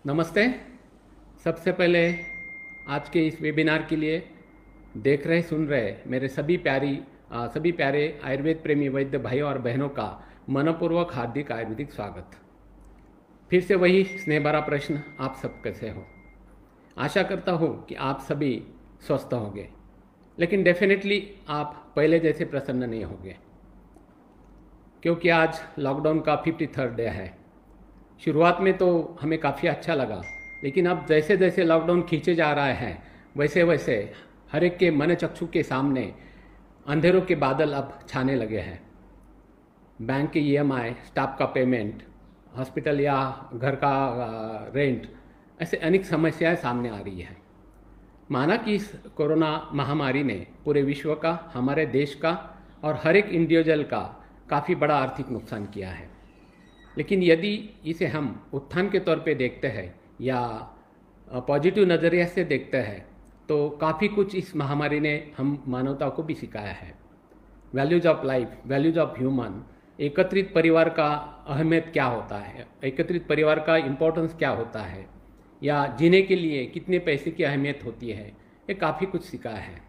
नमस्ते। सबसे पहले आज के इस वेबिनार के लिए देख रहे सुन रहे मेरे सभी प्यारे आयुर्वेद प्रेमी वैद्य भाइयों और बहनों का मनपूर्वक हार्दिक आयुर्वेदिक स्वागत। फिर से वही स्नेह भरा प्रश्न, आप सब कैसे हो? आशा करता हूँ कि आप सभी स्वस्थ होंगे, लेकिन डेफिनेटली आप पहले जैसे प्रसन्न नहीं होंगे, क्योंकि आज लॉकडाउन का 53rd डे है। शुरुआत में तो हमें काफ़ी अच्छा लगा, लेकिन अब जैसे जैसे लॉकडाउन खींचे जा रहा है वैसे वैसे हर एक के मन चक्षु के सामने अंधेरों के बादल अब छाने लगे हैं। बैंक के ईएमआई, स्टाफ का पेमेंट, हॉस्पिटल या घर का रेंट, ऐसे अनेक समस्याएं सामने आ रही है। माना कि इस कोरोना महामारी ने पूरे विश्व का, हमारे देश का और हर एक इंडिविजुअल का काफ़ी बड़ा आर्थिक नुकसान किया है। लेकिन यदि इसे हम उत्थान के तौर पे देखते हैं या पॉजिटिव नज़रिए से देखते हैं तो काफ़ी कुछ इस महामारी ने हम मानवता को भी सिखाया है। Values of life, values of human, एकत्रित परिवार का अहमियत क्या होता है, एकत्रित परिवार का इम्पोर्टेंस क्या होता है, या जीने के लिए कितने पैसे की अहमियत होती है, ये काफ़ी कुछ सिखाया है।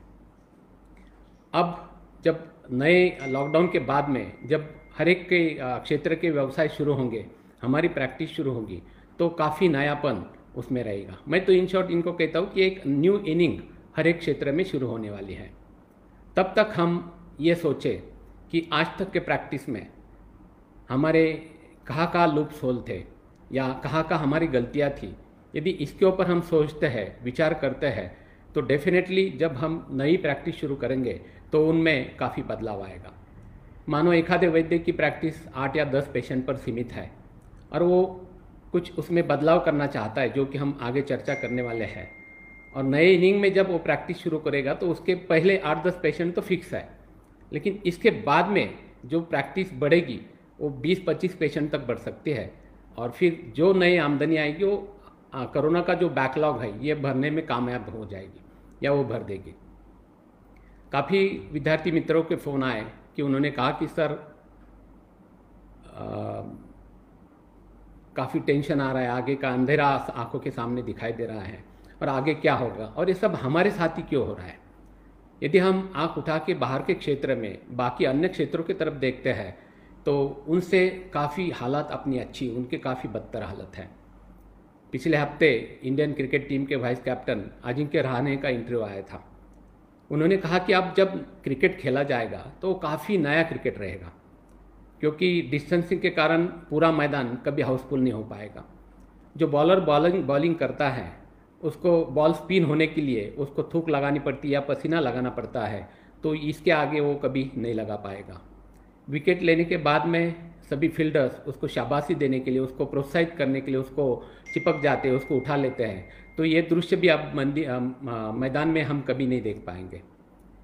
अब जब नए लॉकडाउन के बाद में जब हर एक के क्षेत्र के व्यवसाय शुरू होंगे, हमारी प्रैक्टिस शुरू होगी, तो काफ़ी नयापन उसमें रहेगा। मैं तो इन शॉर्ट इनको कहता हूँ कि एक न्यू इनिंग हर एक क्षेत्र में शुरू होने वाली है। तब तक हम ये सोचें कि आज तक के प्रैक्टिस में हमारे कहाँ लूप्स होल थे या कहाँ हमारी गलतियाँ थी। यदि इसके ऊपर हम सोचते हैं, विचार करते हैं, तो डेफिनेटली जब हम नई प्रैक्टिस शुरू करेंगे तो उनमें काफ़ी बदलाव आएगा। मानो एक आधे वैद्य की प्रैक्टिस 8 या 10 पेशेंट पर सीमित है और वो कुछ उसमें बदलाव करना चाहता है, जो कि हम आगे चर्चा करने वाले हैं। और नए इनिंग में जब वो प्रैक्टिस शुरू करेगा तो उसके पहले 8-10 पेशेंट तो फिक्स है, लेकिन इसके बाद में जो प्रैक्टिस बढ़ेगी वो 20-25 पेशेंट तक बढ़ सकती है। और फिर जो नई आमदनी आएगी वो कोरोना का जो बैकलॉग है ये भरने में कामयाब हो जाएगी या वो भर देगी। काफ़ी विद्यार्थी मित्रों के फ़ोन आए कि उन्होंने कहा कि सर काफ़ी टेंशन आ रहा है, आगे का अंधेरा आंखों के सामने दिखाई दे रहा है और आगे क्या होगा, और ये सब हमारे साथ ही क्यों हो रहा है। यदि हम आंख उठा के बाहर के क्षेत्र में बाकी अन्य क्षेत्रों की तरफ देखते हैं तो उनसे काफ़ी हालत अपनी अच्छी, उनके काफ़ी बदतर हालत है। पिछले हफ्ते इंडियन क्रिकेट टीम के वाइस कैप्टन अजिंक्य रहाणे का इंटरव्यू आया था। उन्होंने कहा कि अब जब क्रिकेट खेला जाएगा तो काफ़ी नया क्रिकेट रहेगा, क्योंकि डिस्टेंसिंग के कारण पूरा मैदान कभी हाउसफुल नहीं हो पाएगा। जो बॉलर बॉलिंग करता है उसको बॉल स्पिन होने के लिए उसको थूक लगानी पड़ती है या पसीना लगाना पड़ता है, तो इसके आगे वो कभी नहीं लगा पाएगा। विकेट लेने के बाद में सभी फील्डर्स उसको शाबाशी देने के लिए, उसको प्रोत्साहित करने के लिए उसको चिपक जाते हैं, उसको उठा लेते हैं। तो ये दृश्य भी अब मैदान में हम कभी नहीं देख पाएंगे।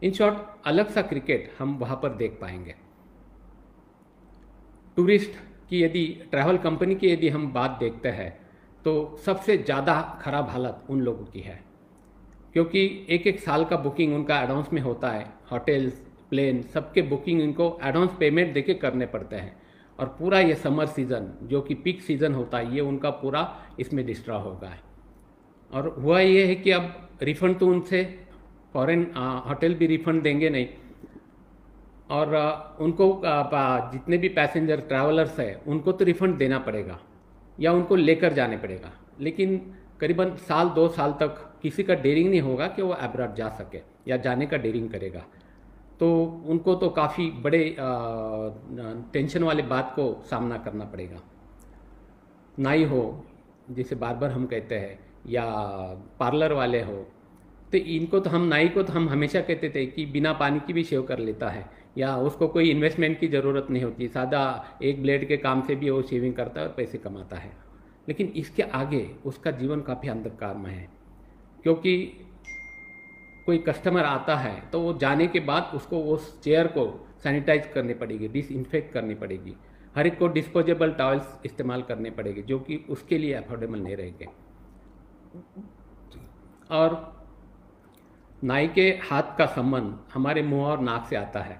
इन शॉर्ट अलग सा क्रिकेट हम वहाँ पर देख पाएंगे। टूरिस्ट की यदि, ट्रैवल कंपनी की यदि हम बात देखते हैं तो सबसे ज़्यादा खराब हालत उन लोगों की है, क्योंकि एक एक साल का बुकिंग उनका एडवांस में होता है। होटल्स, प्लेन, सबके बुकिंग इनको एडवांस पेमेंट देके करने पड़ते हैं, और पूरा ये समर सीज़न जो कि पीक सीज़न होता है ये उनका पूरा इसमें डिस्ट्रॉय हो गया है। और हुआ ये है कि अब रिफ़ंड तो उनसे फॉरेन होटल भी रिफ़ंड देंगे नहीं, और उनको जितने भी पैसेंजर ट्रैवलर्स हैं उनको तो रिफ़ंड देना पड़ेगा या उनको लेकर जाने पड़ेगा। लेकिन करीबन 1-2 साल तक किसी का डेयरिंग नहीं होगा कि वो अब्रॉड जा सके या जाने का डेयरिंग करेगा। तो उनको तो काफ़ी बड़े टेंशन वाले बात को सामना करना पड़ेगा। नाई हो, जिसे बार्बर हम कहते हैं, या पार्लर वाले हो, तो इनको तो हम, नाई को तो हम हमेशा कहते थे कि बिना पानी की भी शेव कर लेता है, या उसको कोई इन्वेस्टमेंट की ज़रूरत नहीं होती, सादा एक ब्लेड के काम से भी वो शेविंग करता है और पैसे कमाता है। लेकिन इसके आगे उसका जीवन काफ़ी अंधकारमय है, क्योंकि कोई कस्टमर आता है तो वो जाने के बाद उसको उस चेयर को सैनिटाइज करनी पड़ेगी, डिसइंफेक्ट करनी पड़ेगी, हर एक को डिस्पोजेबल टॉवल्स इस्तेमाल करने पड़ेंगे, जो कि उसके लिए अफोर्डेबल नहीं रहेंगे। और नाई के हाथ का संबंध हमारे मुंह और नाक से आता है,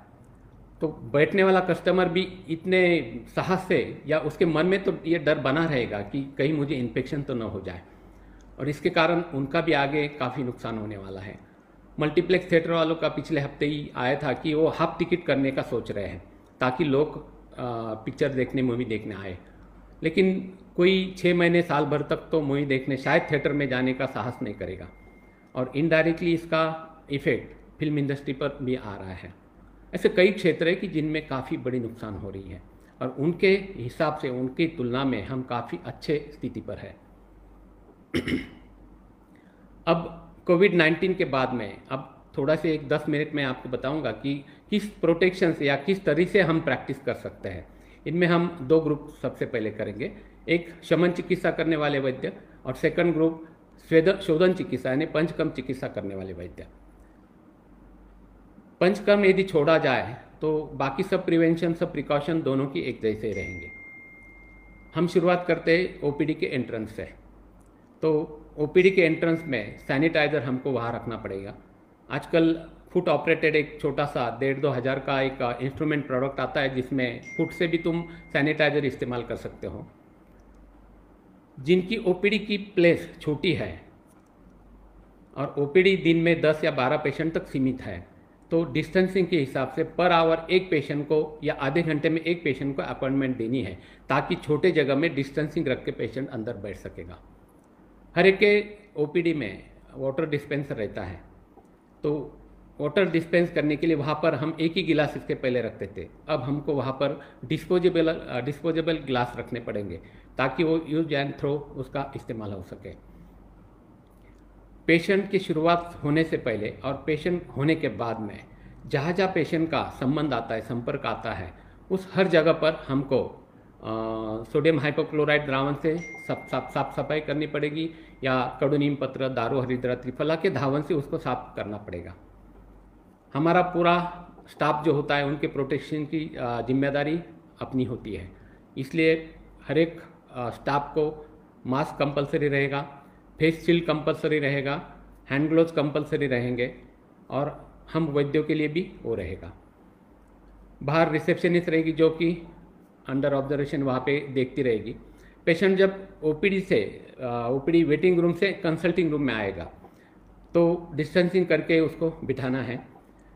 तो बैठने वाला कस्टमर भी इतने साहस से, या उसके मन में तो ये डर बना रहेगा कि कहीं मुझे इन्फेक्शन तो न हो जाए, और इसके कारण उनका भी आगे काफ़ी नुकसान होने वाला है। मल्टीप्लेक्स थिएटर वालों का पिछले हफ्ते ही आया था कि वो हाफ टिकट करने का सोच रहे हैं ताकि लोग पिक्चर देखने, मूवी देखने आए, लेकिन कोई 6 महीने साल भर तक तो मूवी देखने शायद थिएटर में जाने का साहस नहीं करेगा, और इनडायरेक्टली इसका इफेक्ट फिल्म इंडस्ट्री पर भी आ रहा है। ऐसे कई क्षेत्र हैं कि जिनमें काफ़ी बड़ी नुकसान हो रही है, और उनके हिसाब से, उनकी तुलना में हम काफ़ी अच्छे स्थिति पर है। अब कोविड-19 के बाद में अब थोड़ा से एक 10 मिनट में आपको बताऊंगा कि किस प्रोटेक्शन से या किस तरह से हम प्रैक्टिस कर सकते हैं। इनमें हम 2 ग्रुप सबसे पहले करेंगे, एक शमन चिकित्सा करने वाले वैद्य, और सेकंड ग्रुप शोधन चिकित्सा यानी पंचकर्म चिकित्सा करने वाले वैद्य। पंचकर्म यदि छोड़ा जाए तो बाकी सब प्रिवेंशन, सब प्रिकॉशन दोनों की एक जैसे रहेंगे। हम शुरुआत करते हैं ओपीडी के एंट्रेंस से। तो ओपीडी के एंट्रेंस में सैनिटाइज़र हमको वहाँ रखना पड़ेगा। आजकल फुट ऑपरेटेड एक छोटा सा 1,500-2 हज़ार का एक इंस्ट्रूमेंट प्रोडक्ट आता है, जिसमें फुट से भी तुम सैनिटाइज़र इस्तेमाल कर सकते हो। जिनकी ओपीडी की प्लेस छोटी है और ओपीडी दिन में 10 या 12 पेशेंट तक सीमित है, तो डिस्टेंसिंग के हिसाब से पर आवर एक पेशेंट को या आधे घंटे में एक पेशेंट को अपॉइंटमेंट देनी है, ताकि छोटे जगह में डिस्टेंसिंग रख के पेशेंट अंदर बैठ सकेगा। हर एक के ओपीडी में वाटर डिस्पेंसर रहता है, तो वाटर डिस्पेंस करने के लिए वहाँ पर हम एक ही गिलास इसके पहले रखते थे। अब हमको वहाँ पर डिस्पोजेबल गिलास रखने पड़ेंगे, ताकि वो यूज एंड थ्रो उसका इस्तेमाल हो सके। पेशेंट की शुरुआत होने से पहले और पेशेंट होने के बाद में जहाँ जहाँ पेशेंट का संबंध आता है, संपर्क आता है, उस हर जगह पर हमको सोडियम हाइपोक्लोराइड द्रावण से साफ सफाई करनी पड़ेगी, या कड़ू नीम पत्र, दारू, हरिद्रा, त्रिफला के धावन से उसको साफ करना पड़ेगा। हमारा पूरा स्टाफ जो होता है, उनके प्रोटेक्शन की जिम्मेदारी अपनी होती है, इसलिए हर एक स्टाफ को मास्क कंपलसरी रहेगा, फेस शील्ड कंपलसरी रहेगा, हैंड ग्लोव्स कंपलसरी रहेंगे, और हम वैद्यों के लिए भी वो रहेगा। बाहर रिसेप्शनिस्ट रहेगी जो कि अंडर ऑब्जर्वेशन वहाँ पे देखती रहेगी। पेशेंट जब ओपीडी वेटिंग रूम से कंसल्टिंग रूम में आएगा तो डिस्टेंसिंग करके उसको बिठाना है।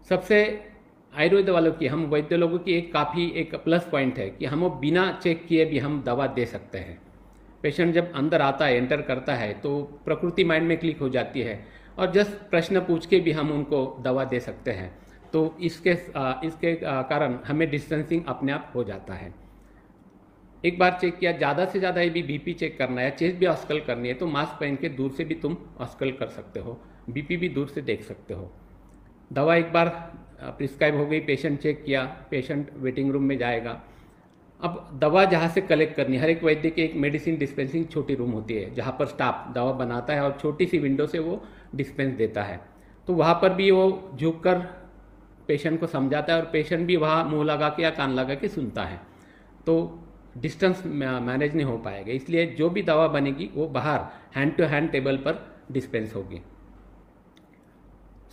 सबसे आयुर्वेद वालों की, हम वैद्य लोगों की एक प्लस पॉइंट है कि हम वो बिना चेक किए भी हम दवा दे सकते हैं। पेशेंट जब अंदर आता है, एंटर करता है, तो प्रकृति माइंड में क्लिक हो जाती है, और जस्ट प्रश्न पूछ के भी हम उनको दवा दे सकते हैं। तो इसके कारण हमें डिस्टेंसिंग अपने आप हो जाता है। एक बार चेक किया, ज़्यादा से ज़्यादा यदि बीपी चेक करना है, चेस्ट भी ऑस्कल करनी है, तो मास्क पहन के दूर से भी तुम ऑस्कल कर सकते हो, बीपी भी दूर से देख सकते हो। दवा एक बार प्रिस्क्राइब हो गई, पेशेंट चेक किया, पेशेंट वेटिंग रूम में जाएगा। अब दवा जहाँ से कलेक्ट करनी, हर एक वैद्य की एक मेडिसिन डिस्पेंसिंग छोटी रूम होती है, जहाँ पर स्टाफ दवा बनाता है और छोटी सी विंडो से वो डिस्पेंस देता है। तो वहाँ पर भी वो झुककर पेशेंट को समझाता है, और पेशेंट भी वहाँ मुंह लगा के या कान लगा के सुनता है। तो डिस्टेंस मैनेज नहीं हो पाएगा, इसलिए जो भी दवा बनेगी वो बाहर हैंड टू हैंड टेबल पर डिस्पेंस होगी।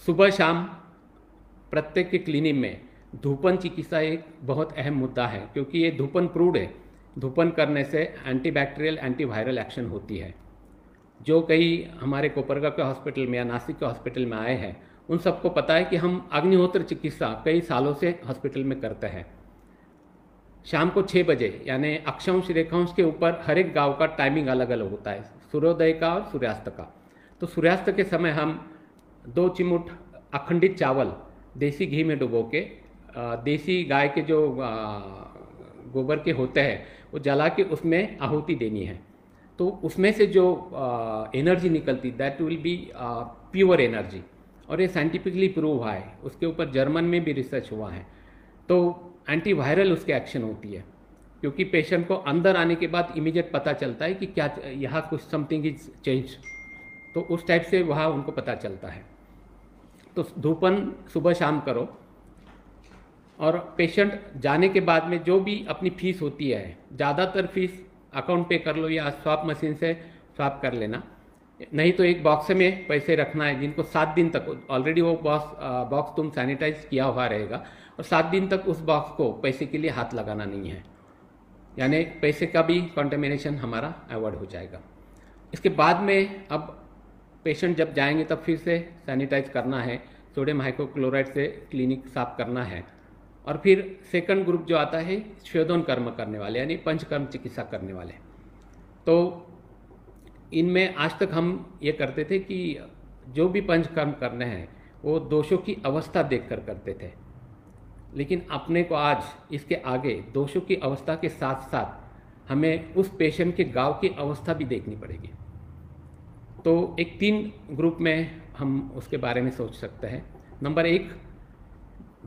सुबह शाम प्रत्येक के क्लिनिक में धूपन चिकित्सा एक बहुत अहम मुद्दा है, क्योंकि ये धूपन प्रूव्ड है। धूपन करने से एंटीबैक्टीरियल, एंटीवायरल एक्शन होती है। जो कई हमारे कोपरगांव के हॉस्पिटल में या नासिक के हॉस्पिटल में आए हैं, उन सबको पता है कि हम अग्निहोत्र चिकित्सा कई सालों से हॉस्पिटल में करते हैं। शाम को 6 बजे यानी अक्षांश रेखांश के ऊपर हर एक गांव का टाइमिंग अलग अलग होता है, सूर्योदय का और सूर्यास्त का। तो सूर्यास्त के समय हम 2 चिमुट अखंडित चावल देसी घी में डुबो के, देसी गाय के जो गोबर के होते हैं वो जला के उसमें आहुति देनी है। तो उसमें से जो एनर्जी निकलती, that will be pure energy, और ये साइंटिफिकली प्रूव हुआ है। उसके ऊपर जर्मन में भी रिसर्च हुआ है। तो एंटीवायरल उसके एक्शन होती है, क्योंकि पेशेंट को अंदर आने के बाद इमीडिएट पता चलता है कि क्या यहाँ कुछ समथिंग इज चेंज, तो उस टाइप से वहाँ उनको पता चलता है। तो धूपन सुबह शाम करो, और पेशेंट जाने के बाद में जो भी अपनी फीस होती है, ज़्यादातर फीस अकाउंट पे कर लो या स्वाप मशीन से स्वाप कर लेना। नहीं तो एक बॉक्स में पैसे रखना है, जिनको 7 दिन तक ऑलरेडी वो बॉक्स तुम सैनिटाइज किया हुआ रहेगा, और 7 दिन तक उस बॉक्स को पैसे के लिए हाथ लगाना नहीं है, यानी पैसे का भी कंटेमिनेशन हमारा अवॉइड हो जाएगा। इसके बाद में अब पेशेंट जब जाएंगे तब फिर से सैनिटाइज करना है, सोडियम हाइपोक्लोराइड से क्लिनिक साफ करना है। और फिर सेकंड ग्रुप जो आता है शोधन कर्म करने वाले, यानी पंचकर्म चिकित्सा करने वाले। तो इनमें आज तक हम ये करते थे कि जो भी पंचकर्म करने हैं वो दोषों की अवस्था देखकर करते थे, लेकिन अपने को आज इसके आगे दोषों की अवस्था के साथ साथ हमें उस पेशेंट के गांव की अवस्था भी देखनी पड़ेगी। तो एक 3 ग्रुप में हम उसके बारे में सोच सकते हैं। नंबर 1,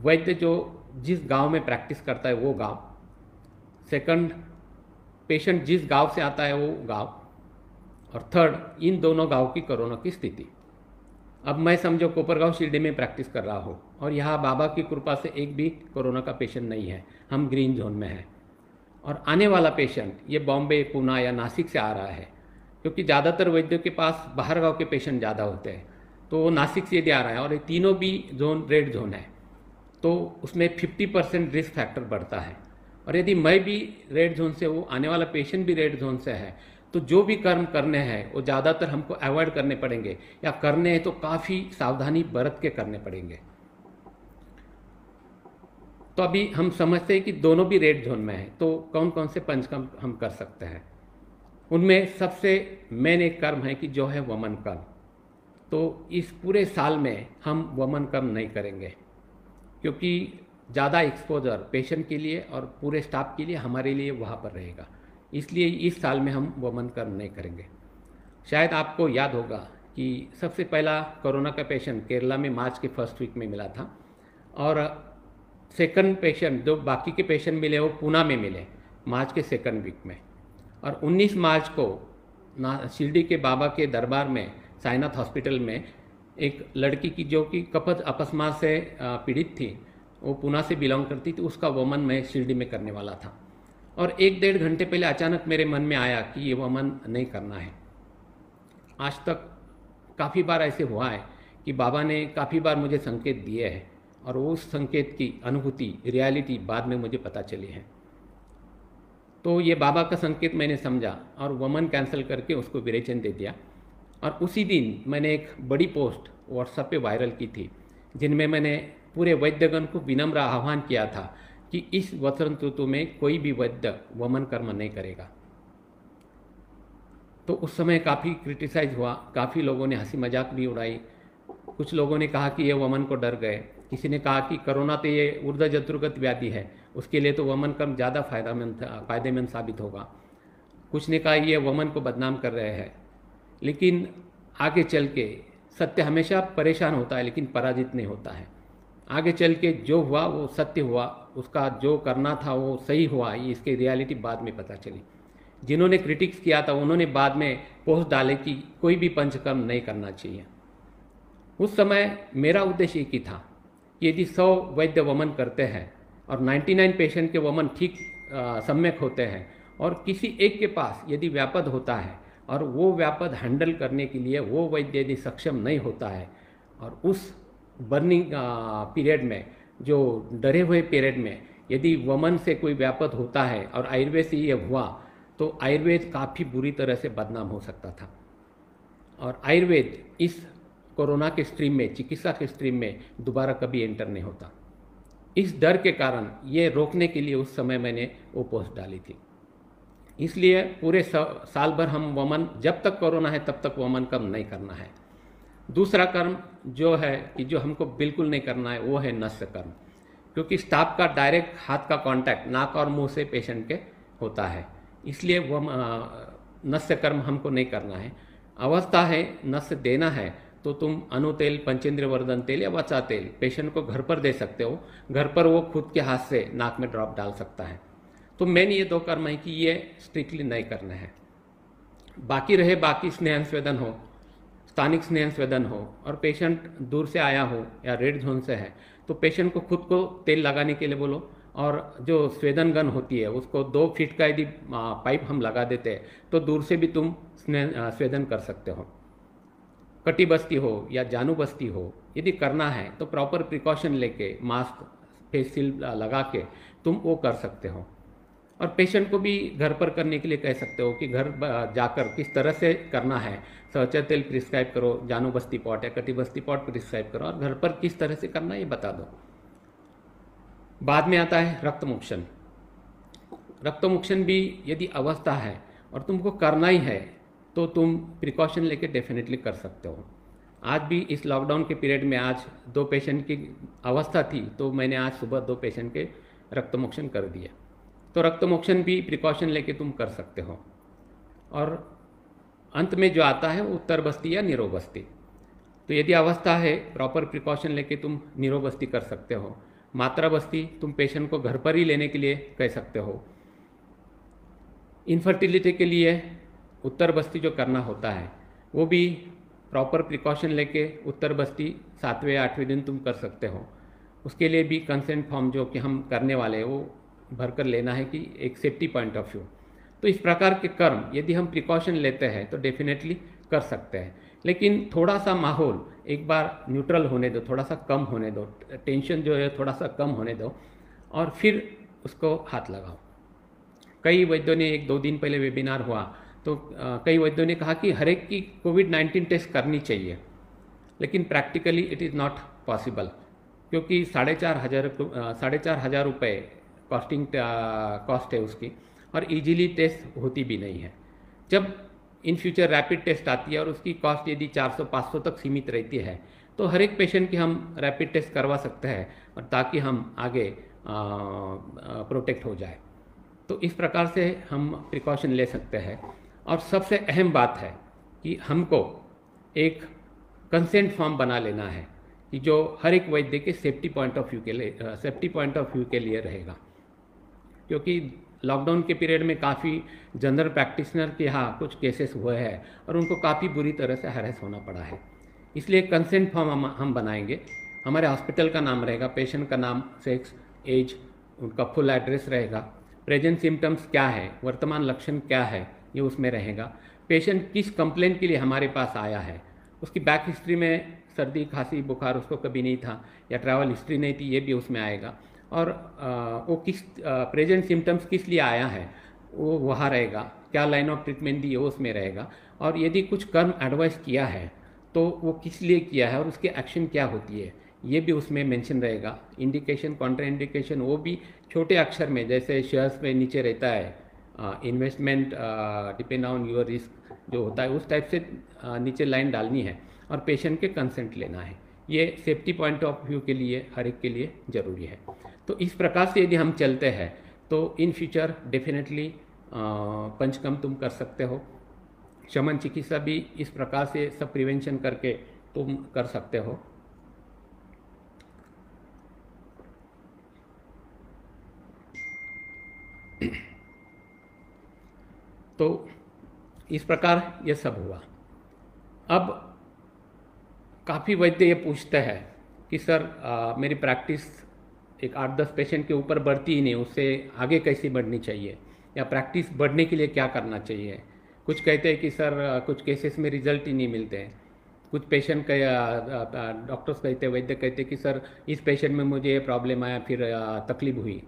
वैद्य जो जिस गांव में प्रैक्टिस करता है वो गांव। सेकंड, पेशेंट जिस गांव से आता है वो गांव। और थर्ड, इन दोनों गांव की कोरोना की स्थिति। अब मैं समझो कोपरगांव शिरडी में प्रैक्टिस कर रहा हूँ और यहाँ बाबा की कृपा से एक भी कोरोना का पेशेंट नहीं है, हम ग्रीन जोन में हैं। और आने वाला पेशेंट ये बॉम्बे, पुणे या नासिक से आ रहा है, क्योंकि ज़्यादातर वैद्यों के पास बाहर गाँव के पेशेंट ज़्यादा होते हैं, तो वो नासिक से यदि आ रहा है और ये तीनों भी जोन रेड जोन है, तो उसमें 50% रिस्क फैक्टर बढ़ता है। और यदि मैं भी रेड जोन से हूँ, आने वाला पेशेंट भी रेड जोन से है, तो जो भी कर्म करने हैं वो ज़्यादातर हमको अवॉइड करने पड़ेंगे, या करने हैं तो काफ़ी सावधानी बरत के करने पड़ेंगे। तो अभी हम समझते हैं कि दोनों भी रेड जोन में है, तो कौन कौन से पंचकर्म हम कर सकते हैं। उनमें सबसे मेन एक कर्म है कि जो है वमन कर्म। तो इस पूरे साल में हम वमन कर्म नहीं करेंगे, क्योंकि ज़्यादा एक्सपोजर पेशेंट के लिए और पूरे स्टाफ के लिए हमारे लिए वहाँ पर रहेगा, इसलिए इस साल में हम वमन कर्म नहीं करेंगे। शायद आपको याद होगा कि सबसे पहला कोरोना का पेशेंट केरला में मार्च के फर्स्ट वीक में मिला था, और सेकंड पेशेंट जो बाकी के पेशेंट मिले वो पुणे में मिले मार्च के सेकंड वीक में। और 19 मार्च को शिरडी के बाबा के दरबार में साईनाथ हॉस्पिटल में एक लड़की की जो कि कफज अपस्मा से पीड़ित थी, वो पुणे से बिलोंग करती थी, उसका वमन मैं शिरडी में करने वाला था। और 1-1.5 घंटे पहले अचानक मेरे मन में आया कि ये वमन नहीं करना है। आज तक काफ़ी बार ऐसे हुआ है कि बाबा ने काफ़ी बार मुझे संकेत दिए हैं, और उस संकेत की अनुभूति, रियलिटी बाद में मुझे पता चली है। तो ये बाबा का संकेत मैंने समझा और वमन कैंसिल करके उसको विरेचन दे दिया। और उसी दिन मैंने एक बड़ी पोस्ट व्हाट्सएप पे वायरल की थी, जिनमें मैंने पूरे वैद्यगण को विनम्र आह्वान किया था कि इस वसंत ऋतु में कोई भी वैद्य वमन कर्म नहीं करेगा। तो उस समय काफ़ी क्रिटिसाइज हुआ, काफ़ी लोगों ने हंसी मजाक भी उड़ाई। कुछ लोगों ने कहा कि ये वमन को डर गए, किसी ने कहा कि कोरोना तो ये ऊर्ध्व जंतुगत व्याधि है, उसके लिए तो वमन कर्म ज़्यादा फायदेमंद साबित होगा। कुछ ने कहा ये वमन को बदनाम कर रहे हैं। लेकिन आगे चल के सत्य हमेशा परेशान होता है, लेकिन पराजित नहीं होता है। आगे चल के जो हुआ वो सत्य हुआ, उसका जो करना था वो सही हुआ, ये इसकी रियलिटी बाद में पता चली। जिन्होंने क्रिटिक्स किया था उन्होंने बाद में पोस्ट डाले कि कोई भी पंचकर्म नहीं करना चाहिए। उस समय मेरा उद्देश्य एक ही था कि यदि 100 वैद्य वमन करते हैं और 99 पेशेंट के वमन ठीक सम्यक होते हैं, और किसी एक के पास यदि व्यापद होता है और वो व्यापद हैंडल करने के लिए वो वैद्य यदि सक्षम नहीं होता है, और उस बर्निंग पीरियड में, जो डरे हुए पीरियड में यदि वमन से कोई व्यापद होता है और आयुर्वेद से ये हुआ, तो आयुर्वेद काफ़ी बुरी तरह से बदनाम हो सकता था। और आयुर्वेद इस कोरोना के स्ट्रीम में, चिकित्सा के स्ट्रीम में दोबारा कभी एंटर नहीं होता। इस डर के कारण ये रोकने के लिए उस समय मैंने वो पोस्ट डाली थी। इसलिए पूरे साल भर हम वमन, जब तक कोरोना है तब तक वमन कर्म नहीं करना है। दूसरा कर्म जो है कि जो हमको बिल्कुल नहीं करना है वो है नस्य कर्म, क्योंकि स्टाफ का डायरेक्ट हाथ का कांटेक्ट नाक और मुंह से पेशेंट के होता है, इसलिए वो नस्य कर्म हमको नहीं करना है। अवस्था है नस्य देना है तो तुम अनुतेल, पंचेंद्र वर्धन तेल या वचा तेल पेशेंट को घर पर दे सकते हो। घर पर वो खुद के हाथ से नाक में ड्रॉप डाल सकता है। तो मेन ये 2 कर्म है कि ये स्ट्रिक्टली नहीं करना है। बाकी स्नेहन स्वेदन हो, स्थानिक स्नेहन स्वेदन हो, और पेशेंट दूर से आया हो या रेड जोन से है, तो पेशेंट को खुद को तेल लगाने के लिए बोलो, और जो स्वेदन गन होती है उसको 2 फीट का यदि पाइप हम लगा देते हैं तो दूर से भी तुम स्वेदन कर सकते हो। कटी बस्ती हो या जानू बस्ती हो, यदि करना है तो प्रॉपर प्रिकॉशन लेके मास्क फेस शील्ड लगा के तुम वो कर सकते हो। और पेशेंट को भी घर पर करने के लिए कह सकते हो कि घर जाकर किस तरह से करना है, सहचर तेल प्रिस्क्राइब करो, जानू बस्ती पॉट या कटी बस्ती पॉट प्रिस्क्राइब करो, और घर पर किस तरह से करना है ये बता दो। बाद में आता है रक्तमोक्षण। रक्तमोक्षण भी यदि अवस्था है और तुमको करना ही है तो तुम प्रिकॉशन लेके डेफिनेटली कर सकते हो। आज भी इस लॉकडाउन के पीरियड में आज 2 पेशेंट की अवस्था थी तो मैंने आज सुबह 2 पेशेंट के रक्तमोक्षण कर दिए। तो रक्तमोक्षण भी प्रिकॉशन लेके तुम कर सकते हो। और अंत में जो आता है वो उत्तर बस्ती या नीरो बस्ती। तो यदि अवस्था है प्रॉपर प्रिकॉशन लेके तुम नीरो बस्ती कर सकते हो। मात्रा बस्ती तुम पेशेंट को घर पर ही लेने के लिए कह सकते हो। इनफर्टिलिटी के लिए उत्तर बस्ती जो करना होता है वो भी प्रॉपर प्रिकॉशन लेके उत्तर बस्ती 7वें या 8वें दिन तुम कर सकते हो। उसके लिए भी कंसेंट फॉर्म जो कि हम करने वाले हैं वो भरकर लेना है कि एक सेफ्टी पॉइंट ऑफ व्यू। तो इस प्रकार के कर्म यदि हम प्रिकॉशन लेते हैं तो डेफिनेटली कर सकते हैं, लेकिन थोड़ा सा माहौल एक बार न्यूट्रल होने दो, थोड़ा सा कम होने दो, टेंशन जो है थोड़ा सा कम होने दो और फिर उसको हाथ लगाओ। कई वैद्यों ने 1-2 दिन पहले वेबिनार हुआ तो कई वैद्यों ने कहा कि हर एक की कोविड-19 टेस्ट करनी चाहिए, लेकिन practically it is not possible, क्योंकि 4,500 रुपये कॉस्ट है उसकी, और इजीली टेस्ट होती भी नहीं है। जब इन फ्यूचर रैपिड टेस्ट आती है और उसकी कॉस्ट यदि 400-500 तक सीमित रहती है तो हर एक पेशेंट की हम रैपिड टेस्ट करवा सकते हैं, और ताकि हम आगे प्रोटेक्ट हो जाए। तो इस प्रकार से हम प्रिकॉशन ले सकते हैं। और सबसे अहम बात है कि हमको एक कंसेंट फॉर्म बना लेना है कि जो हर एक वैद्य के सेफ्टी पॉइंट ऑफ व्यू के लिए रहेगा, क्योंकि लॉकडाउन के पीरियड में काफ़ी जनरल प्रैक्टिशनर के यहाँ कुछ केसेस हुए हैं और उनको काफ़ी बुरी तरह से हैरेस होना पड़ा है। इसलिए कंसेंट फॉर्म हम बनाएंगे। हमारे हॉस्पिटल का नाम रहेगा, पेशेंट का नाम, सेक्स, एज, उनका फुल एड्रेस रहेगा, प्रेजेंट सिम्टम्स क्या है, वर्तमान लक्षण क्या है, ये उसमें रहेगा। पेशेंट किस कंप्लेंट के लिए हमारे पास आया है, उसकी बैक हिस्ट्री में सर्दी खांसी बुखार उसको कभी नहीं था या ट्रैवल हिस्ट्री नहीं थी, ये भी उसमें आएगा। और वो किस प्रेजेंट सिम्टम्स किस लिए आया है वो वहाँ रहेगा, क्या लाइन ऑफ ट्रीटमेंट दी वो उसमें रहेगा। और यदि कुछ कर्म एडवाइस किया है तो वो किस लिए किया है और उसकी एक्शन क्या होती है ये भी उसमें मेंशन रहेगा। इंडिकेशन, कॉन्ट्रा इंडिकेशन वो भी छोटे अक्षर में, जैसे शेयर्स में नीचे रहता है investment depend on your risk जो होता है, उस टाइप से नीचे लाइन डालनी है और पेशेंट के कंसेंट लेना है। ये सेफ्टी पॉइंट ऑफ व्यू के लिए हर एक के लिए ज़रूरी है। तो इस प्रकार से यदि हम चलते हैं तो इन फ्यूचर डेफिनेटली पंचकर्म तुम कर सकते हो। शमन चिकित्सा भी इस प्रकार से सब प्रिवेंशन करके तुम कर सकते हो। तो इस प्रकार ये सब हुआ। अब काफ़ी वैद्य ये पूछते हैं कि सर मेरी प्रैक्टिस एक 8-10 पेशेंट के ऊपर बढ़ती ही नहीं, उससे आगे कैसी बढ़नी चाहिए या प्रैक्टिस बढ़ने के लिए क्या करना चाहिए। कुछ कहते हैं कि सर कुछ केसेस में रिजल्ट ही नहीं मिलते हैं। कुछ पेशेंट का डॉक्टर्स कहते हैं, वैद्य कहते हैं कि सर इस पेशेंट में मुझे ये प्रॉब्लम आया, फिर तकलीफ हुई।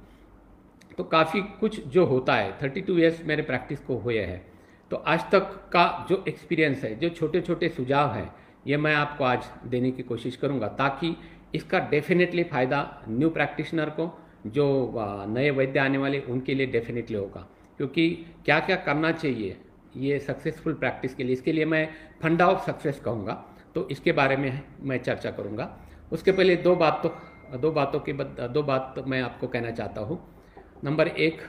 तो काफ़ी कुछ जो होता है, 32 ईयर्स मेरे प्रैक्टिस को हुए हैं, तो आज तक का जो एक्सपीरियंस है, जो छोटे छोटे सुझाव है, ये मैं आपको आज देने की कोशिश करूँगा, ताकि इसका डेफिनेटली फ़ायदा न्यू प्रैक्टिशनर को, जो नए वैद्य आने वाले उनके लिए डेफिनेटली होगा। क्योंकि क्या क्या करना चाहिए ये सक्सेसफुल प्रैक्टिस के लिए, इसके लिए मैं फंडा ऑफ सक्सेस कहूँगा, तो इसके बारे में मैं चर्चा करूँगा। उसके पहले दो बात मैं आपको कहना चाहता हूँ। नंबर 1,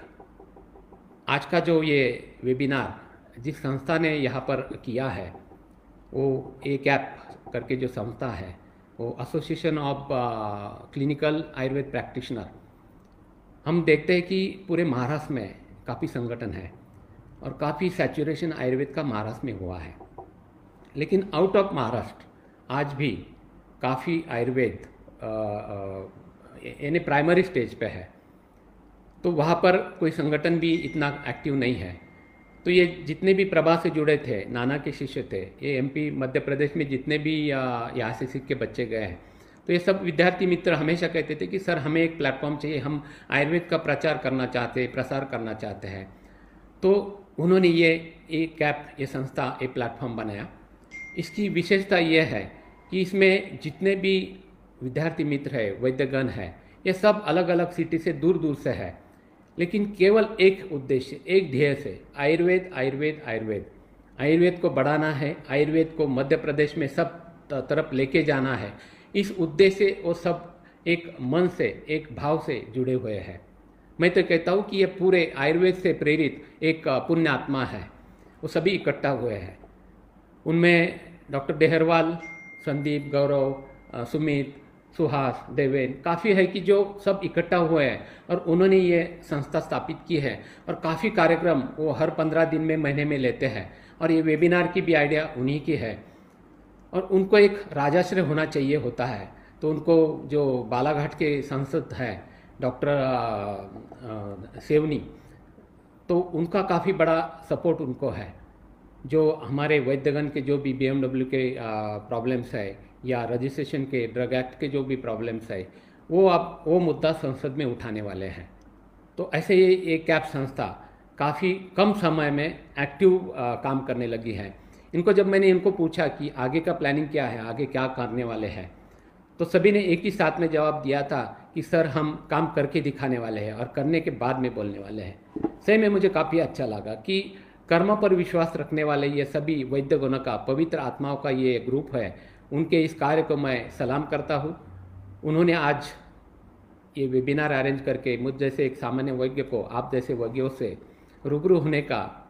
आज का जो ये वेबिनार जिस संस्था ने यहाँ पर किया है वो ACAP करके जो संस्था है, वो association of clinical Ayurveda practitioner. हम देखते हैं कि पूरे महाराष्ट्र में काफ़ी संगठन है और काफ़ी सैचुरेशन आयुर्वेद का महाराष्ट्र में हुआ है, लेकिन आउट ऑफ महाराष्ट्र आज भी काफ़ी आयुर्वेद यानी प्राइमरी स्टेज पे है, तो वहाँ पर कोई संगठन भी इतना एक्टिव नहीं है। तो ये जितने भी प्रभा से जुड़े थे, नाना के शिष्य थे, ये एमपी मध्य प्रदेश में जितने भी यहाँ से सीख के बच्चे गए हैं, तो ये सब विद्यार्थी मित्र हमेशा कहते थे कि सर हमें एक प्लेटफॉर्म चाहिए, हम आयुर्वेद का प्रचार करना चाहते हैं, प्रसार करना चाहते हैं। तो उन्होंने ये कैप, ये संस्था, ये प्लेटफॉर्म बनाया। इसकी विशेषता ये है कि इसमें जितने भी विद्यार्थी मित्र है, वैद्यगण है, ये सब अलग अलग सिटी से दूर दूर से है, लेकिन केवल एक उद्देश्य, एक ध्येय से, आयुर्वेद आयुर्वेद आयुर्वेद, आयुर्वेद को बढ़ाना है, आयुर्वेद को मध्य प्रदेश में सब तरफ लेके जाना है। इस उद्देश्य से वो सब एक मन से, एक भाव से जुड़े हुए हैं। मैं तो कहता हूँ कि ये पूरे आयुर्वेद से प्रेरित एक पुण्य आत्मा है, वो सभी इकट्ठा हुए हैं। उनमें डॉक्टर डेहरवाल, संदीप, गौरव, सुमित, सुहास, देवेन काफ़ी है कि जो सब इकट्ठा हुए हैं और उन्होंने ये संस्था स्थापित की है। और काफ़ी कार्यक्रम वो हर 15 दिन में, महीने में लेते हैं। और ये वेबिनार की भी आइडिया उन्हीं की है। और उनको एक राजाश्रय होना चाहिए होता है, तो उनको जो बालाघाट के सांसद है डॉक्टर सेवनी, तो उनका काफ़ी बड़ा सपोर्ट उनको है। जो हमारे वैद्यगण के जो भी BMW के प्रॉब्लम्स है या रजिस्ट्रेशन के, ड्रग एक्ट के जो भी प्रॉब्लम्स है, वो मुद्दा संसद में उठाने वाले हैं। तो ऐसे ये कैप संस्था काफ़ी कम समय में एक्टिव काम करने लगी है। मैंने इनको पूछा कि आगे का प्लानिंग क्या है, आगे क्या करने वाले हैं, तो सभी ने एक ही साथ में जवाब दिया था कि सर हम काम करके दिखाने वाले हैं और करने के बाद में बोलने वाले हैं। सही में मुझे काफ़ी अच्छा लगा कि कर्म पर विश्वास रखने वाले ये सभी वैद्यगणों का, पवित्र आत्माओं का ये ग्रुप है, उनके इस कार्य को मैं सलाम करता हूँ। उन्होंने आज ये वेबिनार अरेंज करके मुझ जैसे एक सामान्य वैज्ञ को आप जैसे वैज्ञों से रूबरू होने का,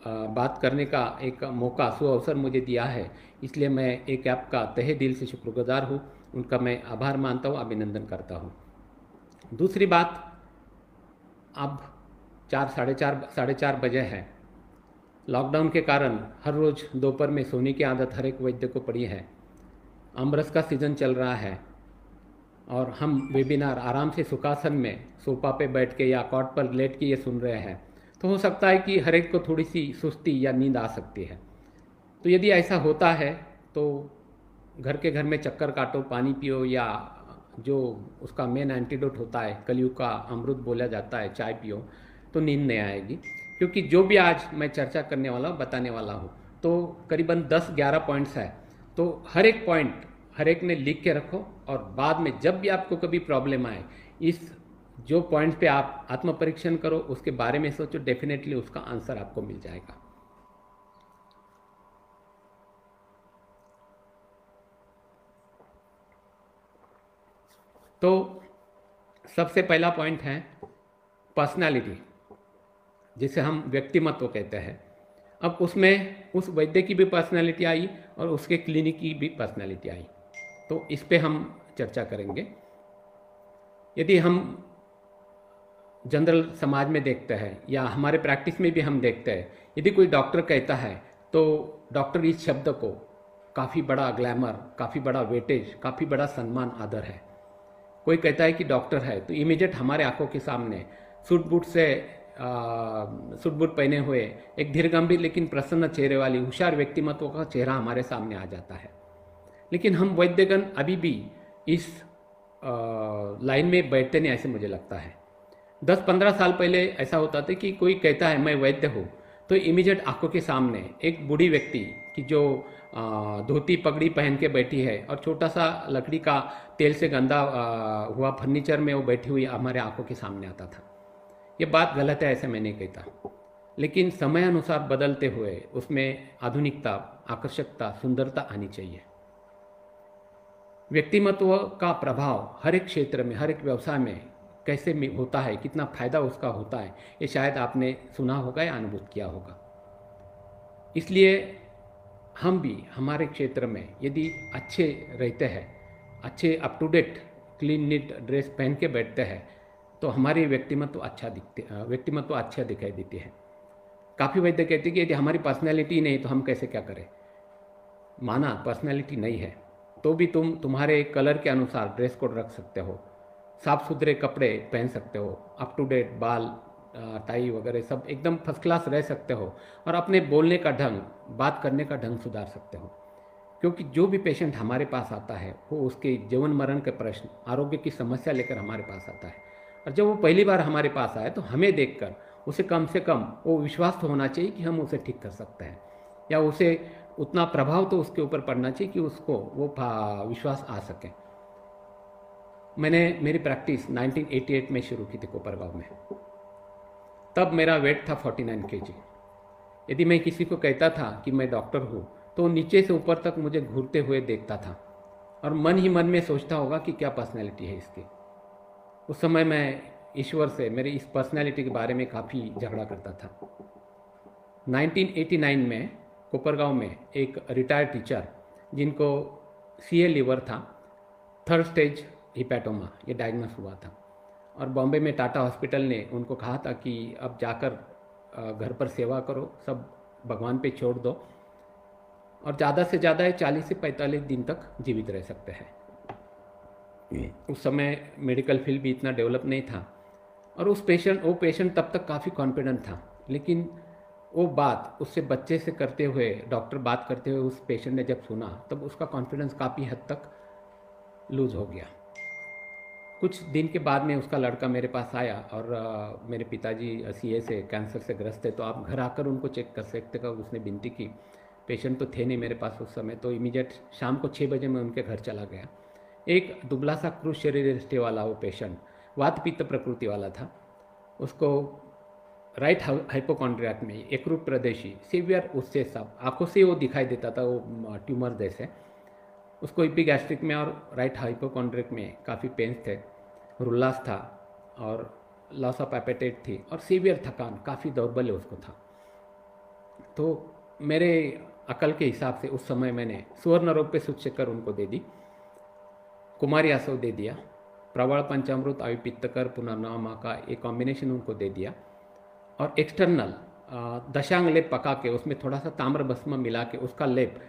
बात करने का एक मौका, सुअवसर मुझे दिया है। इसलिए मैं एक ऐप का तहे दिल से शुक्रगुजार हूँ, उनका मैं आभार मानता हूँ, अभिनंदन करता हूँ। दूसरी बात, अब 4, साढ़े चार बजे है। लॉकडाउन के कारण हर रोज़ दोपहर में सोने की आदत हर एक वैद्य को पड़ी है। अमरस का सीज़न चल रहा है और हम वेबिनार आराम से सुखासन में सोफा पे बैठ के या कॉट पर लेट के ये सुन रहे हैं, तो हो सकता है कि हर एक को थोड़ी सी सुस्ती या नींद आ सकती है। तो यदि ऐसा होता है तो घर के घर में चक्कर काटो, पानी पियो, या जो उसका मेन एंटीडोट होता है, कलयुग का अमृत बोला जाता है, चाय पियो, तो नींद नहीं आएगी। क्योंकि जो भी आज मैं चर्चा करने वाला हूँ, बताने वाला हूँ, तो करीबन 10-11 पॉइंट्स है। तो हर एक पॉइंट हर एक ने लिख के रखो और बाद में जब भी आपको कभी प्रॉब्लम आए, इस जो पॉइंट पे आप आत्म परीक्षण करो, उसके बारे में सोचो, डेफिनेटली उसका आंसर आपको मिल जाएगा। तो सबसे पहला पॉइंट है पर्सनालिटी, जिसे हम व्यक्तिमत्व कहते हैं। अब उसमें उस वैद्य की भी पर्सनालिटी आई और उसके क्लिनिक की भी पर्सनालिटी आई, तो इस पे हम चर्चा करेंगे। यदि हम जनरल समाज में देखते हैं या हमारे प्रैक्टिस में भी हम देखते हैं, यदि कोई डॉक्टर कहता है तो डॉक्टर इस शब्द को काफ़ी बड़ा ग्लैमर, काफ़ी बड़ा वेटेज, काफ़ी बड़ा सम्मान, आदर है। कोई कहता है कि डॉक्टर है तो इमीडिएट हमारे आंखों के सामने सूट बूट पहने हुए एक धीर गंभीर लेकिन प्रसन्न चेहरे वाली होशियार व्यक्तिमत्व का चेहरा हमारे सामने आ जाता है। लेकिन हम वैद्यगण अभी भी इस लाइन में बैठते नहीं, ऐसे मुझे लगता है। 10-15 साल पहले ऐसा होता था कि कोई कहता है मैं वैद्य हूँ तो इमीडिएट आंखों के सामने एक बूढ़ी व्यक्ति की जो धोती पगड़ी पहन के बैठी है और छोटा सा लकड़ी का तेल से गंदा हुआ फर्नीचर में वो बैठी हुई हमारे आंखों के सामने आता था। ये बात गलत है, ऐसे मैं नहीं कहता, लेकिन समय अनुसार बदलते हुए उसमें आधुनिकता, आकर्षकता, सुंदरता आनी चाहिए। व्यक्तिमत्व का प्रभाव हर एक क्षेत्र में, हर एक व्यवसाय में कैसे होता है, कितना फायदा उसका होता है, ये शायद आपने सुना होगा या अनुभव किया होगा। इसलिए हम भी हमारे क्षेत्र में यदि अच्छे रहते हैं, अच्छे up to date clean neat dress पहन के बैठते हैं, तो हमारी व्यक्तिमत्व अच्छा दिखाई देती है। काफ़ी वैद्य कहते हैं कि यदि हमारी पर्सनैलिटी नहीं तो हम कैसे क्या करें। माना पर्सनैलिटी नहीं है तो भी तुम तुम्हारे कलर के अनुसार ड्रेस कोड रख सकते हो, साफ सुथरे कपड़े पहन सकते हो, अप टू डेट बाल टाई वगैरह सब एकदम फर्स्ट क्लास रह सकते हो, और अपने बोलने का ढंग, बात करने का ढंग सुधार सकते हो। क्योंकि जो भी पेशेंट हमारे पास आता है वो उसके जीवन मरण के प्रश्न, आरोग्य की समस्या लेकर हमारे पास आता है, और जब वो पहली बार हमारे पास आए तो हमें देखकर उसे कम से कम वो विश्वास तो होना चाहिए कि हम उसे ठीक कर सकते हैं, या उसे उतना प्रभाव तो उसके ऊपर पड़ना चाहिए कि उसको वो विश्वास आ सके। मैंने मेरी प्रैक्टिस 1988 में शुरू की थी कोपरगांव में। तब मेरा वेट था 49 kg। यदि मैं किसी को कहता था कि मैं डॉक्टर हूँ तो नीचे से ऊपर तक मुझे घूरते हुए देखता था, और मन ही मन में सोचता होगा कि क्या पर्सनैलिटी है इसकी। उस समय मैं ईश्वर से मेरी इस पर्सनैलिटी के बारे में काफ़ी झगड़ा करता था। 1989 में कोपरगांव में एक रिटायर्ड टीचर, जिनको CA लीवर था, 3rd स्टेज हिपैटोमा, ये डायग्नोस हुआ था, और बॉम्बे में टाटा हॉस्पिटल ने उनको कहा था कि अब जाकर घर पर सेवा करो, सब भगवान पे छोड़ दो, और ज़्यादा से ज़्यादा 40 से 45 दिन तक जीवित रह सकते हैं। उस समय मेडिकल फील्ड भी इतना डेवलप नहीं था, और वो पेशेंट तब तक काफ़ी कॉन्फिडेंट था, लेकिन वो बात उससे बच्चे से करते हुए, डॉक्टर बात करते हुए उस पेशेंट ने जब सुना, तब उसका कॉन्फिडेंस काफ़ी हद तक लूज हो गया। कुछ दिन के बाद में उसका लड़का मेरे पास आया, और मेरे पिताजी CA से कैंसर से ग्रस्त थे, तो आप घर आकर उनको चेक कर सकते का उसने विनती की। पेशेंट तो थे नहीं मेरे पास उस समय, तो इमीडिएट शाम को 6 बजे मैं उनके घर चला गया। एक दुबला सा क्रूस शरीर रिश्ते वाला वो पेशेंट, वात पित्त प्रकृति वाला था। उसको राइट हाइपोकॉन्ड्रियाक में एकरूप प्रदेशी सीवियर, उससे सब आंखों से वो दिखाई देता था, वो ट्यूमर जैसे। उसको इपीगैस्ट्रिक में और राइट हाइपोकॉन्ड्रिक में काफ़ी पेन्स थे, रुल्लास था, और लॉस ऑफ एपेटाइट थी, और सीवियर थकान, काफ़ी दौर्बल्य उसको था। तो मेरे अकल के हिसाब से उस समय मैंने सुवर्ण रोग पे सूचकर उनको दे दी, कुमारी आसव दे दिया, प्रवाल पंचामृत आयु पित्तकर पुनर्नवा का एक कॉम्बिनेशन उनको दे दिया, और एक्सटर्नल दशांग लेप पका के उसमें थोड़ा सा ताम्र भस्म मिला के उसका लेप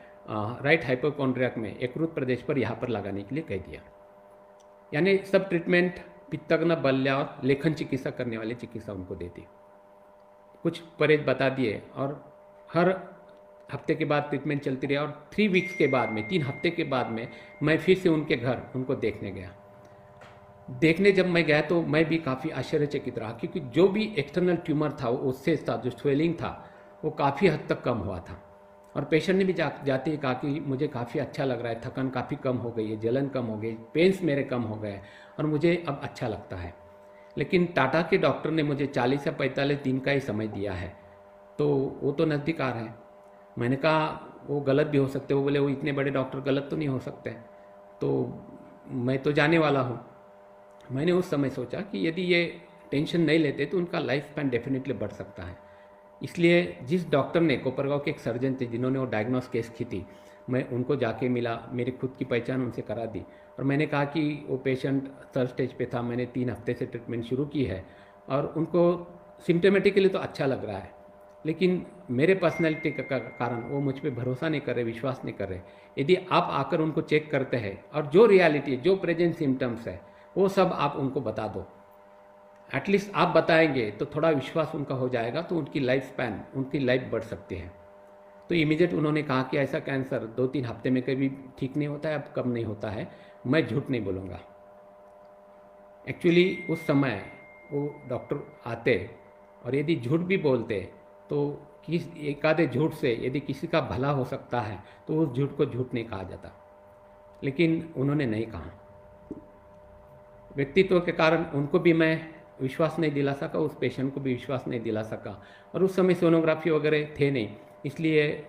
राइट हाइपोकॉन्ड्रियाक में एकरूत प्रदेश पर यहाँ पर लगाने के लिए कह दिया। यानी सब ट्रीटमेंट पित्तग्न बल्य और लेखन चिकित्सा करने वाली चिकित्सा उनको दे दी, कुछ परहेज बता दिए, और हर हफ्ते के बाद ट्रीटमेंट चलती रही। और 3 वीक्स के बाद में, 3 हफ्ते के बाद में मैं फिर से उनके घर उनको देखने गया। जब मैं गया तो मैं भी काफ़ी आश्चर्यचकित रहा, क्योंकि जो भी एक्सटर्नल ट्यूमर था उससे था, जो स्वेलिंग था वो काफ़ी हद तक कम हुआ था, और पेशेंट ने भी जाते ही कहा कि मुझे काफ़ी अच्छा लग रहा है, थकान काफ़ी कम हो गई है, जलन कम हो गई, पेन्स मेरे कम हो गए, और मुझे अब अच्छा लगता है। लेकिन टाटा के डॉक्टर ने मुझे 40 या 45 दिन का ही समय दिया है, तो वो तो नज़दीक आ रहे हैं। मैंने कहा वो गलत भी हो सकते, वो बोले वो इतने बड़े डॉक्टर गलत तो नहीं हो सकते, तो मैं तो जाने वाला हूँ। मैंने उस समय सोचा कि यदि ये टेंशन नहीं लेते तो उनका लाइफ स्पैन डेफिनेटली बढ़ सकता है। इसलिए जिस डॉक्टर ने, कोपरगांव के एक सर्जन थे जिन्होंने वो डायग्नोस केस की थी, मैं उनको जाके मिला, मेरी खुद की पहचान उनसे करा दी, और मैंने कहा कि वो पेशेंट 3rd स्टेज पे था, मैंने 3 हफ्ते से ट्रीटमेंट शुरू की है, और उनको सिम्टोमेटिकली तो अच्छा लग रहा है, लेकिन मेरे पर्सनैलिटी का कारण वो मुझ पर भरोसा नहीं कर रहे, विश्वास नहीं कर रहे। यदि आप आकर उनको चेक करते हैं, और जो रियलिटी, जो प्रेजेंट सिम्टम्स है वो सब आप उनको बता दो, एटलीस्ट आप बताएंगे तो थोड़ा विश्वास उनका हो जाएगा, तो उनकी लाइफ स्पैन, उनकी लाइफ बढ़ सकती है। तो इमीडिएट उन्होंने कहा कि ऐसा कैंसर 2-3 हफ्ते में कभी ठीक नहीं होता है, अब कम नहीं होता है, मैं झूठ नहीं बोलूँगा। एक्चुअली उस समय वो डॉक्टर आते, और यदि झूठ भी बोलते तो किस एक आधे झूठ से यदि किसी का भला हो सकता है तो उस झूठ को झूठ नहीं कहा जाता, लेकिन उन्होंने नहीं कहा। व्यक्तित्व के कारण उनको भी मैं विश्वास नहीं दिला सका, उस पेशेंट को भी विश्वास नहीं दिला सका, और उस समय सोनोग्राफी वगैरह थे नहीं, इसलिए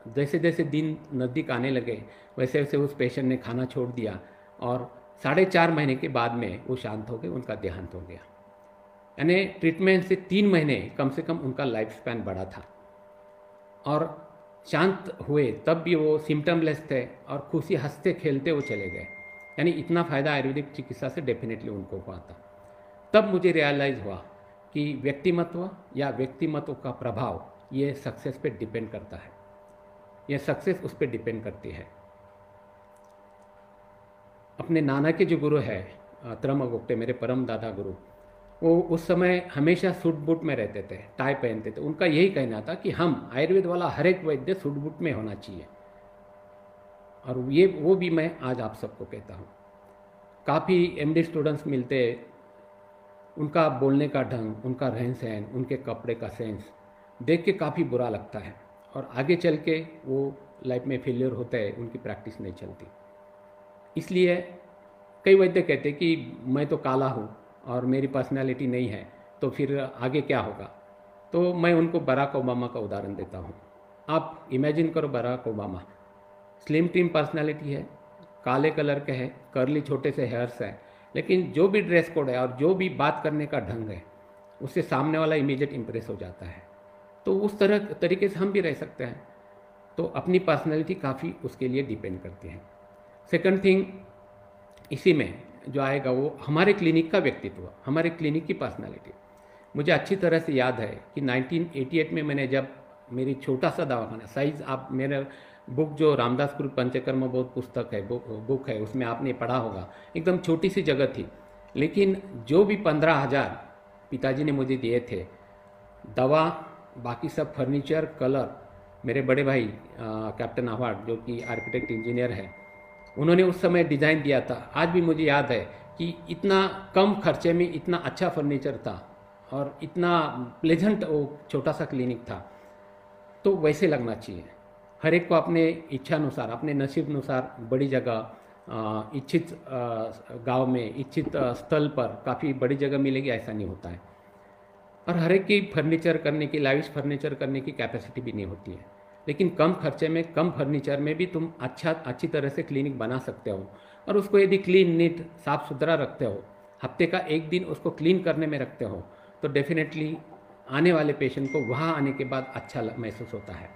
जैसे जैसे दिन नज़दीक आने लगे वैसे वैसे उस पेशेंट ने खाना छोड़ दिया, और 4.5 महीने के बाद में वो शांत हो गए, उनका देहांत हो गया। यानी ट्रीटमेंट से 3 महीने कम से कम उनका लाइफ स्पैन बढ़ा था, और शांत हुए तब भी वो सिम्टमलेस थे, और खुशी हंसते खेलते वो चले गए। यानी इतना फ़ायदा आयुर्वेदिक चिकित्सा से डेफिनेटली उनको हुआ था। तब मुझे रियलाइज़ हुआ कि व्यक्तिमत्व का प्रभाव ये सक्सेस पे डिपेंड करता है, ये सक्सेस उस पर डिपेंड करती है। अपने नाना के जो गुरु है त्रम गोप्ते, मेरे परम दादा गुरु, वो उस समय हमेशा सूट बूट में रहते थे, टाई पहनते थे। उनका यही कहना था कि हम आयुर्वेद वाला हर एक वैद्य सूट बूट में होना चाहिए, और ये वो भी मैं आज आप सबको कहता हूँ। काफ़ी एमडी स्टूडेंट्स मिलते, उनका बोलने का ढंग, उनका रहन सहन, उनके कपड़े का सेंस देख के काफ़ी बुरा लगता है, और आगे चल के वो लाइफ में फेलियर होता है, उनकी प्रैक्टिस नहीं चलती। इसलिए कई वैद्य कहते हैं कि मैं तो काला हूँ और मेरी पर्सनालिटी नहीं है, तो फिर आगे क्या होगा। तो मैं उनको बराक ओबामा का उदाहरण देता हूँ। आप इमेजिन करो, Barack Obama slim trim personality है, काले कलर के है, कर्ली छोटे से हेयर्स है, लेकिन जो भी ड्रेस कोड है और जो भी बात करने का ढंग है, उससे सामने वाला इमीडिएट इंप्रेस हो जाता है। तो उस तरीके से हम भी रह सकते हैं। तो अपनी पर्सनैलिटी काफ़ी उसके लिए डिपेंड करती है। सेकंड थिंग इसी में जो आएगा वो हमारे क्लिनिक का व्यक्तित्व, हमारे क्लिनिक की पर्सनैलिटी। मुझे अच्छी तरह से याद है कि 1988 में मैंने जब मेरी छोटा सा दवाखाना साइज़, आप मेरे बुक जो रामदास गुरु पंचकर्म बोध पुस्तक है, बुक है, उसमें आपने पढ़ा होगा, एकदम छोटी सी जगह थी, लेकिन जो भी 15,000 पिताजी ने मुझे दिए थे, दवा, बाकी सब फर्नीचर, कलर, मेरे बड़े भाई कैप्टन अवार्ड जो कि आर्किटेक्ट इंजीनियर है, उन्होंने उस समय डिज़ाइन दिया था। आज भी मुझे याद है कि इतना कम खर्चे में इतना अच्छा फर्नीचर था और इतना प्लेजेंट वो छोटा सा क्लिनिक था। तो वैसे लगना चाहिए हर एक को, अपने इच्छा अनुसार, अपने नसीब अनुसार बड़ी जगह, इच्छित गांव में, इच्छित स्थल पर काफ़ी बड़ी जगह मिलेगी, ऐसा नहीं होता है। और हर एक की फर्नीचर करने की, लाविश फर्नीचर करने की कैपेसिटी भी नहीं होती है, लेकिन कम खर्चे में, कम फर्नीचर में भी तुम अच्छी तरह से क्लिनिक बना सकते हो। और उसको यदि क्लीन, नीट, साफ़ सुथरा रखते हो, हफ्ते का एक दिन उसको क्लीन करने में रखते हो, तो डेफिनेटली आने वाले पेशेंट को वहाँ आने के बाद अच्छा महसूस होता है।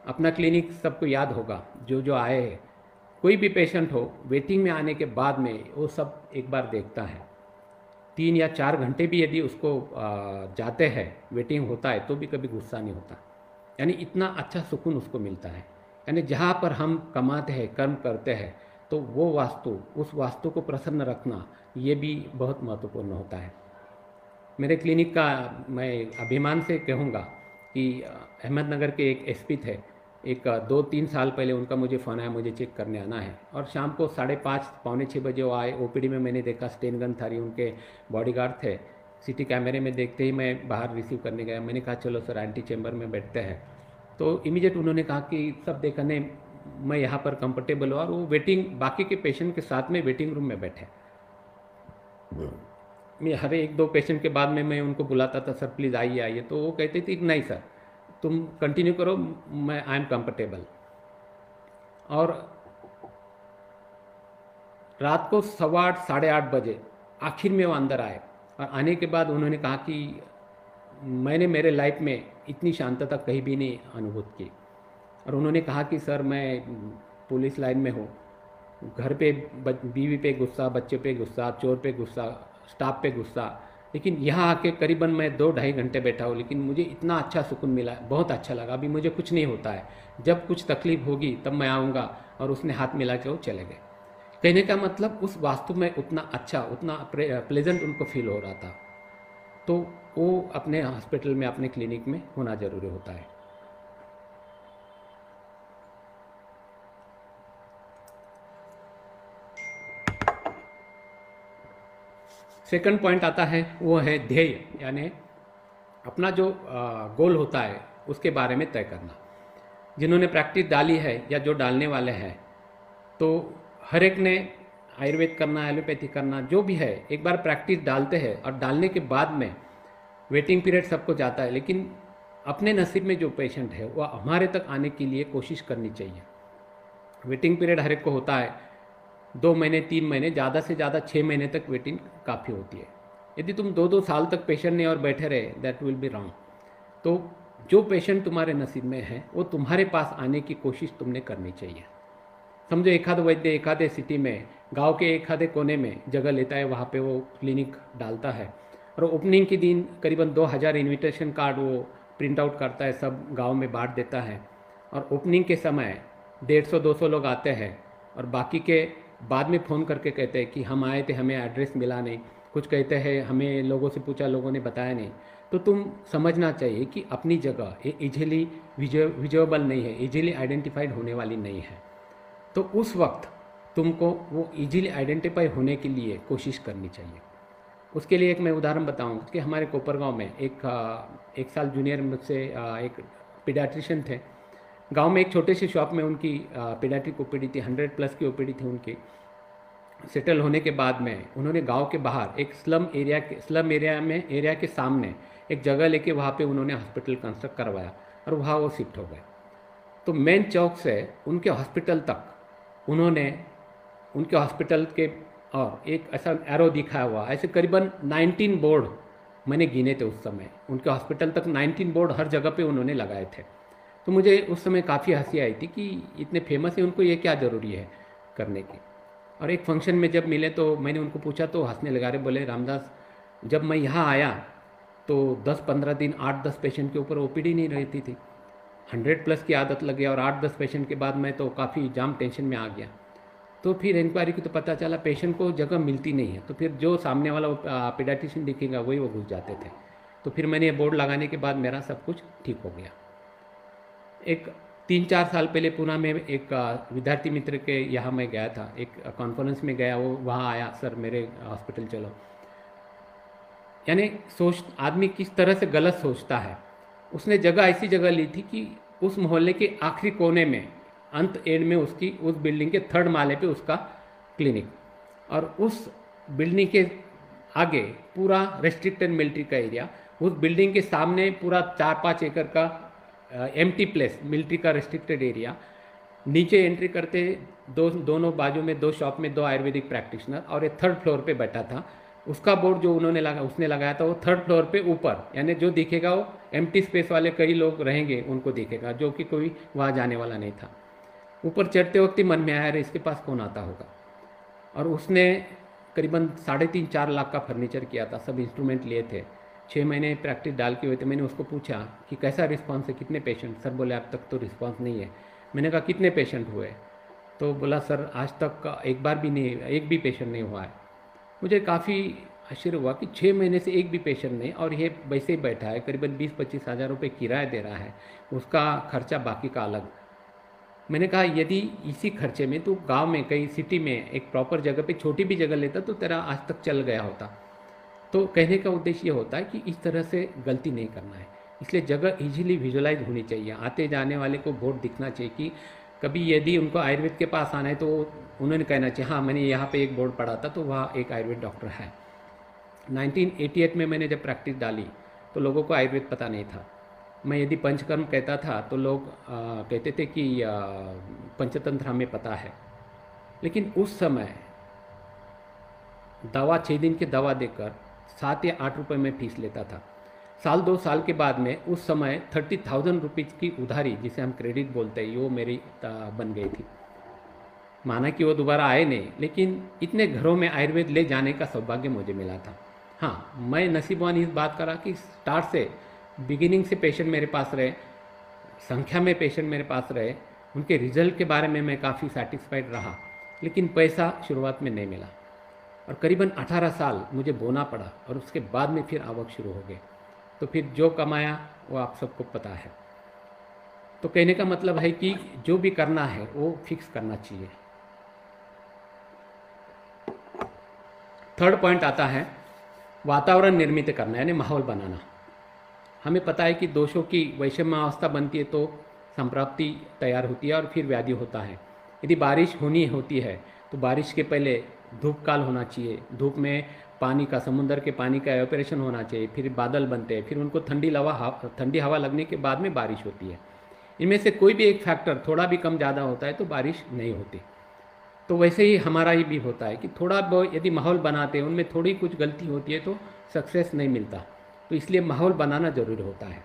अपना क्लिनिक सबको याद होगा, जो जो आए हैं, कोई भी पेशेंट हो, वेटिंग में आने के बाद में वो सब एक बार देखता है। 3 या 4 घंटे भी यदि उसको जाते हैं, वेटिंग होता है, तो भी कभी गुस्सा नहीं होता। यानी इतना अच्छा सुकून उसको मिलता है। यानी जहाँ पर हम कमाते हैं, कर्म करते हैं, तो वो वास्तु, उस वास्तु को प्रसन्न रखना, ये भी बहुत महत्वपूर्ण होता है। मेरे क्लिनिक का मैं अभिमान से कहूँगा कि अहमदनगर के एक एसपी थे, एक 2-3 साल पहले उनका मुझे फ़ोन आया, मुझे चेक करने आना है, और शाम को 5:30 पौने 6 बजे वो आए। ओपीडी में मैंने देखा स्टेन गन थारी, उनके बॉडीगार्ड थे। सीटी कैमरे में देखते ही मैं बाहर रिसीव करने गया। मैंने कहा चलो सर, एंटी चैम्बर में बैठते हैं। तो इमीडिएट उन्होंने कहा कि सब देखने मैं यहाँ पर कंफर्टेबल हूँ, और वो वेटिंग, बाकी के पेशेंट के साथ में वेटिंग रूम में बैठे। मैं हर 1-2 पेशेंट के बाद में मैं उनको बुलाता था, सर प्लीज़ आइए आइए, तो वो कहते थे नहीं सर, तुम कंटिन्यू करो, मैं आई एम कंफर्टेबल। और रात को 7:15 8:30 बजे आखिर में वो अंदर आए, और आने के बाद उन्होंने कहा कि मैंने मेरे लाइफ में इतनी शांतता कहीं भी नहीं अनुभूत की। और उन्होंने कहा कि सर मैं पुलिस लाइन में हूँ, घर पे बीवी पे गुस्सा, बच्चे पे गुस्सा, चोर पे गुस्सा, स्टाफ पे गुस्सा, लेकिन यहाँ आके करीबन मैं 2-2.5 घंटे बैठा हूँ, लेकिन मुझे इतना अच्छा सुकून मिला, बहुत अच्छा लगा। अभी मुझे कुछ नहीं होता है, जब कुछ तकलीफ होगी तब मैं आऊँगा। और उसने हाथ मिला के वो चले गए। कहने का मतलब उस वास्तु में उतना अच्छा, उतना प्लेजेंट उनको फील हो रहा था। तो वो अपने हॉस्पिटल में, अपने क्लिनिक में होना ज़रूरी होता है। सेकंड पॉइंट आता है, वो है ध्येय, यानी अपना जो गोल होता है उसके बारे में तय करना। जिन्होंने प्रैक्टिस डाली है या जो डालने वाले हैं, तो हर एक ने आयुर्वेद करना, एलोपैथी करना, जो भी है, एक बार प्रैक्टिस डालते हैं, और डालने के बाद में वेटिंग पीरियड सबको जाता है, लेकिन अपने नसीब में जो पेशेंट है वो हमारे तक आने के लिए कोशिश करनी चाहिए। वेटिंग पीरियड हर एक को होता है, 2 महीने, 3 महीने, ज़्यादा से ज़्यादा 6 महीने तक वेटिंग काफ़ी होती है। यदि तुम 2-2 साल तक पेशेंट नहीं और बैठे रहे, दैट विल बी रॉन्ग। तो जो पेशेंट तुम्हारे नसीब में है वो तुम्हारे पास आने की कोशिश तुमने करनी चाहिए। समझो एखाद वैद्य एखादे सिटी में, गांव के एखादे कोने में जगह लेता है, वहाँ पे वो क्लिनिक डालता है, और ओपनिंग के दिन करीबन 2000 इन्विटेशन कार्ड वो प्रिंट आउट करता है, सब गांव में बांट देता है। और ओपनिंग के समय 150-200 लोग आते हैं, और बाकी के बाद में फ़ोन करके कहते हैं कि हम आए थे, हमें एड्रेस मिला नहीं, कुछ कहते हैं हमें लोगों से पूछा, लोगों ने बताया नहीं। तो तुम समझना चाहिए कि अपनी जगह ये इजीली विजुएबल नहीं है, इजीली आइडेंटिफाइड होने वाली नहीं है। तो उस वक्त तुमको वो इजीली आइडेंटिफाई होने के लिए कोशिश करनी चाहिए। उसके लिए एक मैं उदाहरण बताऊंगा कि हमारे कोपरगांव में एक साल जूनियर मुझसे एक पीडियाट्रिशियन थे। गांव में एक छोटे से शॉप में उनकी पीडियाट्रिक ओपीडी थी, 100+ की ओपीडी थी उनकी। सेटल होने के बाद में उन्होंने गांव के बाहर एक एरिया के सामने एक जगह लेके वहाँ पे उन्होंने हॉस्पिटल कंस्ट्रक्ट करवाया और वहाँ वो शिफ्ट हो गए। तो मेन चौक से उनके हॉस्पिटल तक उन्होंने उनके हॉस्पिटल के और एक ऐसा एरो दिखाया हुआ, ऐसे करीबन 19 बोर्ड मैंने गिने थे उस समय। उनके हॉस्पिटल तक 19 बोर्ड हर जगह पे उन्होंने लगाए थे। तो मुझे उस समय काफ़ी हंसी आई थी कि इतने फेमस है, उनको ये क्या ज़रूरी है करने की। और एक फंक्शन में जब मिले तो मैंने उनको पूछा तो हंसने लगा रहे, बोले रामदास जब मैं यहाँ आया तो 10-15 दिन 8-10 पेशेंट के ऊपर ओपीडी नहीं रहती थी। 100+ की आदत लग गया और 8-10 पेशेंट के बाद मैं तो काफ़ी जाम टेंशन में आ गया। तो फिर इंक्वायरी की तो पता चला पेशेंट को जगह मिलती नहीं है, तो फिर जो सामने वाला पीडियाट्रिशियन दिखेगा वही वो घुस जाते थे। तो फिर मैंने ये बोर्ड लगाने के बाद मेरा सब कुछ ठीक हो गया। एक 3-4 साल पहले पुणे में एक विद्यार्थी मित्र के यहाँ मैं गया था, एक कॉन्फ्रेंस में गया, वो वहाँ आया, सर मेरे हॉस्पिटल चलो। यानी आदमी किस तरह से गलत सोचता है। उसने जगह ऐसी जगह ली थी कि उस मोहल्ले के आखिरी कोने में अंत एंड में उसकी उस बिल्डिंग के 3rd माले पे उसका क्लिनिक, और उस बिल्डिंग के आगे पूरा रेस्ट्रिक्टेड मिलिट्री का एरिया, उस बिल्डिंग के सामने पूरा 4-5 एकड़ का एम्प्टी प्लेस, मिलिट्री का रेस्ट्रिक्टेड एरिया। नीचे एंट्री करते दोनों बाजू में 2 शॉप में 2 आयुर्वेदिक प्रैक्टिशनर, और एक 3rd फ्लोर पे बैठा था। उसका बोर्ड जो उसने लगाया था वो 3rd फ्लोर पे ऊपर, यानी जो दिखेगा वो एम्प्टी स्पेस वाले कई लोग रहेंगे उनको दिखेगा, जो कि कोई वहाँ जाने वाला नहीं था। ऊपर चढ़ते वक्त ही मन में आया, इसके पास कौन आता होगा। और उसने करीबन 3.5-4 लाख का फर्नीचर किया था, सब इंस्ट्रूमेंट लिए थे, 6 महीने प्रैक्टिस डाल के हुए थे। मैंने उसको पूछा कि कैसा रिस्पांस है, कितने पेशेंट। सर बोले अब तक तो रिस्पांस नहीं है। मैंने कहा कितने पेशेंट हुए, तो बोला सर आज तक एक भी पेशेंट नहीं हुआ है। मुझे काफ़ी आश्चर्य हुआ कि 6 महीने से एक भी पेशेंट नहीं, और ये वैसे ही बैठा है, करीबन 20-25 हज़ार रुपये किराया दे रहा है, उसका खर्चा बाकी का अलग। मैंने कहा यदि इसी खर्चे में तो गांव में कहीं सिटी में एक प्रॉपर जगह पे छोटी भी जगह लेता तो तेरा आज तक चल गया होता। तो कहने का उद्देश्य ये होता है कि इस तरह से गलती नहीं करना है, इसलिए जगह इजीली विजुअलाइज होनी चाहिए। आते जाने वाले को बोर्ड दिखना चाहिए कि कभी यदि उनको आयुर्वेद के पास आना है तो उन्होंने कहना चाहिए हाँ मैंने यहाँ पे एक बोर्ड पढ़ा था तो वहाँ एक आयुर्वेद डॉक्टर है। 1988 में मैंने जब प्रैक्टिस डाली तो लोगों को आयुर्वेद पता नहीं था। मैं यदि पंचकर्म कहता था तो लोग कहते थे कि पंचतंत्र हमें पता है, लेकिन उस समय दवा 6 दिन की दवा देकर 7 या 8 रुपये में फीस लेता था। 1-2 साल के बाद में उस समय 30,000 रुपीज़ की उधारी, जिसे हम क्रेडिट बोलते हैं, वो मेरी बन गई थी। माना कि वो दोबारा आए नहीं, लेकिन इतने घरों में आयुर्वेद ले जाने का सौभाग्य मुझे मिला था। हाँ, मैं नसीबवान इस बात करा कि स्टार्ट से बिगिनिंग से पेशेंट मेरे पास रहे, संख्या में पेशेंट मेरे पास रहे, उनके रिजल्ट के बारे में मैं काफ़ी सेटिस्फाइड रहा, लेकिन पैसा शुरुआत में नहीं मिला और करीबन 18 साल मुझे बोना पड़ा और उसके बाद में फिर आवक शुरू हो गई। तो फिर जो कमाया वो आप सबको पता है। तो कहने का मतलब है कि जो भी करना है वो फिक्स करना चाहिए। 3rd पॉइंट आता है वातावरण निर्मित करना, यानी माहौल बनाना। हमें पता है कि दोषों की वैषम्यावस्था बनती है तो संप्राप्ति तैयार होती है और फिर व्याधि होता है। यदि बारिश होनी होती है तो बारिश के पहले धूप काल होना चाहिए, धूप में पानी का, समुद्र के पानी का एवापोरेशन होना चाहिए, फिर बादल बनते हैं, फिर उनको ठंडी हवा लगने के बाद में बारिश होती है। इनमें से कोई भी एक फैक्टर थोड़ा भी कम ज़्यादा होता है तो बारिश नहीं होती। तो वैसे ही हमारा ही भी होता है कि थोड़ा बहुत यदि माहौल बनाते हैं, उनमें थोड़ी कुछ गलती होती है तो सक्सेस नहीं मिलता। तो इसलिए माहौल बनाना जरूरी होता है।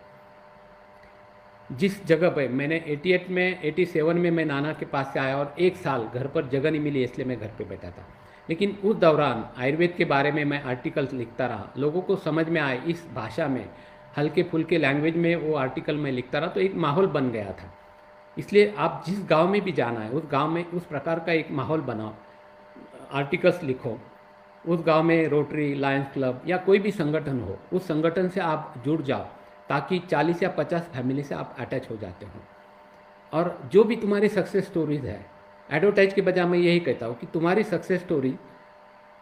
जिस जगह पे मैंने 87 में मैं नाना के पास से आया और 1 साल घर पर जगह नहीं मिली, इसलिए मैं घर पे बैठा था। लेकिन उस दौरान आयुर्वेद के बारे में मैं आर्टिकल्स लिखता रहा, लोगों को समझ में आए इस भाषा में, हल्के फुल्के लैंग्वेज में वो आर्टिकल मैं लिखता रहा, तो एक माहौल बन गया था। इसलिए आप जिस गांव में भी जाना है उस गांव में उस प्रकार का एक माहौल बनाओ, आर्टिकल्स लिखो, उस गांव में रोटरी, लायंस क्लब या कोई भी संगठन हो, उस संगठन से आप जुड़ जाओ, ताकि 40 या 50 फैमिली से आप अटैच हो जाते हो। और जो भी तुम्हारी सक्सेस स्टोरीज है, एडवर्टाइज के बजाय मैं यही कहता हूँ कि तुम्हारी सक्सेस स्टोरी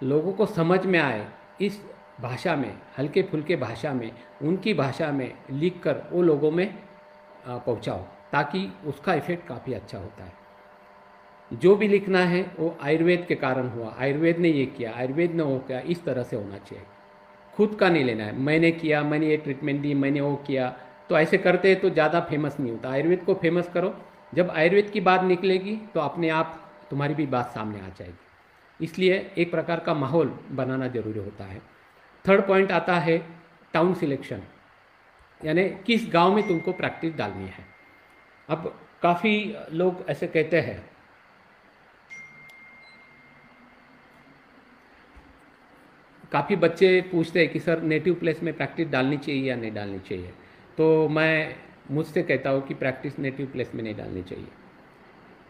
लोगों को समझ में आए, इस भाषा में, हल्के फुल्के भाषा में, उनकी भाषा में लिख कर वो लोगों में पहुँचाओ, ताकि उसका इफ़ेक्ट काफ़ी अच्छा होता है। जो भी लिखना है वो आयुर्वेद के कारण हुआ, आयुर्वेद ने ये किया, आयुर्वेद ने वो किया, इस तरह से होना चाहिए। खुद का नहीं लेना है, मैंने किया, मैंने ये ट्रीटमेंट दी, मैंने वो किया, तो ऐसे करते हैं तो ज़्यादा फेमस नहीं होता। आयुर्वेद को फेमस करो, जब आयुर्वेद की बात निकलेगी तो अपने आप तुम्हारी भी बात सामने आ जाएगी। इसलिए एक प्रकार का माहौल बनाना जरूरी होता है। थर्ड पॉइंट आता है टाउन सिलेक्शन, यानी किस गांव में तुमको प्रैक्टिस डालनी है। अब काफ़ी लोग ऐसे कहते हैं, काफ़ी बच्चे पूछते हैं कि सर नेटिव प्लेस में प्रैक्टिस डालनी चाहिए या नहीं डालनी चाहिए। तो मैं मुझसे कहता हूँ कि प्रैक्टिस नेटिव प्लेस में नहीं डालनी चाहिए,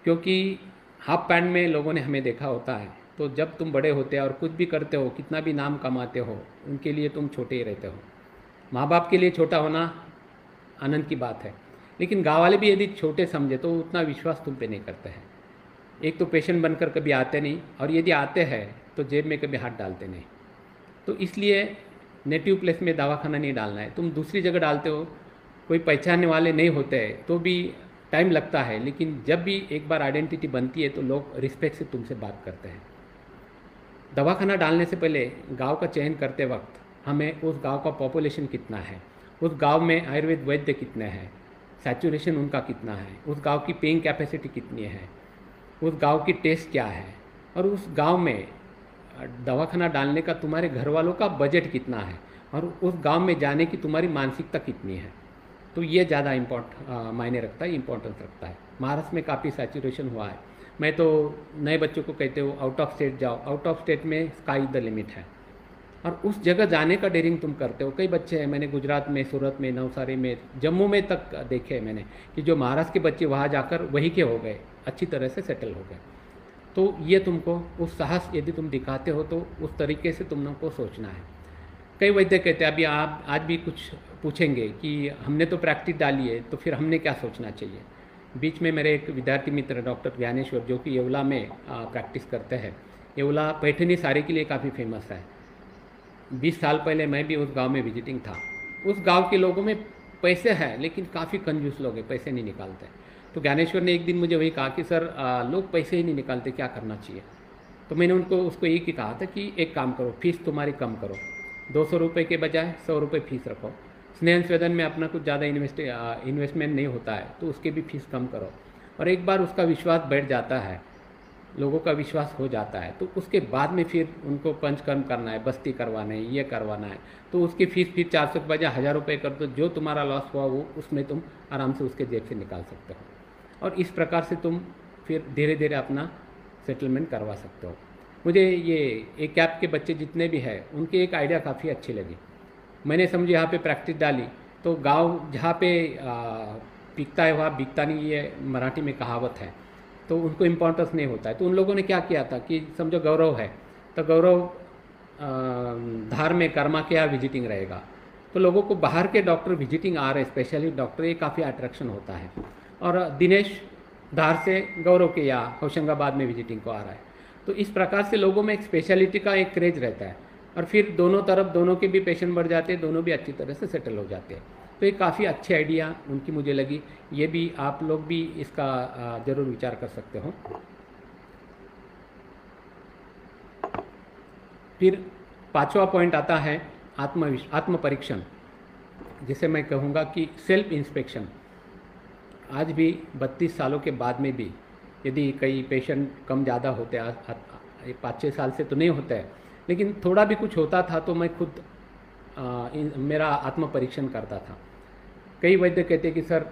क्योंकि हाफ पैंट में लोगों ने हमें देखा होता है। तो जब तुम बड़े होते हो और कुछ भी करते हो, कितना भी नाम कमाते हो, उनके लिए तुम छोटे ही रहते हो। माँ बाप के लिए छोटा होना आनंद की बात है, लेकिन गाँव वाले भी यदि छोटे समझे तो उतना विश्वास तुम पे नहीं करते हैं। एक तो पेशेंट बनकर कभी आते नहीं, और यदि आते हैं तो जेब में कभी हाथ डालते नहीं। तो इसलिए नेटिव प्लेस में दवाखाना नहीं डालना है। तुम दूसरी जगह डालते हो, कोई पहचानने वाले नहीं होते हैं तो भी टाइम लगता है, लेकिन जब भी एक बार आइडेंटिटी बनती है तो लोग रिस्पेक्ट से तुमसे बात करते हैं। दवाखाना डालने से पहले गांव का चयन करते वक्त हमें उस गांव का पॉपुलेशन कितना है, उस गांव में आयुर्वेद वैद्य कितने हैं, सैचुरेशन उनका कितना है, उस गांव की पेइंग कैपेसिटी कितनी है, उस गांव की टेस्ट क्या है, और उस गांव में दवाखाना डालने का तुम्हारे घर वालों का बजट कितना है, और उस गांव में जाने की तुम्हारी मानसिकता कितनी है। तो ये ज़्यादा मायने रखता है, इम्पोर्टेंस रखता है। महाराष्ट्र में काफ़ी सैचुरेशन हुआ है। मैं तो नए बच्चों को कहते हो आउट ऑफ स्टेट जाओ, आउट ऑफ स्टेट में स्काई द लिमिट है, और उस जगह जाने का डेयरिंग तुम करते हो। कई बच्चे हैं, मैंने गुजरात में, सूरत में, नवसारी में, जम्मू में तक देखे हैं मैंने, कि जो महाराष्ट्र के बच्चे वहाँ जाकर वहीं के हो गए, अच्छी तरह से सेटल हो गए। तो ये तुमको उस साहस यदि तुम दिखाते हो तो उस तरीके से तुमको सोचना है। कई वैद्य कहते हैं, अभी आप आज भी कुछ पूछेंगे कि हमने तो प्रैक्टिस डाली है तो फिर हमने क्या सोचना चाहिए। बीच में मेरे एक विद्यार्थी मित्र डॉक्टर ज्ञानेश्वर, जो कि येवला में प्रैक्टिस करते हैं, येवला पैठनी साड़ी के लिए काफ़ी फेमस है। 20 साल पहले मैं भी उस गांव में विजिटिंग था। उस गांव के लोगों में पैसे हैं, लेकिन काफ़ी कंजूस लोग हैं, पैसे नहीं निकालते। तो ज्ञानेश्वर ने एक दिन मुझे वही कहा कि सर लोग पैसे ही नहीं निकालते, क्या करना चाहिए। तो मैंने उसको एक ही कहा था कि एक काम करो, फीस तुम्हारी कम करो, 200 रुपये के बजाय 100 रुपये फीस रखो। स्नेह स्वेदन में अपना कुछ ज़्यादा इन्वेस्टमेंट नहीं होता है, तो उसके भी फीस कम करो। और एक बार उसका विश्वास बैठ जाता है, लोगों का विश्वास हो जाता है, तो उसके बाद में फिर उनको पंचकर्म करना है, बस्ती करवाना है, ये करवाना है, तो उसकी फ़ीस फिर 400 के बजाय 1000 रुपये कर दो। जो तुम्हारा लॉस हुआ वो उसमें तुम आराम से उसके जेब से निकाल सकते हो, और इस प्रकार से तुम फिर धीरे धीरे अपना सेटलमेंट करवा सकते हो। मुझे ये एक कैप के बच्चे जितने भी हैं, उनकी एक आइडिया काफ़ी अच्छी लगी। मैंने समझी यहाँ पे प्रैक्टिस डाली तो गांव जहाँ पे बिकता है वहाँ बिकता नहीं, ये मराठी में कहावत है, तो उनको इम्पोर्टेंस नहीं होता है। तो उन लोगों ने क्या किया था कि समझो गौरव है, तो गौरव धार में कर्मा के यहाँ विजिटिंग रहेगा, तो लोगों को बाहर के डॉक्टर विजिटिंग आ रहे, स्पेशली डॉक्टर, ये काफ़ी अट्रैक्शन होता है। और दिनेश धार से गौरव के यहाँ होशंगाबाद में विजिटिंग को आ रहा है, तो इस प्रकार से लोगों में एक स्पेशलिटी का एक क्रेज रहता है, और फिर दोनों तरफ दोनों के भी पेशेंट बढ़ जाते हैं, दोनों भी अच्छी तरह से सेटल हो जाते हैं। तो ये काफ़ी अच्छी आइडिया उनकी मुझे लगी। ये भी आप लोग भी इसका ज़रूर विचार कर सकते हो। फिर 5वां पॉइंट आता है आत्म परीक्षण, जिसे मैं कहूँगा कि सेल्फ इंस्पेक्शन। आज भी 32 सालों के बाद में भी यदि कई पेशेंट कम ज़्यादा होते हैं, 5-6 साल से तो नहीं होता है, लेकिन थोड़ा भी कुछ होता था तो मैं खुद मेरा आत्म परीक्षण करता था। कई वैद्य कहते हैं कि सर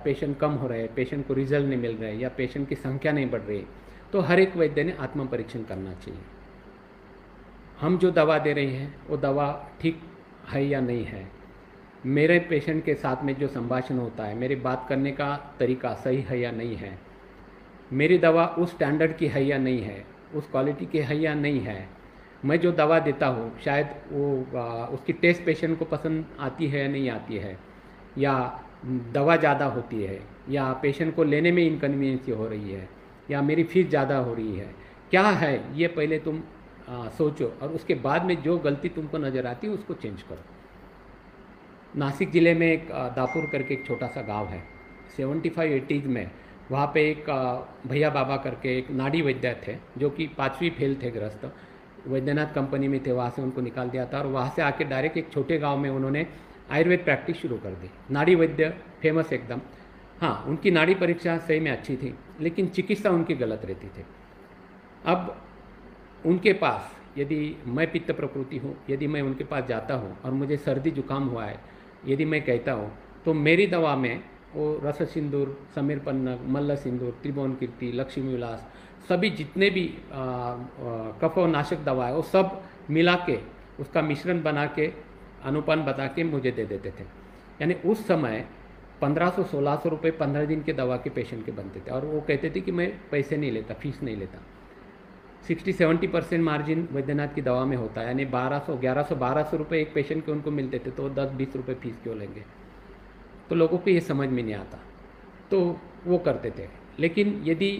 पेशेंट कम हो रहे हैं, पेशेंट को रिजल्ट नहीं मिल रहे, या पेशेंट की संख्या नहीं बढ़ रही, तो हर एक वैद्य ने आत्म परीक्षण करना चाहिए। हम जो दवा दे रहे हैं वो दवा ठीक है या नहीं है, मेरे पेशेंट के साथ में जो संभाषण होता है, मेरी बात करने का तरीका सही है या नहीं है, मेरी दवा उस स्टैंडर्ड की है या नहीं है, उस क्वालिटी की है या नहीं है, मैं जो दवा देता हूँ शायद वो उसकी टेस्ट पेशेंट को पसंद आती है या नहीं आती है, या दवा ज़्यादा होती है, या पेशेंट को लेने में इनकन्वीनियंस हो रही है, या मेरी फीस ज़्यादा हो रही है, क्या है ये पहले तुम सोचो, और उसके बाद में जो गलती तुमको नज़र आती है उसको चेंज करो। नासिक ज़िले में एक दापुर करके एक छोटा सा गांव है, 75-80s में वहाँ पे एक भैया बाबा करके एक नाड़ी वैद्य थे जो कि 5वीं फेल थे ग्रस्त, वैद्यनाथ कंपनी में थे, वहाँ से उनको निकाल दिया था और वहाँ से आके डायरेक्ट एक छोटे गांव में उन्होंने आयुर्वेद प्रैक्टिस शुरू कर दी। नाड़ी वैद्य फेमस एकदम। हाँ, उनकी नाड़ी परीक्षा सही में अच्छी थी लेकिन चिकित्सा उनकी गलत रहती थी। अब उनके पास यदि मैं पित्त प्रकृति हूँ, यदि मैं उनके पास जाता हूँ और मुझे सर्दी जुकाम हुआ है, यदि मैं कहता हूँ तो मेरी दवा में वो रस सिंदूर, समीर पन्नग, मल्ल सिंदूर, त्रिभुवन कीर्ति, लक्ष्मी विलास, सभी जितने भी कफ और नाशक दवा है वो सब मिला के उसका मिश्रण बना के अनुपान बता के मुझे दे देते थे। यानी उस समय 1500-1600 रुपये 15 दिन के दवा के पेशेंट के बनते थे और वो कहते थे कि मैं पैसे नहीं लेता, फीस नहीं लेता। 60-70% मार्जिन वैद्यनाथ की दवा में होता है, यानी 1100-1200 रुपये एक पेशेंट के उनको मिलते थे, तो 10-20 रुपये फीस क्यों लेंगे? तो लोगों को ये समझ में नहीं आता, तो वो करते थे। लेकिन यदि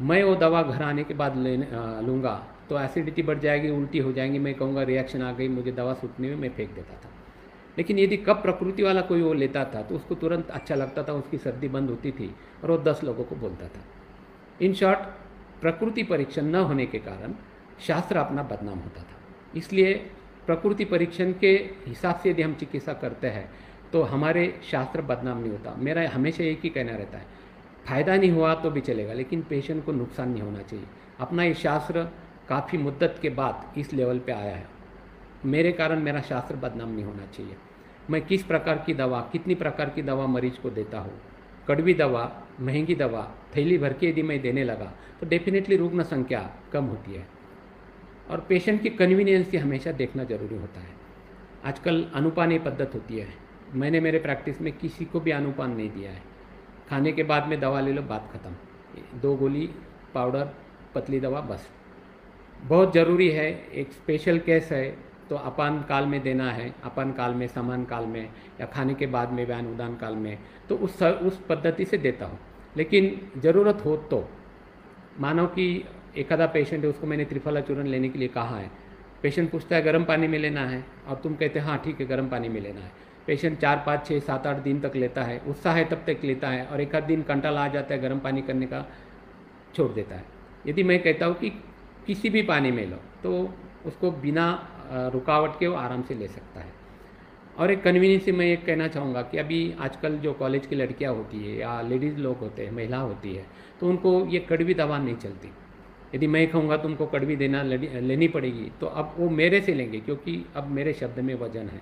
मैं वो दवा घर आने के बाद लूँगा तो एसिडिटी बढ़ जाएगी, उल्टी हो जाएंगी, मैं कहूँगा रिएक्शन आ गई, मुझे दवा सूटने में, मैं फेंक देता था। लेकिन यदि कफ प्रकृति वाला कोई वो लेता था तो उसको तुरंत अच्छा लगता था, उसकी सर्दी बंद होती थी और वो 10 लोगों को बोलता था। इन शॉर्ट, प्रकृति परीक्षण न होने के कारण शास्त्र अपना बदनाम होता था। इसलिए प्रकृति परीक्षण के हिसाब से यदि हम चिकित्सा करते हैं तो हमारे शास्त्र बदनाम नहीं होता। मेरा हमेशा एक ही कहना रहता है, फ़ायदा नहीं हुआ तो भी चलेगा लेकिन पेशेंट को नुकसान नहीं होना चाहिए। अपना ये शास्त्र काफ़ी मुद्दत के बाद इस लेवल पे आया है। मेरे कारण मेरा शास्त्र बदनाम नहीं होना चाहिए। मैं किस प्रकार की दवा, कितनी प्रकार की दवा मरीज को देता हूँ, कड़वी दवा, महंगी दवा थैली भर के यदि मैं देने लगा तो डेफिनेटली रुग्ण संख्या कम होती है और पेशेंट की कन्वीनियंस की हमेशा देखना जरूरी होता है। आजकल अनुपान पद्धत होती है, मैंने मेरे प्रैक्टिस में किसी को भी अनुपान नहीं दिया है। खाने के बाद में दवा ले लो, बात ख़त्म, 2 गोली पाउडर, पतली दवा, बस। बहुत ज़रूरी है, एक स्पेशल केस है तो अपान काल में देना है, अपान काल में, समान काल में, या खाने के बाद में, व्यान उदान काल में, तो उस पद्धति से देता हूँ। लेकिन ज़रूरत हो तो मानो कि एखादा पेशेंट है, उसको मैंने त्रिफला चूर्ण लेने के लिए कहा है, पेशेंट पूछता है गर्म पानी में लेना है और तुम कहते हैं हाँ ठीक है गर्म पानी में लेना है। पेशेंट 4, 5, 6, 7, 8 दिन तक लेता है, उत्साह है तब तक लेता है और एक आध दिन कंटाला आ जाता है गर्म पानी करने का, छोड़ देता है। यदि मैं कहता हूँ कि किसी भी पानी में लो तो उसको बिना रुकावट के वो आराम से ले सकता है। और एक कन्वीनियंस से मैं ये कहना चाहूँगा कि अभी आजकल जो कॉलेज की लड़कियाँ होती है या लेडीज़ लोग होते हैं, महिला होती है, तो उनको ये कड़वी दवा नहीं चलती। यदि मैं कहूँगा तुमको कड़वी देना लेनी पड़ेगी तो अब वो मेरे से लेंगे, क्योंकि अब मेरे शब्द में वजन है।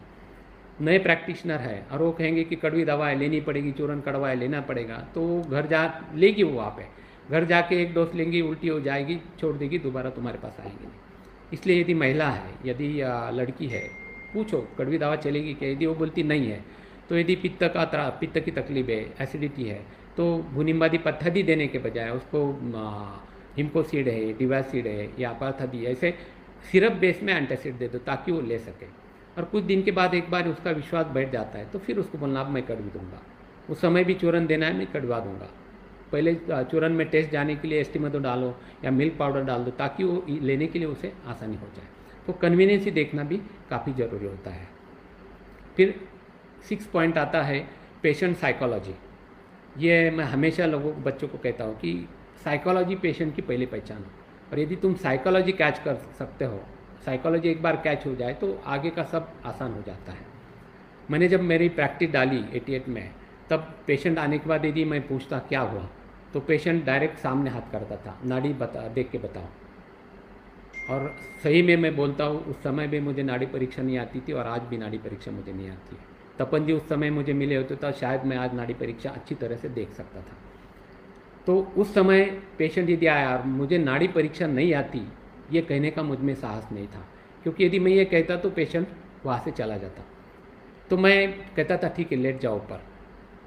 नए प्रैक्टिशनर है और वो कहेंगे कि कड़वी दवा है लेनी पड़ेगी, चूरन कड़वा है लेना पड़ेगा, तो घर जा लेगी, वो वहाँ पे घर जाके 1 डोज लेंगी, उल्टी हो जाएगी, छोड़ देगी, दोबारा तुम्हारे पास आएगी नहीं। इसलिए यदि महिला है, यदि लड़की है, पूछो कड़वी दवा चलेगी क्या? यदि वो बोलती नहीं है तो यदि पित्त की तकलीफ है, एसिडिटी है, तो भुनिम्बादी पत्थदी देने के बजाय उसको हिमकोसीड है, डिवासीड है या अपार्थदी, ऐसे सिरप बेस में एंटासिड दे दो ताकि वो ले सके। और कुछ दिन के बाद एक बार उसका विश्वास बैठ जाता है तो फिर उसको बोलना अब मैं कड़वी दूंगा, उस समय भी चूरन देना है, मैं कड़वा दूंगा। पहले चूरन में टेस्ट जाने के लिए एस्टिमेटो डालो या मिल्क पाउडर डाल दो ताकि वो लेने के लिए उसे आसानी हो जाए। तो कन्वीनियंस ही देखना भी काफ़ी ज़रूरी होता है। फिर 6 पॉइंट आता है पेशेंट साइकोलॉजी। ये मैं हमेशा लोगों बच्चों को कहता हूँ कि साइकोलॉजी पेशेंट की पहली पहचान हो, और यदि तुम साइकोलॉजी कैच कर सकते हो, साइकोलॉजी एक बार कैच हो जाए तो आगे का सब आसान हो जाता है। मैंने जब मेरी प्रैक्टिस डाली 88 में, तब पेशेंट आने के बाद यदि मैं पूछता क्या हुआ तो पेशेंट डायरेक्ट सामने हाथ करता था, नाड़ी देख के बताओ। और सही में मैं बोलता हूँ, उस समय भी मुझे नाड़ी परीक्षा नहीं आती थी और आज भी नाड़ी परीक्षा मुझे नहीं आती है। तपन जी उस समय मुझे मिले होते तो शायद मैं आज नाड़ी परीक्षा अच्छी तरह से देख सकता था। तो उस समय पेशेंट यदि आया और मुझे नाड़ी परीक्षा नहीं आती, ये कहने का मुझ में साहस नहीं था, क्योंकि यदि मैं ये कहता तो पेशेंट वहाँ से चला जाता। तो मैं कहता था ठीक है लेट जाओ ऊपर,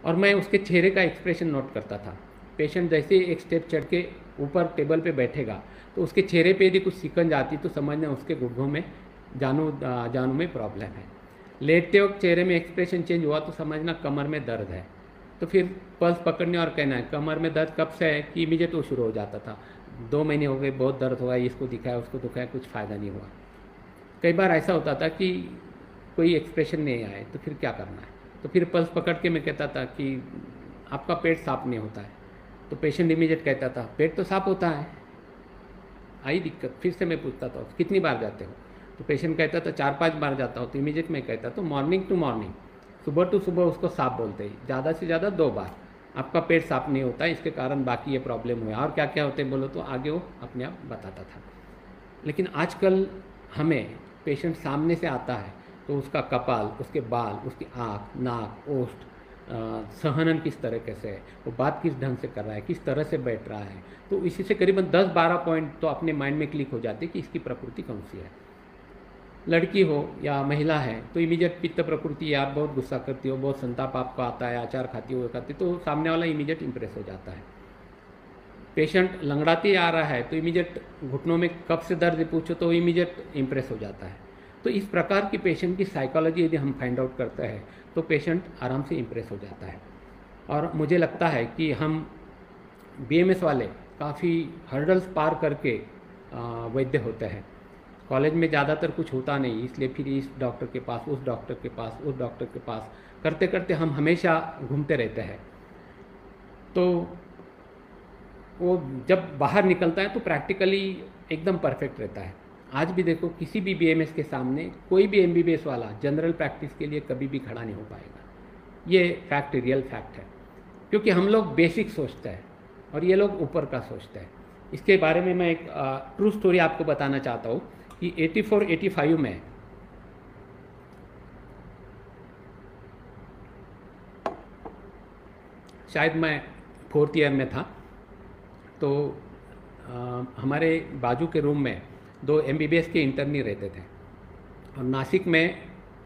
और मैं उसके चेहरे का एक्सप्रेशन नोट करता था। पेशेंट जैसे ही एक स्टेप चढ़ के ऊपर टेबल पे बैठेगा तो उसके चेहरे पे यदि कुछ सिकंज आती तो समझना उसके घुटनों में जानू में प्रॉब्लम है। लेटते वक्त चेहरे में एक्सप्रेशन चेंज हुआ तो समझना कमर में दर्द है। तो फिर पल्स पकड़ने और कहना है कमर में दर्द कब से है कि इमीडिएट वो शुरू हो जाता था, 2 महीने हो गए बहुत दर्द हुआ, इसको दिखाया उसको दिखाया कुछ फ़ायदा नहीं हुआ। कई बार ऐसा होता था कि कोई एक्सप्रेशन नहीं आए तो फिर क्या करना है, तो फिर पल्स पकड़ के मैं कहता था कि आपका पेट साफ नहीं होता है, तो पेशेंट इमीडिएट कहता था पेट तो साफ होता है, आई दिक्कत। फिर से मैं पूछता था कितनी बार जाते हो, तो पेशेंट कहता था 4-5 बार जाता हो, तो इमीडिएट मैं कहता तो मॉर्निंग टू मॉर्निंग, सुबह टू सुबह उसको साफ बोलते ही, ज़्यादा से ज़्यादा 2 बार। आपका पेट साफ नहीं होता है, इसके कारण बाकी ये प्रॉब्लम हुआ और क्या क्या होते बोलो तो आगे वो अपने आप बताता था। लेकिन आजकल हमें पेशेंट सामने से आता है तो उसका कपाल, उसके बाल, उसकी आँख, नाक, ओष्ठ, सहनन किस तरह कैसे है, वो बात किस ढंग से कर रहा है, किस तरह से बैठ रहा है, तो इसी से करीबन 10-12 पॉइंट तो अपने माइंड में क्लिक हो जाते कि इसकी प्रकृति कौन सी है। लड़की हो या महिला है तो इमीडिएट पित्त प्रकृति, आप बहुत गुस्सा करती हो, बहुत संताप आपको आता है, अचार खाती हो खाती, तो सामने वाला इमीडिएट इंप्रेस हो जाता है। पेशेंट लंगड़ाते आ रहा है तो इमीडिएट घुटनों में कब से दर्द पूछो तो इमीडिएट इंप्रेस हो जाता है। तो इस प्रकार की पेशेंट की साइकोलॉजी यदि हम फाइंड आउट करते हैं तो पेशेंट आराम से इंप्रेस हो जाता है। और मुझे लगता है कि हम बीएमएस वाले काफ़ी हर्डल्स पार करके वैद्य होते हैं। कॉलेज में ज़्यादातर कुछ होता नहीं, इसलिए फिर इस डॉक्टर के पास, उस डॉक्टर के पास, उस डॉक्टर के पास करते करते हम हमेशा घूमते रहते हैं। तो वो जब बाहर निकलता है तो प्रैक्टिकली एकदम परफेक्ट रहता है। आज भी देखो किसी भी बीएमएस के सामने कोई भी एमबीबीएस वाला जनरल प्रैक्टिस के लिए कभी भी खड़ा नहीं हो पाएगा। ये फैक्ट, रियल फैक्ट है, क्योंकि हम लोग बेसिक सोचते हैं और ये लोग ऊपर का सोचते हैं। इसके बारे में मैं एक ट्रू स्टोरी आपको बताना चाहता हूँ कि 84-85 में शायद मैं 4th ईयर में था, तो हमारे बाजू के रूम में 2 एमबीबीएस के इंटर्नी रहते थे। और नासिक में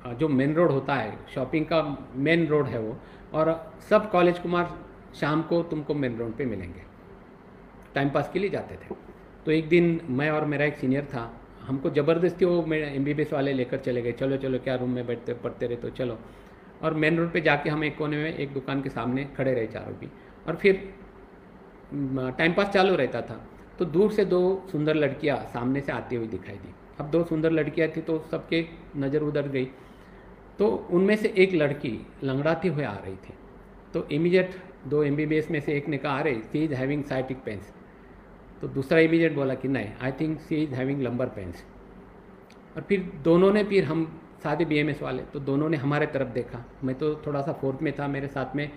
जो मेन रोड होता है, शॉपिंग का मेन रोड है वो, और सब कॉलेज कुमार शाम को तुमको मेन रोड पे मिलेंगे, टाइम पास के लिए जाते थे। तो एक दिन मैं और मेरा एक सीनियर था, हमको ज़बरदस्ती वो मेरे एमबीबीएस वाले लेकर चले गए, चलो चलो क्या रूम में बैठते पढ़ते रहे तो चलो। और मेन रोड पे जाके हम एक कोने में एक दुकान के सामने खड़े रहे चारों भी, और फिर टाइम पास चालू रहता था। तो दूर से 2 सुंदर लड़कियां सामने से आती हुई दिखाई दी। अब 2 सुंदर लड़कियां थी तो सबके नज़र उधर गई, तो उनमें से एक लड़की लंगड़ाती हुई आ रही थी। तो इमीडिएट 2 एमबीबीएस में से एक ने कहा अरे she is having sciatic pains, तो दूसरा इमीडिएट बोला कि नहीं, I think she is having lumbar pains. और फिर दोनों ने, फिर हम सादे बीएमएस वाले, तो दोनों ने हमारे तरफ देखा। मैं तो थोड़ा सा 4th में था, मेरे साथ में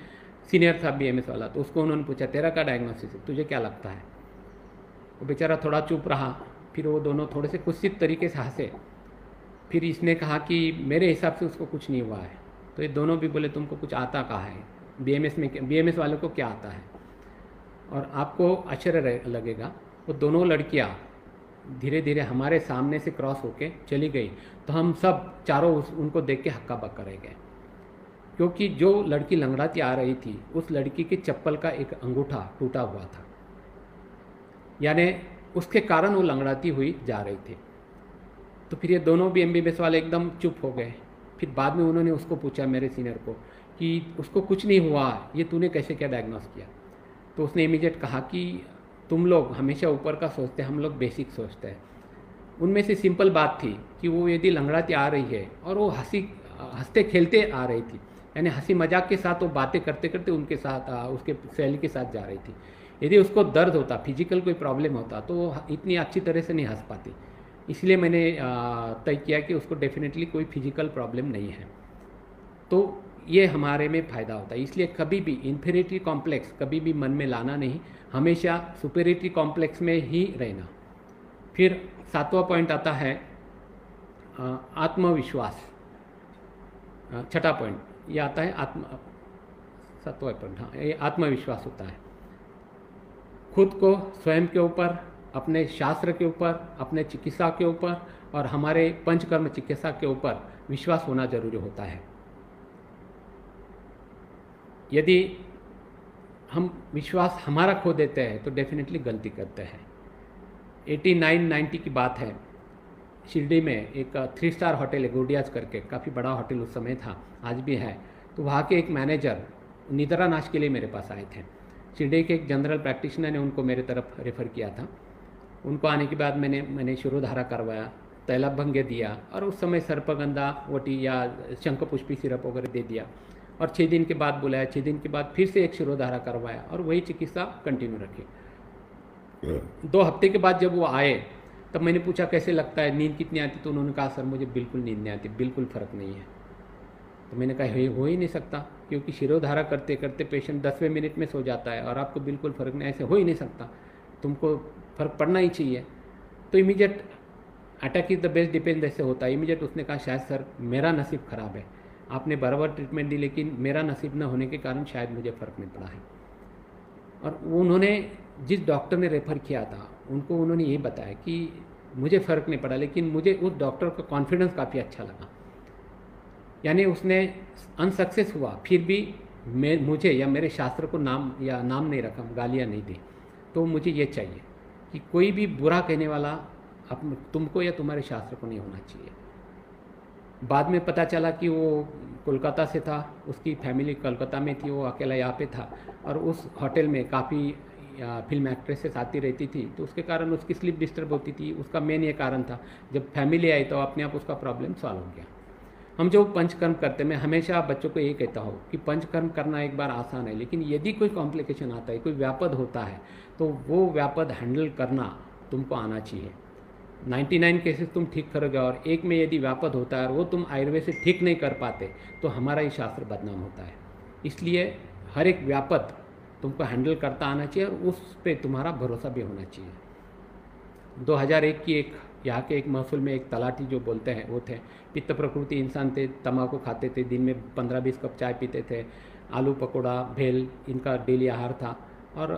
सीनियर था बीएमएस वाला, तो उसको उन्होंने पूछा तेरा क्या डायग्नोसिस है, तुझे क्या लगता है। वो बेचारा थोड़ा चुप रहा, फिर वो दोनों थोड़े से कुत्सित तरीके से हंसे। फिर इसने कहा कि मेरे हिसाब से उसको कुछ नहीं हुआ है। तो ये दोनों भी बोले तुमको कुछ आता कहा है, बीएमएस वालों को क्या आता है। और आपको आश्चर्य लगेगा, वो दोनों लड़कियां धीरे धीरे हमारे सामने से क्रॉस होके चली गई, तो हम सब चारों उनको देख के हक्का बक्का रह गए, क्योंकि जो लड़की लंगड़ाती आ रही थी उस लड़की के चप्पल का एक अंगूठा टूटा हुआ था, यानी उसके कारण वो लंगड़ाती हुई जा रही थी। तो फिर ये दोनों भी एमबीबीएस वाले एकदम चुप हो गए। फिर बाद में उन्होंने उसको पूछा, मेरे सीनियर को, कि उसको कुछ नहीं हुआ, ये तूने कैसे क्या डायग्नोस किया। तो उसने इमीडिएट कहा कि तुम लोग हमेशा ऊपर का सोचते हैं, हम लोग बेसिक सोचते हैं। उनमें से सिंपल बात थी कि वो यदि लंगड़ाती आ रही है और वो हंसते खेलते आ रही थी, यानी हंसी मजाक के साथ वो बातें करते करते उनके साथ उसके सहेली के साथ जा रही थी। यदि उसको दर्द होता, फिजिकल कोई प्रॉब्लम होता, तो वो इतनी अच्छी तरह से नहीं हंस पाती। इसलिए मैंने तय किया कि उसको डेफिनेटली कोई फिजिकल प्रॉब्लम नहीं है। तो ये हमारे में फ़ायदा होता है। इसलिए कभी भी इन्फीरियरिटी कॉम्प्लेक्स कभी भी मन में लाना नहीं, हमेशा सुपीरियरिटी कॉम्प्लेक्स में ही रहना। फिर 7वां पॉइंट आता है आत्मविश्वास। 6ठा पॉइंट ये आता है 7वां पॉइंट, हाँ, ये आत्मविश्वास होता है। खुद को स्वयं के ऊपर, अपने शास्त्र के ऊपर, अपने चिकित्सा के ऊपर और हमारे पंचकर्म चिकित्सा के ऊपर विश्वास होना जरूरी होता है। यदि हम विश्वास हमारा खो देते हैं तो डेफिनेटली गलती करते हैं। 89-90 की बात है, शिरडी में एक 3 स्टार होटल है गोडियाज करके, काफ़ी बड़ा होटल उस समय था, आज भी है। तो वहाँ के एक मैनेजर निद्रा नाश के लिए मेरे पास आए थे। शिरडी के एक जनरल प्रैक्टिशनर ने उनको मेरे तरफ रेफ़र किया था। उनको आने के बाद मैंने शिरोधारा करवाया, तैलभंगे दिया और उस समय सर्पगंधा वटी या शंखपुष्पी सिरप वगैरह दे दिया और 6 दिन के बाद बुलाया। 6 दिन के बाद फिर से एक शिरोधारा करवाया और वही चिकित्सा कंटिन्यू रखी। 2 हफ्ते के बाद जब वो आए तब मैंने पूछा कैसे लगता है, नींद कितनी आती? तो उन्होंने कहा सर मुझे बिल्कुल नींद नहीं आती, बिल्कुल फ़र्क नहीं है। तो मैंने कहा ये हो ही नहीं सकता, क्योंकि शिरोधारा करते करते पेशेंट 10वें मिनट में सो जाता है और आपको बिल्कुल फ़र्क नहीं, ऐसे हो ही नहीं सकता, तुमको फ़र्क पड़ना ही चाहिए। तो immediate attack is the best depend ऐसे होता है। इमीडिएट उसने कहा शायद सर मेरा नसीब ख़राब है, आपने बराबर ट्रीटमेंट दी लेकिन मेरा नसीब न होने के कारण शायद मुझे फ़र्क नहीं पड़ा है। और उन्होंने जिस डॉक्टर ने रेफ़र किया था उनको उन्होंने ये बताया कि मुझे फ़र्क नहीं पड़ा, लेकिन मुझे उस डॉक्टर का कॉन्फिडेंस काफ़ी अच्छा लगा। यानी उसने अनसक्सेस हुआ फिर भी मुझे या मेरे शास्त्र को नाम नहीं रखा, गालियाँ नहीं दी। तो मुझे ये चाहिए कि कोई भी बुरा कहने वाला तुमको या तुम्हारे शास्त्र को नहीं होना चाहिए। बाद में पता चला कि वो कोलकाता से था, उसकी फैमिली कोलकाता में थी, वो अकेला यहाँ पे था और उस होटल में काफ़ी फिल्म एक्ट्रेसेस आती रहती थी, तो उसके कारण उसकी स्लीप डिस्टर्ब होती थी। उसका मेन ये कारण था। जब फैमिली आई तो अपने आप उसका प्रॉब्लम सॉल्व हो गया। हम जो पंचकर्म करते, मैं हमेशा बच्चों को ये कहता हूँ कि पंचकर्म करना एक बार आसान है, लेकिन यदि कोई कॉम्प्लिकेशन आता है, कोई व्यापद होता है, तो वो व्यापद हैंडल करना तुमको आना चाहिए। 99 केसेस तुम ठीक करोगे और एक में यदि व्यापद होता है और वो तुम आयुर्वेद से ठीक नहीं कर पाते तो हमारा ही शास्त्र बदनाम होता है। इसलिए हर एक व्यापद तुमको हैंडल करता आना चाहिए और उस पर तुम्हारा भरोसा भी होना चाहिए। 2001 की एक यहाँ के एक महफिल में एक तलाटी जो बोलते हैं वो थे, पित्त प्रकृति इंसान थे, तम्बाकू खाते थे, दिन में 15-20 कप चाय पीते थे, आलू पकौड़ा भेल इनका डेली आहार था और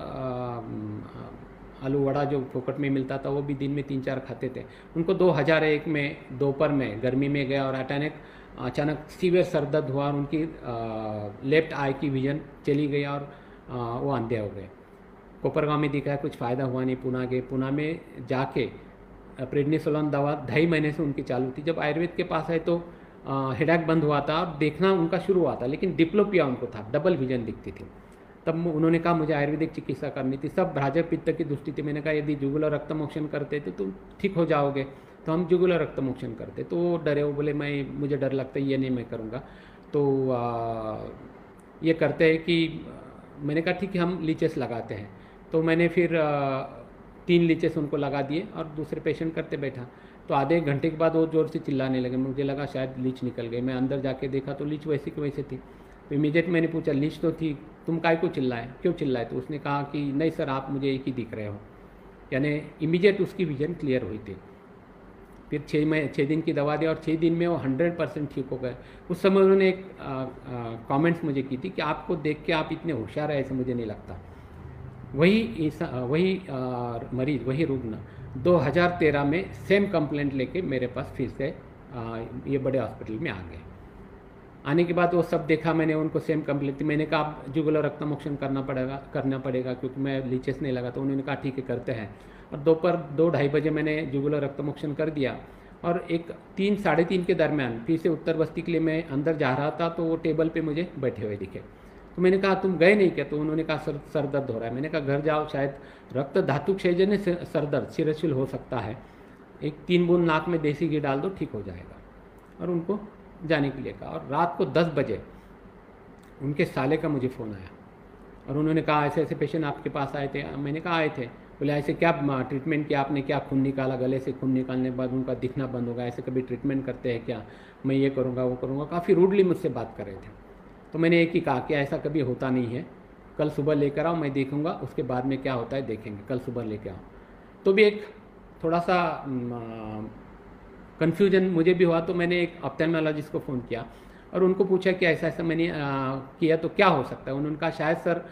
आलू वड़ा जो फोकट में मिलता था वो भी दिन में 3-4 खाते थे। उनको 2001 में दोपहर में गर्मी में गया और अचानक सीवियर सर दर्द हुआ और उनकी लेफ्ट आई की विजन चली गई और वो अंधे हो गए। कोपरगांव में दिखाया, कुछ फ़ायदा हुआ नहीं। पुणे गए, पुणे में जाके प्रेडनिसोलोन दवा 2.5 महीने से उनकी चालू थी। जब आयुर्वेद के पास आए तो हेडेक बंद हुआ था और देखना उनका शुरू हुआ था, लेकिन डिप्लोपिया उनको था, डबल विजन दिखती थी। तब उन्होंने कहा मुझे आयुर्वेदिक चिकित्सा करनी थी। सब भ्राजक पित्त की दृष्टि थी। मैंने कहा यदि जुगुलर रक्तमोक्षण करते तो तुम ठीक हो जाओगे, तो हम जुगुलर रक्तमोक्षण करते। तो वो डरे, वो बोले मुझे डर लगता है, ये नहीं मैं करूँगा। तो ये करते हैं कि मैंने कहा ठीक है हम लीचेस लगाते हैं। तो मैंने फिर 3 लीचेस उनको लगा दिए और दूसरे पेशेंट करते बैठा। तो आधे एक घंटे के बाद वो ज़ोर से चिल्लाने लगे। मुझे लगा शायद लीच निकल गई। मैं अंदर जाके देखा तो लीच वैसी की वैसे थी। तो इमीडिएट मैंने पूछा लीच तो थी, तुम काय को चिल्लाए, क्यों चिल्लाए? तो उसने कहा कि नहीं सर आप मुझे एक ही दिख रहे हो। यानी इमीडिएट उसकी विजन क्लियर हुई थी। फिर 6 दिन की दवा दी और 6 दिन में वो 100% ठीक हो गए। उस समय उन्होंने एक कमेंट्स मुझे की थी कि आपको देख के आप इतने होशियार है ऐसे मुझे नहीं लगता। वही मरीज, वही रुग्ण 2013 में सेम कंप्लेंट लेके मेरे पास फिर से ये बड़े हॉस्पिटल में आ गए। आने के बाद वो सब देखा मैंने, उनको सेम कंप्लेंट थी। मैंने कहा आप जुगुलर रक्तमोक्षण करना पड़ेगा क्योंकि मैं लीचेस नहीं लगा। तो उन्होंने कहा ठीक है करते हैं। और दोपहर 2-2:30 बजे मैंने जुगुलर रक्तमोक्षण कर दिया और एक 3-3:30 के दरमियान फिर से उत्तर बस्ती के लिए मैं अंदर जा रहा था तो वो टेबल पे मुझे बैठे हुए दिखे। तो मैंने कहा तुम गए नहीं क्या? तो उन्होंने कहा सर दर्द हो रहा है। मैंने कहा घर जाओ, शायद रक्त धातु क्षयजन्य से सर दर्द सिरशिल हो सकता है, एक 3 बूंद नाक में देसी घी डाल दो ठीक हो जाएगा। और उनको जाने के लिए कहा। और रात को 10 बजे उनके साले का मुझे फ़ोन आया और उन्होंने कहा ऐसे ऐसे पेशेंट आपके पास आए थे। मैंने कहा आए थे। बोले ऐसे क्या ट्रीटमेंट किया आपने, क्या खून निकाला? गले से खून निकालने के बाद उनका दिखना बंद होगा, ऐसे कभी ट्रीटमेंट करते हैं क्या? मैं ये करूँगा वो करूँगा। काफ़ी रूडली मुझसे बात कर रहे थे। तो मैंने एक ही कहा कि ऐसा कभी होता नहीं है, कल सुबह लेकर आओ, मैं देखूँगा, उसके बाद में क्या होता है देखेंगे, कल सुबह लेकर आओ। तो भी एक थोड़ा सा कन्फ्यूजन मुझे भी हुआ। तो मैंने एक ऑप्थेल्मोलॉजिस्ट को फ़ोन किया और उनको पूछा कि ऐसा ऐसा मैंने किया तो क्या हो सकता है। उन्होंने कहा शायद सर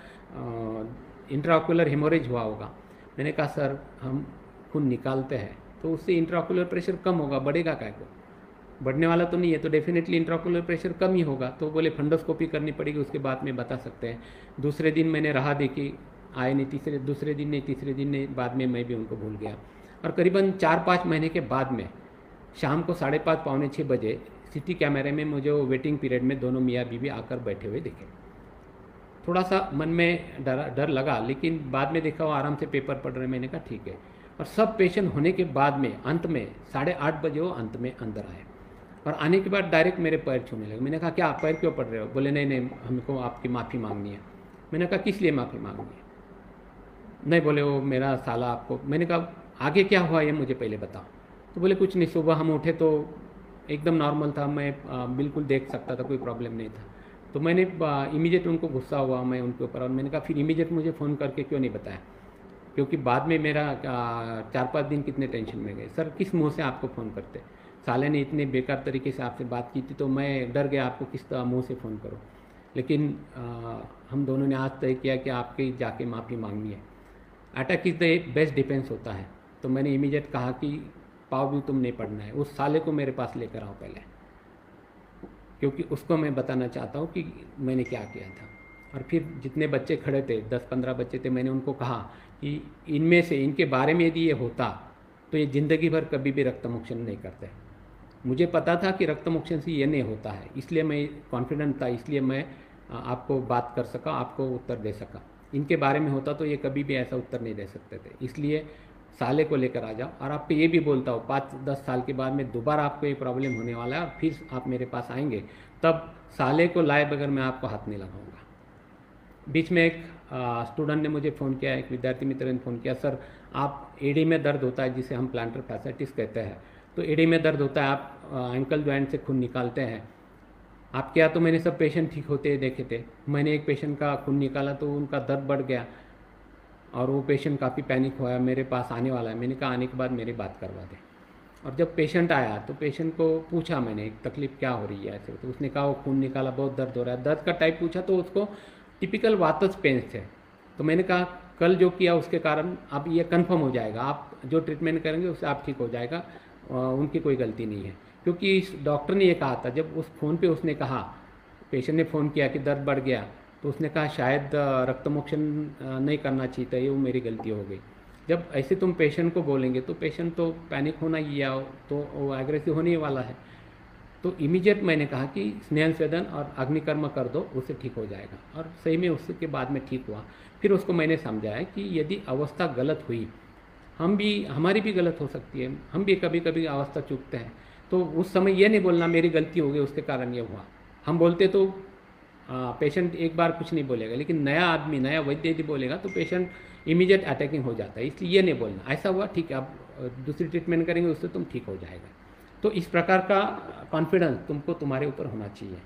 इंट्राऑक्यूलर हेमोरेज हुआ होगा। मैंने कहा सर हम खून निकालते हैं तो उससे इंट्राऑक्यूलर प्रेशर कम होगा, बढ़ेगा काय को? बढ़ने वाला तो नहीं है, तो डेफिनेटली इंट्राओकुलर प्रेशर कम ही होगा। तो बोले फंडोस्कोपी करनी पड़ेगी, उसके बाद में बता सकते हैं। दूसरे दिन मैंने राह देखी, आए नहीं, दूसरे दिन नहीं, तीसरे दिन नहीं, बाद में मैं भी उनको भूल गया। और करीबन 4-5 महीने के बाद में शाम को 5:30 पौने 6 बजे सिटी कैमरे में मुझे वो वेटिंग पीरियड में दोनों मियाँ बीवी आकर बैठे हुए दिखे। थोड़ा सा मन में डर लगा, लेकिन बाद में देखा वो आराम से पेपर पढ़ रहे। मैंने कहा ठीक है। और सब पेशेंट होने के बाद में अंत में 8:30 बजे वो अंत में अंदर आए, और आने के बाद डायरेक्ट मेरे पैर छूने लगे। मैंने कहा क्या आप पैर क्यों पड़ रहे हो? बोले नहीं नहीं, हमको आपकी माफ़ी मांगनी है। मैंने कहा किस लिए माफ़ी मांगनी है? नहीं, बोले वो मेरा साला आपको। मैंने कहा आगे क्या हुआ ये मुझे पहले बताओ। तो बोले कुछ नहीं, सुबह हम उठे तो एकदम नॉर्मल था, मैं बिल्कुल देख सकता था, कोई प्रॉब्लम नहीं था। तो मैंने इमीडिएट उनको गुस्सा हुआ मैं उनके ऊपर, और मैंने कहा फिर इमीडिएट मुझे फ़ोन करके क्यों नहीं बताया? क्योंकि बाद में मेरा 4-5 दिन कितने टेंशन में गए। सर किस मुंह से आपको फ़ोन करते? साले ने इतने बेकार तरीके से आपसे बात की थी, तो मैं डर गया आपको किस मुंह से फ़ोन करूं। लेकिन हम दोनों ने आज तय किया कि आपके जाके माफ़ी मांगनी है। Attack is the best defence होता है। तो मैंने इमीडिएट कहा कि पाव भी तुम नहीं पढ़ना है, उस साले को मेरे पास लेकर आओ पहले, क्योंकि उसको मैं बताना चाहता हूँ कि मैंने क्या किया था। और फिर जितने बच्चे खड़े थे, 10-15 बच्चे थे, मैंने उनको कहा कि इनमें से इनके बारे में यदि ये होता तो ये ज़िंदगी भर कभी भी रक्तमोक्षण नहीं करते। मुझे पता था कि रक्तमोक्षण से ये नहीं होता है, इसलिए मैं कॉन्फिडेंट था, इसलिए मैं आपको बात कर सका, आपको उत्तर दे सका। इनके बारे में होता तो ये कभी भी ऐसा उत्तर नहीं दे सकते थे। इसलिए साले को लेकर आ जाओ। और आपको ये भी बोलता हूँ 5-10 साल के बाद में दोबारा आपको ये प्रॉब्लम होने वाला है, और फिर आप मेरे पास आएंगे, तब साले को लाए बगैर मैं आपको हाथ नहीं लगाऊंगा। बीच में एक स्टूडेंट ने मुझे फ़ोन किया, एक विद्यार्थी मित्र ने फ़ोन किया, सर आप एडी में दर्द होता है जिसे हम प्लांटर फैसाइटिस कहते हैं, तो एडी में दर्द होता है, आप एंकल जॉइंट से खून निकालते हैं आप क्या? तो मैंने सब पेशेंट ठीक होते देखे थे। मैंने एक पेशेंट का खून निकाला तो उनका दर्द बढ़ गया, और वो पेशेंट काफ़ी पैनिक हुआ, मेरे पास आने वाला है। मैंने कहा आने के बाद मेरी बात करवा दे। और जब पेशेंट आया तो पेशेंट को पूछा मैंने तकलीफ़ क्या हो रही है ऐसे, तो उसने कहा वो खून निकाला, बहुत दर्द हो रहा है। दर्द का टाइप पूछा तो उसको टिपिकल वातज पेन्स थे। तो मैंने कहा कल जो किया उसके कारण अब ये कन्फर्म हो जाएगा, आप जो ट्रीटमेंट करेंगे उससे आप ठीक हो जाएगा, उनकी कोई गलती नहीं है। क्योंकि इस डॉक्टर ने ये कहा था, जब उस फ़ोन पे उसने कहा, पेशेंट ने फ़ोन किया कि दर्द बढ़ गया, तो उसने कहा शायद रक्तमोक्षण नहीं करना चाहिए था, ये वो मेरी गलती हो गई। जब ऐसे तुम पेशेंट को बोलेंगे तो पेशेंट तो पैनिक होना ही, या तो वो एग्रेसिव होने ही वाला है। तो इमीडिएट मैंने कहा कि स्नेहन स्वेदन और अग्निकर्म कर दो, उससे ठीक हो जाएगा। और सही में उसके बाद में ठीक हुआ। फिर उसको मैंने समझाया कि यदि अवस्था गलत हुई, हमारी भी गलत हो सकती है, हम भी कभी कभी अवस्था चूकते हैं, तो उस समय ये नहीं बोलना मेरी गलती हो गई उसके कारण ये हुआ। हम बोलते तो पेशेंट एक बार कुछ नहीं बोलेगा, लेकिन नया आदमी, नया वैद्य यदि बोलेगा तो पेशेंट इमीडिएट अटैकिंग हो जाता है। इसलिए ये नहीं बोलना ऐसा हुआ ठीक है, आप दूसरी ट्रीटमेंट करेंगे उससे तुम ठीक हो जाएगा। तो इस प्रकार का कॉन्फिडेंस तुमको तुम्हारे ऊपर होना चाहिए।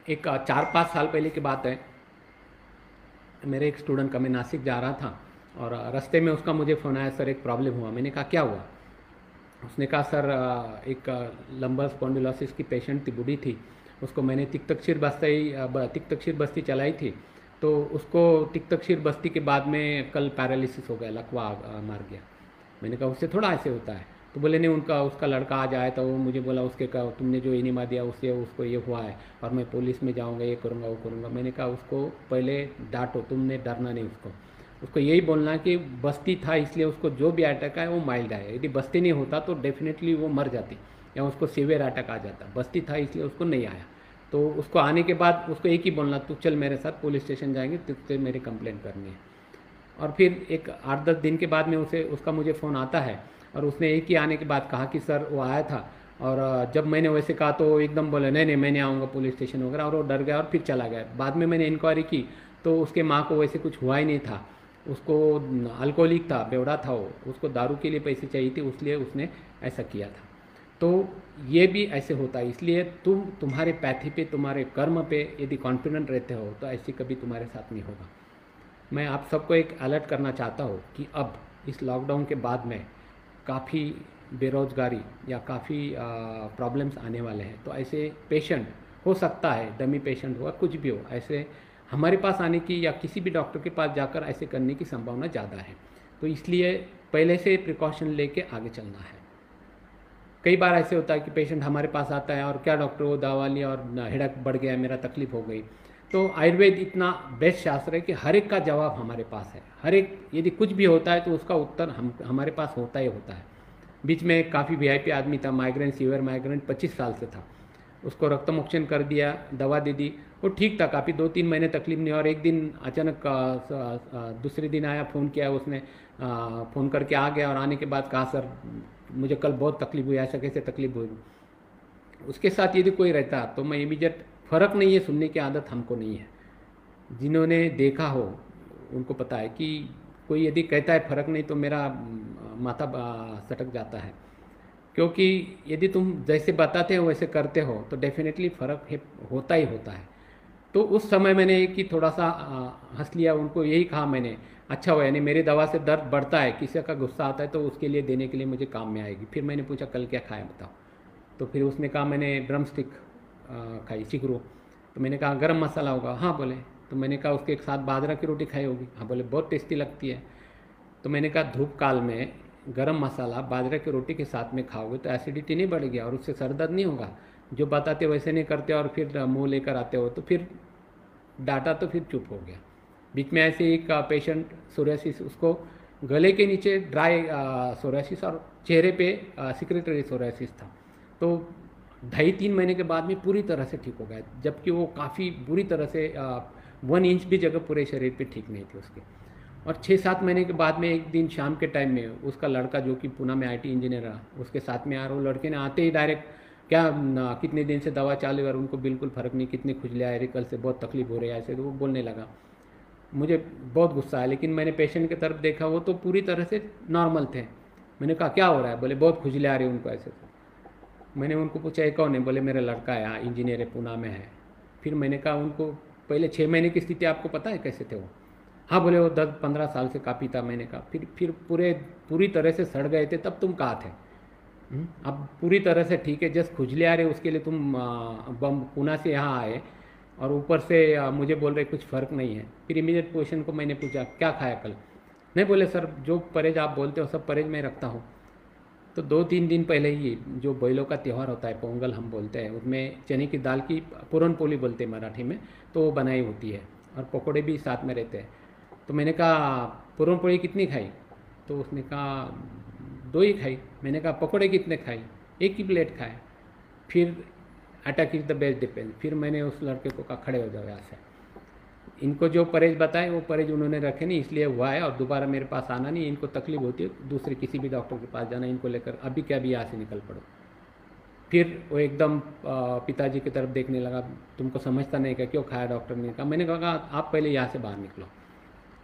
एक 4-5 साल पहले की बात है, मेरे एक स्टूडेंट का, मैं नासिक जा रहा था और रास्ते में उसका मुझे फ़ोन आया, सर एक प्रॉब्लम हुआ। मैंने कहा क्या हुआ? उसने कहा सर एक लंबर स्पॉन्डिलोसिस की पेशेंट थी, बूढ़ी थी, उसको मैंने तिक्तक्षीर बस्ती चलाई थी, तो उसको तिक्तक्षीर बस्ती के बाद में कल पैरालिसिस हो गया, लकवा मार गया। मैंने कहा उससे थोड़ा ऐसे होता है। तो बोले नहीं, उसका लड़का आज आया था, वो मुझे बोला उसके का तुमने जो इनिमा दिया उससे उसको ये हुआ है, और मैं पुलिस में जाऊंगा, ये करूंगा, वो करूंगा। मैंने कहा उसको पहले डांटो, तुमने डरना नहीं उसको यही बोलना कि बस्ती था इसलिए उसको जो भी अटैक है वो माइल्ड आया। यदि बस्ती नहीं होता तो डेफिनेटली वो मर जाती या उसको सीवियर अटैक आ जाता। बस्ती था इसलिए उसको नहीं आया। तो उसको आने के बाद उसको एक ही बोलना, तू चल मेरे साथ पुलिस स्टेशन जाएंगे, तुझसे मेरी कंप्लेंट करनी है। और फिर एक 8-10 दिन के बाद में उसका मुझे फ़ोन आता है, और उसने एक ही आने के बाद कहा कि सर वो आया था, और जब मैंने वैसे कहा तो एकदम बोले नहीं नहीं मैं नहीं आऊँगा पुलिस स्टेशन वगैरह, और वो डर गया और फिर चला गया। बाद में मैंने इंक्वायरी की तो उसके माँ को वैसे कुछ हुआ ही नहीं था, उसको अल्कोहलिक था, बेवड़ा था वो, उसको दारू के लिए पैसे चाहिए थे, इसलिए उसने ऐसा किया था। तो ये भी ऐसे होता है। इसलिए तुम्हारे पैथी पे, तुम्हारे कर्म पे यदि कॉन्फिडेंट रहते हो तो ऐसे कभी तुम्हारे साथ नहीं होगा। मैं आप सबको एक अलर्ट करना चाहता हूँ कि अब इस लॉकडाउन के बाद में काफ़ी बेरोजगारी या काफ़ी प्रॉब्लम्स आने वाले हैं। तो ऐसे पेशेंट हो सकता है, डमी पेशेंट हुआ, कुछ भी हो, ऐसे हमारे पास आने की या किसी भी डॉक्टर के पास जाकर ऐसे करने की संभावना ज़्यादा है। तो इसलिए पहले से प्रिकॉशन लेके आगे चलना है। कई बार ऐसे होता है कि पेशेंट हमारे पास आता है और क्या डॉक्टर वो दवा लिया और हेडक बढ़ गया, मेरा तकलीफ हो गई। तो आयुर्वेद इतना बेस्ट शास्त्र है कि हर एक का जवाब हमारे पास है। हर एक यदि कुछ भी होता है तो उसका उत्तर हमारे पास होता ही होता है। बीच में काफ़ी वीआईपी आदमी था, माइग्रेन, सीवियर माइग्रेन, 25 साल से था। उसको रक्तमोक्षण कर दिया, दवा दे दी, वो ठीक था, काफ़ी 2-3 महीने तकलीफ नहीं। और एक दिन अचानक दूसरे दिन आया, फ़ोन किया उसने, फ़ोन करके आ गया और आने के बाद कहा सर मुझे कल बहुत तकलीफ हुई, ऐसा कैसे तकलीफ हुई। उसके साथ यदि कोई रहता तो मैं इमीडिएट, फ़र्क नहीं है, सुनने की आदत हमको नहीं है। जिन्होंने देखा हो उनको पता है कि कोई यदि कहता है फ़र्क नहीं तो मेरा माथा सटक जाता है। क्योंकि यदि तुम जैसे बताते हो वैसे करते हो तो डेफिनेटली फ़र्क होता ही होता है। तो उस समय मैंने कि थोड़ा सा हंस लिया, उनको यही कहा मैंने, अच्छा हुआ, यानी मेरी दवा से दर्द बढ़ता है, किसी का गुस्सा आता है तो उसके लिए देने के लिए मुझे काम में आएगी। फिर मैंने पूछा कल क्या खाया बताओ, तो फिर उसने कहा मैंने ड्रम स्टिक खाई, चिकरू। तो मैंने कहा गरम मसाला होगा, हाँ बोले। तो मैंने कहा उसके एक साथ बाजरा की रोटी खाई होगी, हाँ बोले बहुत टेस्टी लगती है। तो मैंने कहा धूप काल में गरम मसाला बाजरा की रोटी के साथ में खाओगे तो एसिडिटी नहीं बढ़ेगी और उससे सर दर्द नहीं होगा। जो बताते वैसे नहीं करते और फिर मुंह लेकर आते हो, तो फिर डाटा, तो फिर चुप हो गया। बीच में ऐसे एक पेशेंट सोरियासिस, उसको गले के नीचे ड्राई सोरियासिस और चेहरे पे सिक्रेटरी सोरियासिस था। तो 2.5-3 महीने के बाद में पूरी तरह से ठीक हो गया, जबकि वो काफ़ी बुरी तरह से 1 इंच भी जगह पूरे शरीर पे ठीक नहीं थी उसके। और 6-7 महीने के बाद में एक दिन शाम के टाइम में उसका लड़का, जो कि पुणे में आईटी इंजीनियर रहा, उसके साथ में आ रहा, वो लड़के ने आते ही डायरेक्ट क्या कितने दिन से दवा चालू है और उनको बिल्कुल फ़र्क नहीं, कितने खुजले आ रही, कल से बहुत तकलीफ हो रही है, ऐसे। तो वो बोलने लगा। मुझे बहुत गुस्सा आया, लेकिन मैंने पेशेंट की तरफ देखा, वो तो पूरी तरह से नॉर्मल थे। मैंने कहा क्या हो रहा है, बोले बहुत खुजले आ रही उनको, ऐसे। मैंने उनको पूछा ये कौन है, बोले मेरा लड़का है, यहाँ इंजीनियर है, पुणे में है। फिर मैंने कहा उनको पहले 6 महीने की स्थिति आपको पता है कैसे थे वो? हाँ बोले वो 10-15 साल से काफ़ी था। मैंने कहा फिर पूरी तरह से सड़ गए थे तब तुम कहाँ थे? अब पूरी तरह से ठीक है, जस्ट खुजले आ रहे, उसके लिए तुम बम पुणे से यहाँ आए और ऊपर से मुझे बोल रहे कुछ फ़र्क नहीं है। फिर इमीडिएट पोजिशन को मैंने पूछा क्या खाया कल? नहीं बोले सर जो परहेज आप बोलते हो सब परहेज मैं रखता हूँ। तो 2-3 दिन पहले ही जो बैलों का त्यौहार होता है, पोंगल हम बोलते हैं, उसमें चने की दाल की पुरन पोली बोलते हैं मराठी में, तो वो बनाई होती है और पकौड़े भी साथ में रहते हैं। तो मैंने कहा पुरन पोली कितनी खाई? तो उसने कहा 2 ही खाई। मैंने कहा पकौड़े कितने खाई? 1 ही प्लेट खाए। फिर attack is the best defence. फिर मैंने उस लड़के को कहा खड़े हो जाओ यहाँ से, इनको जो परहेज बताए वो परहेज उन्होंने रखे नहीं, इसलिए हुआ है और दोबारा मेरे पास आना नहीं। इनको तकलीफ होती है दूसरे किसी भी डॉक्टर के पास जाना, इनको लेकर अभी क्या भी यहाँ से निकल पड़ो। फिर वो एकदम पिताजी की तरफ देखने लगा, तुमको समझता नहीं क्या, क्यों खाया डॉक्टर ने? कहा मैंने कहा आप पहले यहाँ से बाहर निकलो।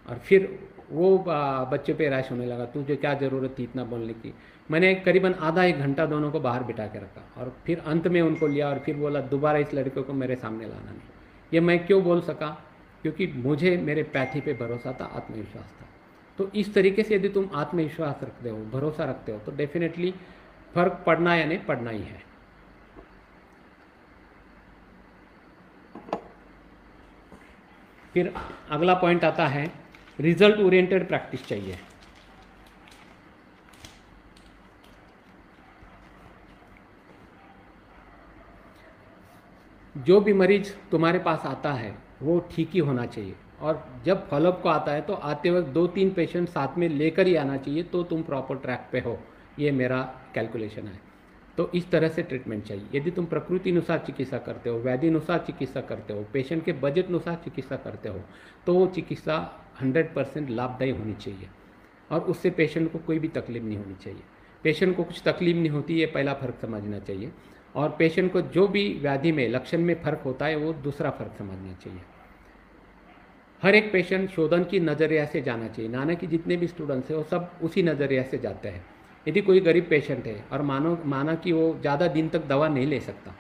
और फिर वो बच्चे पे रैश होने लगा, तुझे क्या ज़रूरत थी इतना बोलने की? मैंने करीबन आधा 1 घंटा दोनों को बाहर बिठा के रखा और फिर अंत में उनको लिया और फिर बोला दोबारा इस लड़के को मेरे सामने लाना नहीं। ये मैं क्यों बोल सका? क्योंकि मुझे मेरे पैथी पे भरोसा था, आत्मविश्वास था। तो इस तरीके से यदि तुम आत्मविश्वास रखते हो, भरोसा रखते हो, तो डेफिनेटली फ़र्क पड़ना या नहीं पड़ना ही है। फिर अगला पॉइंट आता है रिजल्ट ओरिएंटेड प्रैक्टिस चाहिए। जो भी मरीज तुम्हारे पास आता है वो ठीक ही होना चाहिए, और जब फॉलोअप को आता है तो आते वक्त 2-3 पेशेंट साथ में लेकर ही आना चाहिए, तो तुम प्रॉपर ट्रैक पे हो। ये मेरा कैलकुलेशन है। तो इस तरह से ट्रीटमेंट चाहिए। यदि तुम प्रकृति अनुसार चिकित्सा करते हो, व्याधि अनुसार चिकित्सा करते हो, पेशेंट के बजट अनुसार चिकित्सा करते हो, तो वो चिकित्सा 100% लाभदायी होनी चाहिए और उससे पेशेंट को कोई भी तकलीफ नहीं होनी चाहिए। पेशेंट को कुछ तकलीफ नहीं होती, ये पहला फ़र्क समझना चाहिए। और पेशेंट को जो भी व्याधि में लक्षण में फ़र्क होता है वो दूसरा फ़र्क समझना चाहिए। हर एक पेशेंट शोधन की नज़रिया से जाना चाहिए। नाना कि जितने भी स्टूडेंट्स हैं वो सब उसी नज़रिया से जाते हैं। यदि कोई गरीब पेशेंट है और माना कि वो ज़्यादा दिन तक दवा नहीं ले सकता,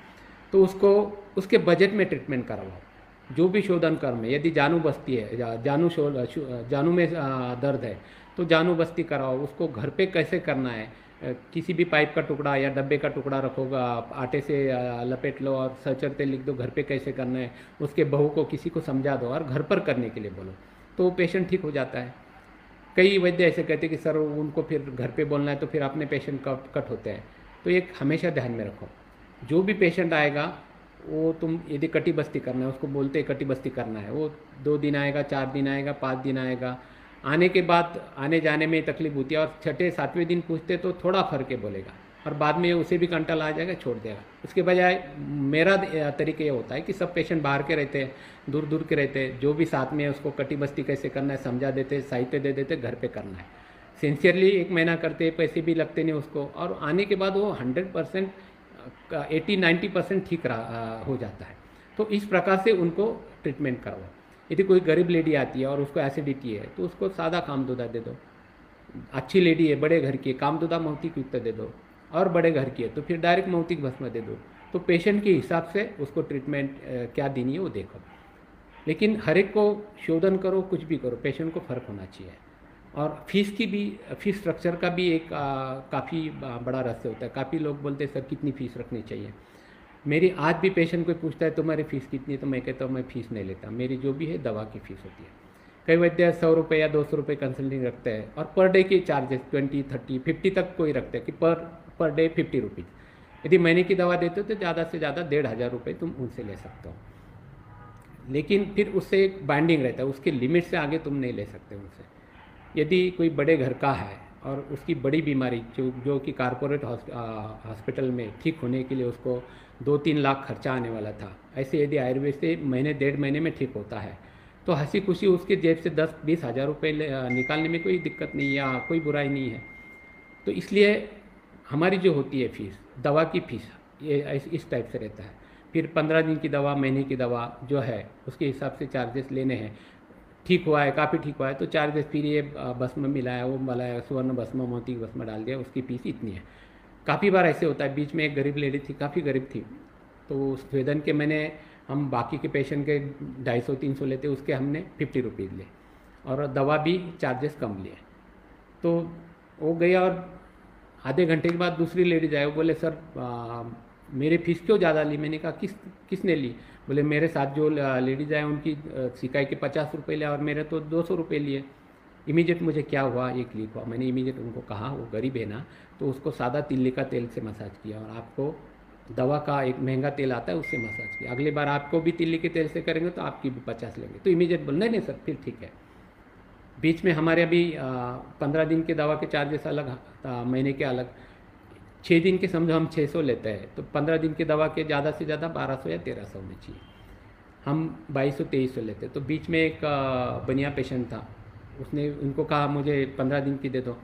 तो उसको उसके बजट में ट्रीटमेंट करवाओ। जो भी शोधन कर्म है, यदि जानू बस्ती है, जानू में दर्द है तो जानू बस्ती कराओ। उसको घर पे कैसे करना है, किसी भी पाइप का टुकड़ा या डब्बे का टुकड़ा रखोगा, आटे से लपेट लो और सचरते लिख दो घर पे कैसे करना है। उसके बहू को किसी को समझा दो और घर पर करने के लिए बोलो, तो पेशेंट ठीक हो जाता है। कई वैद्य ऐसे कहते हैं कि सर उनको फिर घर पे बोलना है तो फिर अपने पेशेंट कट होते हैं। तो एक हमेशा ध्यान में रखो, जो भी पेशेंट आएगा वो तुम यदि कटी बस्ती करना है, उसको बोलते हैं कटी बस्ती करना है, वो 2 दिन आएगा, 4 दिन आएगा, 5 दिन आएगा, आने के बाद आने जाने में तकलीफ होती है, और छठे 7वें दिन पूछते तो थोड़ा फर्क है बोलेगा, और बाद में उसे भी कंटाल आ जाएगा, छोड़ देगा। उसके बजाय मेरा तरीका ये होता है कि सब पेशेंट बाहर के रहते हैं, दूर दूर के रहते हैं, जो भी साथ में है उसको कटी बस्ती कैसे करना है समझा देते, साहित्य दे देते, घर पे करना है। सिंसियरली 1 महीना करते, पैसे भी लगते नहीं उसको, और आने के बाद वो 100% 80-90% ठीक हो जाता है। तो इस प्रकार से उनको ट्रीटमेंट करवाओ। यदि कोई गरीब लेडी आती है और उसको एसिडिटी है तो उसको सादा कामदुदा दे दो। अच्छी लेडी है, बड़े घर की है, कामदुदा मौतिक युक्त दे दो, और बड़े घर की है तो फिर डायरेक्ट मौतिक भस्म दे दो। तो पेशेंट के हिसाब से उसको ट्रीटमेंट क्या देनी है वो देखो, लेकिन हर एक को शोधन करो, कुछ भी करो, पेशेंट को फ़र्क होना चाहिए। और फीस स्ट्रक्चर का भी एक काफ़ी बड़ा रहस्य होता है। काफ़ी लोग बोलते हैं सर कितनी फ़ीस रखनी चाहिए। मेरी आज भी पेशेंट कोई पूछता है तुम्हारी फ़ीस कितनी है, तो मैं कहता हूँ मैं फ़ीस नहीं लेता, मेरी जो भी है दवा की फ़ीस होती है। कई वैद्य 100 रुपये या 200 रुपये कंसल्टिंग रखते हैं, और पर डे के चार्जेस 20, 30, 50 तक कोई रखते हैं कि पर डे 50 रुपीज़। यदि महीने की दवा देते हो तो ज़्यादा से ज़्यादा 1,500 रुपये तुम उनसे ले सकते हो, लेकिन फिर उससे एक बाइंडिंग रहता है, उसके लिमिट से आगे तुम नहीं ले सकते उनसे। यदि कोई बड़े घर का है और उसकी बड़ी बीमारी जो कि कारपोरेट हॉस्पिटल में ठीक होने के लिए उसको 2-3 लाख खर्चा आने वाला था, ऐसे यदि आयुर्वेद से महीने 1.5 महीने में ठीक होता है तो हंसी खुशी उसके जेब से 10-20 हज़ार रुपये निकालने में कोई दिक्कत नहीं या कोई बुराई नहीं है। तो इसलिए हमारी जो होती है फीस, दवा की फीस, ये इस टाइप से रहता है। फिर 15 दिन की दवा, महीने की दवा जो है उसके हिसाब से चार्जेस लेने हैं। ठीक हुआ है, काफ़ी ठीक हुआ है तो चार्जेस, फिर ये भस्म मिलाया, वो मिलाया, स्वर्ण भस्म, मोती भस्म डाल दिया, उसकी फीस इतनी है। काफ़ी बार ऐसे होता है, बीच में एक गरीब लेडी थी, काफ़ी गरीब थी, तो स्वेदन के हम बाकी के पेशेंट के 250-300 लेते, उसके हमने 50 रुपीज़ लिए, और दवा भी चार्जेस कम लिए। तो वो गया, और आधे घंटे के बाद दूसरी लेडीज आए, वो बोले सर मेरी फ़ीस क्यों ज़्यादा ली। मैंने कहा किसने ली। बोले मेरे साथ जो लेडीज़ आए उनकी सिकाई के 50 रुपये लिया और मेरे तो 200 रुपये लिए। इमीडिएट मुझे क्या हुआ, ये क्लिक हुआ। मैंने इमीडिएट उनको कहा वो गरीब है ना, तो उसको सादा तिल्ली का तेल से मसाज किया, और आपको दवा का एक महंगा तेल आता है उससे मसाज किया। अगली बार आपको भी तिल्ली के तेल से करेंगे तो आपकी भी 50 लेंगे। तो इमीडिएट बोल नहीं सर फिर ठीक है। बीच में हमारे अभी 15 दिन के दवा के चार्जेस अलग, महीने के अलग, 6 दिन के समझो हम 600 लेते हैं, तो 15 दिन की दवा के ज़्यादा से ज़्यादा 1200 या 1300 होने चाहिए। हम 2200-2300 लेते। तो बीच में एक बनिया पेशेंट था, उसने उनको कहा मुझे 15 दिन की दे दो,